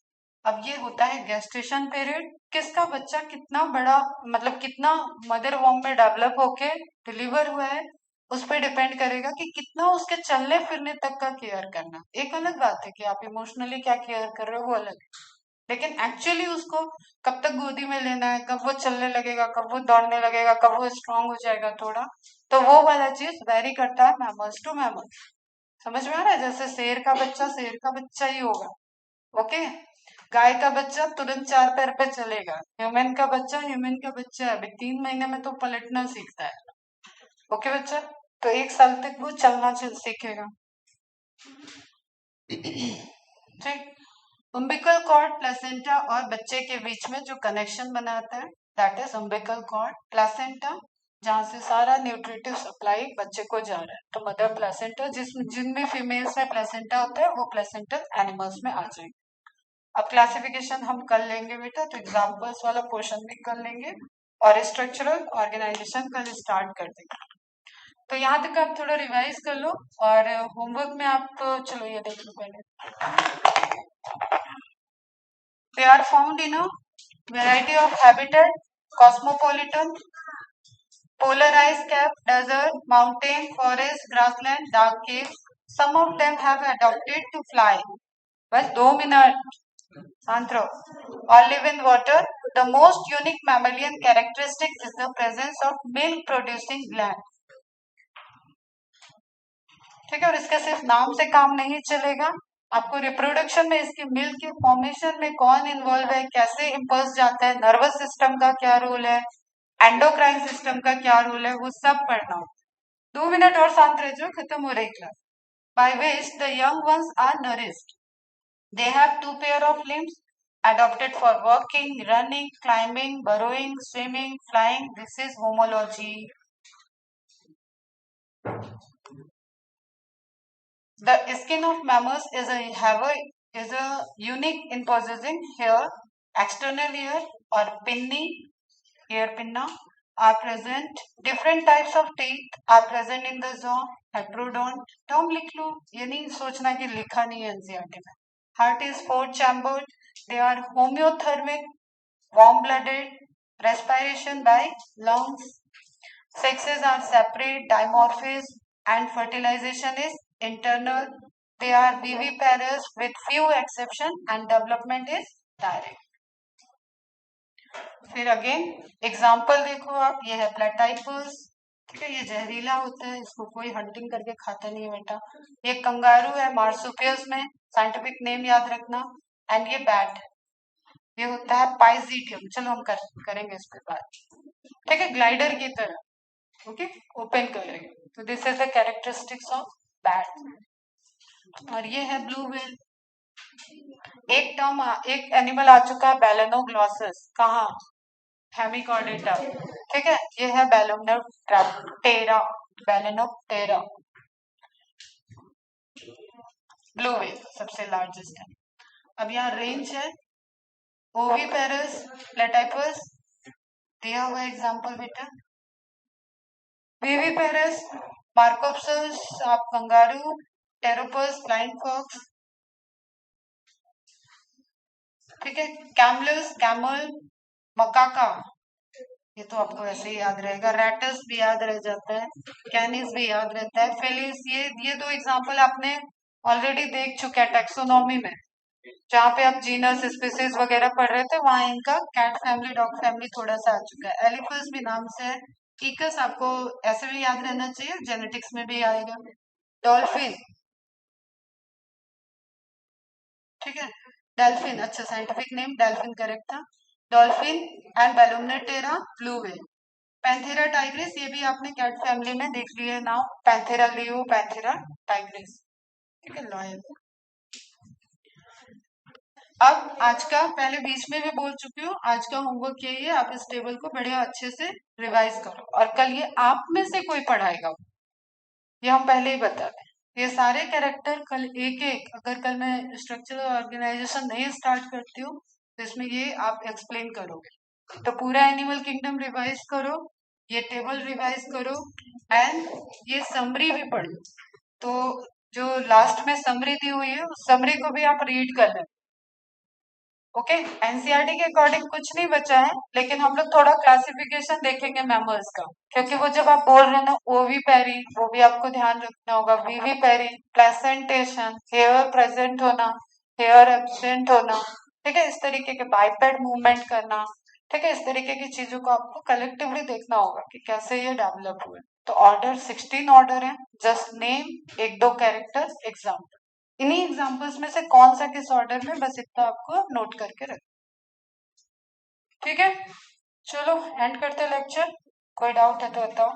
अब ये होता है गेस्टेशन पीरियड, किसका बच्चा कितना बड़ा, मतलब कितना मदर वॉर्म में डेवलप होके डिलीवर हुआ है, उस पर डिपेंड करेगा कि कितना उसके चलने फिरने तक का केयर करना। एक अलग बात है कि आप इमोशनली क्या केयर कर रहे हो, वो अलग है, लेकिन एक्चुअली उसको कब तक गोदी में लेना है, कब वो चलने लगेगा, कब वो दौड़ने लगेगा, कब वो स्ट्रांग हो जाएगा थोड़ा, तो वो वाला चीज वेरी करता है मैमल्स टू मैमल्स। समझ में आ रहा है, जैसे शेर का बच्चा ही होगा, ओके, गाय का बच्चा तुरंत 4 पैर पे चलेगा, ह्यूमन का बच्चा है, अभी 3 महीने में तो पलटना सीखता है, ओके बच्चा, तो 1 साल तक वो चलना सीखेगा। ठीक। umbilical कॉर्ड प्लेसेंटा और बच्चे के बीच में जो कनेक्शन बनाता है that is umbilical cord placenta, जहां से सारा न्यूट्रिटिव सप्लाई बच्चे को जा रहा है। तो मदर प्लेसेंटा, जिन भी फीमेल्स में प्लेसेंटा होता है वो प्लेसेंटल एनिमल्स में आ जाएंगे। अब क्लासिफिकेशन हम कर लेंगे बेटा, तो एग्जाम्पल्स वाला पोर्शन भी कर लेंगे और स्ट्रक्चरल ऑर्गेनाइजेशन कल स्टार्ट कर देंगे। तो यहाँ तक आप थोड़ा रिवाइज कर लो और होमवर्क में आप चलो ये देख लो पहले। They are found in a variety of habitat, cosmopolitan, polarized cap, desert, mountain, forest, grassland, dark caves. Some of them have adapted to fly. बस 2 मिनट शांत रहो। Or live in water. The most unique mammalian characteristic is the presence of milk-producing glands. ठीक है, और इसका सिर्फ नाम से काम नहीं चलेगा, आपको रिप्रोडक्शन में इसकी मिल्क के फॉर्मेशन में कौन इन्वॉल्व है, कैसे इम्पल्स जाता है, नर्वस सिस्टम का क्या रोल है, एंडोक्राइन सिस्टम का क्या रोल है, वो सब पढ़ना हो। 2 मिनट और शांत रह जाओ, खत्म हो रही class. By which the young ones are nourished. They have 2 pair of limbs adopted for walking, running, climbing, burrowing, swimming, flying. This is homology. The skin of mammals is a unique in possessing hair, external ear or pinny, ear pinna are present. Different types of teeth are present in the jaw. Heterodont. Term लिख लो, ये नहीं सोचना कि लिखा नहीं है एनसीईआरटी में। Heart is 4-chambered. They are homeothermic, warm-blooded, respiration by lungs. Sexes are separate, dimorphism, and fertilization is internal. They are viviparous with few exceptions and development is direct. फिर अगेन एग्जाम्पल देखो आप, ये है प्लेटाइपस। ठीक है, ये जहरीला होता है, इसको कोई हंटिंग करके खाता नहीं है बेटा। ये कंगारू है मार्सुपियस में, साइंटिफिक नेम याद रखना। एंड ये बैट, ये होता है पाइजीडियम। चलो हम करेंगे इस पे बात। ठीक है, ग्लाइडर की तरह। ओके, ओपन करेंगे। तो this is the characteristics of bat. और ये है ब्लू व्हेल। एक एनिमल आ चुका है बैलेनोग्लॉसस, कहाँ, हेमिकॉर्डेटा। ठीक है, ये है बैलेनोप्टेरा, बैलेनोप्टेरा। ब्लू व्हेल सबसे लार्जेस्ट है। अब यहाँ रेंज है ओविपेरस, प्लेटाइपस, दिया हुआ एग्जांपल बेटा। विविपेरस, मार्कोप्सस, आप कंगारू, टेरोपस, फ्लाइंग फॉक्स। ठीक है, कैमलस, कैमल, मकाका, ये तो आपको ऐसे ही याद रहेगा। रेटस भी याद रह जाता है, कैनिस भी याद रहता है, फेलिस। ये 2 एग्जांपल आपने ऑलरेडी देख चुके हैं टैक्सोनॉमी में, जहाँ पे आप जीनस स्पीसीज वगैरह पढ़ रहे थे, वहां इनका कैट फैमिली, डॉग फैमिली थोड़ा सा आ चुका है। एलिफस भी नाम से है। ईकस आपको ऐसे भी याद रहना चाहिए, जेनेटिक्स में भी आएगा। डॉल्फिन, ठीक है, डेल्फिन, अच्छा साइंटिफिक नेम डेल्फिन करेक्ट था। Dolphin and Balaenoptera, blue whale. Panthera tigris, ये भी आपने कैट फैमिली में देख लिया है now, Panthera leo, Panthera tigris. ठीक है, लॉयल। अब आज का, पहले बीच में भी बोल चुकी हूँ, आज का होमवर्क यही है, आप इस टेबल को बढ़िया अच्छे से रिवाइज करो और कल ये आप में से कोई पढ़ाएगा, ये हम पहले ही बता दें। ये सारे कैरेक्टर कल एक एक, अगर कल मैं स्ट्रक्चरल ऑर्गेनाइजेशन नहीं स्टार्ट करती हूँ तो इसमें ये आप एक्सप्लेन करोगे। तो पूरा एनिमल किंगडम रिवाइज करो, ये टेबल रिवाइज करो एंड ये समरी भी पढ़ो। तो जो लास्ट में समरी दी हुई है उस समरी को भी आप रीड कर लें। ओके, एनसीईआरटी के अकॉर्डिंग कुछ नहीं बचा है, लेकिन हम लोग थोड़ा क्लासिफिकेशन देखेंगे मैमल्स का, क्योंकि वो जब आप बोल रहे हैं ना ओवीपेरी, वो भी आपको ध्यान रखना होगा। वीवीपेरी, प्लेसेंटेशन, हेयर प्रेजेंट होना, हेयर एब्सेंट होना, ठीक है, इस तरीके के बाइपेड मूवमेंट करना, ठीक है, इस तरीके की चीजों को आपको कलेक्टिवली देखना होगा कि कैसे ये डेवलप हुए। तो ऑर्डर 16 ऑर्डर है, जस्ट नेम, 1-2 कैरेक्टर्स, एग्जाम्पल। इन्हीं एग्जाम्पल्स में से कौन सा किस ऑर्डर में, बस इतना आपको नोट करके रख। ठीक है, चलो एंड करते लेक्चर। कोई डाउट है तो बताओ।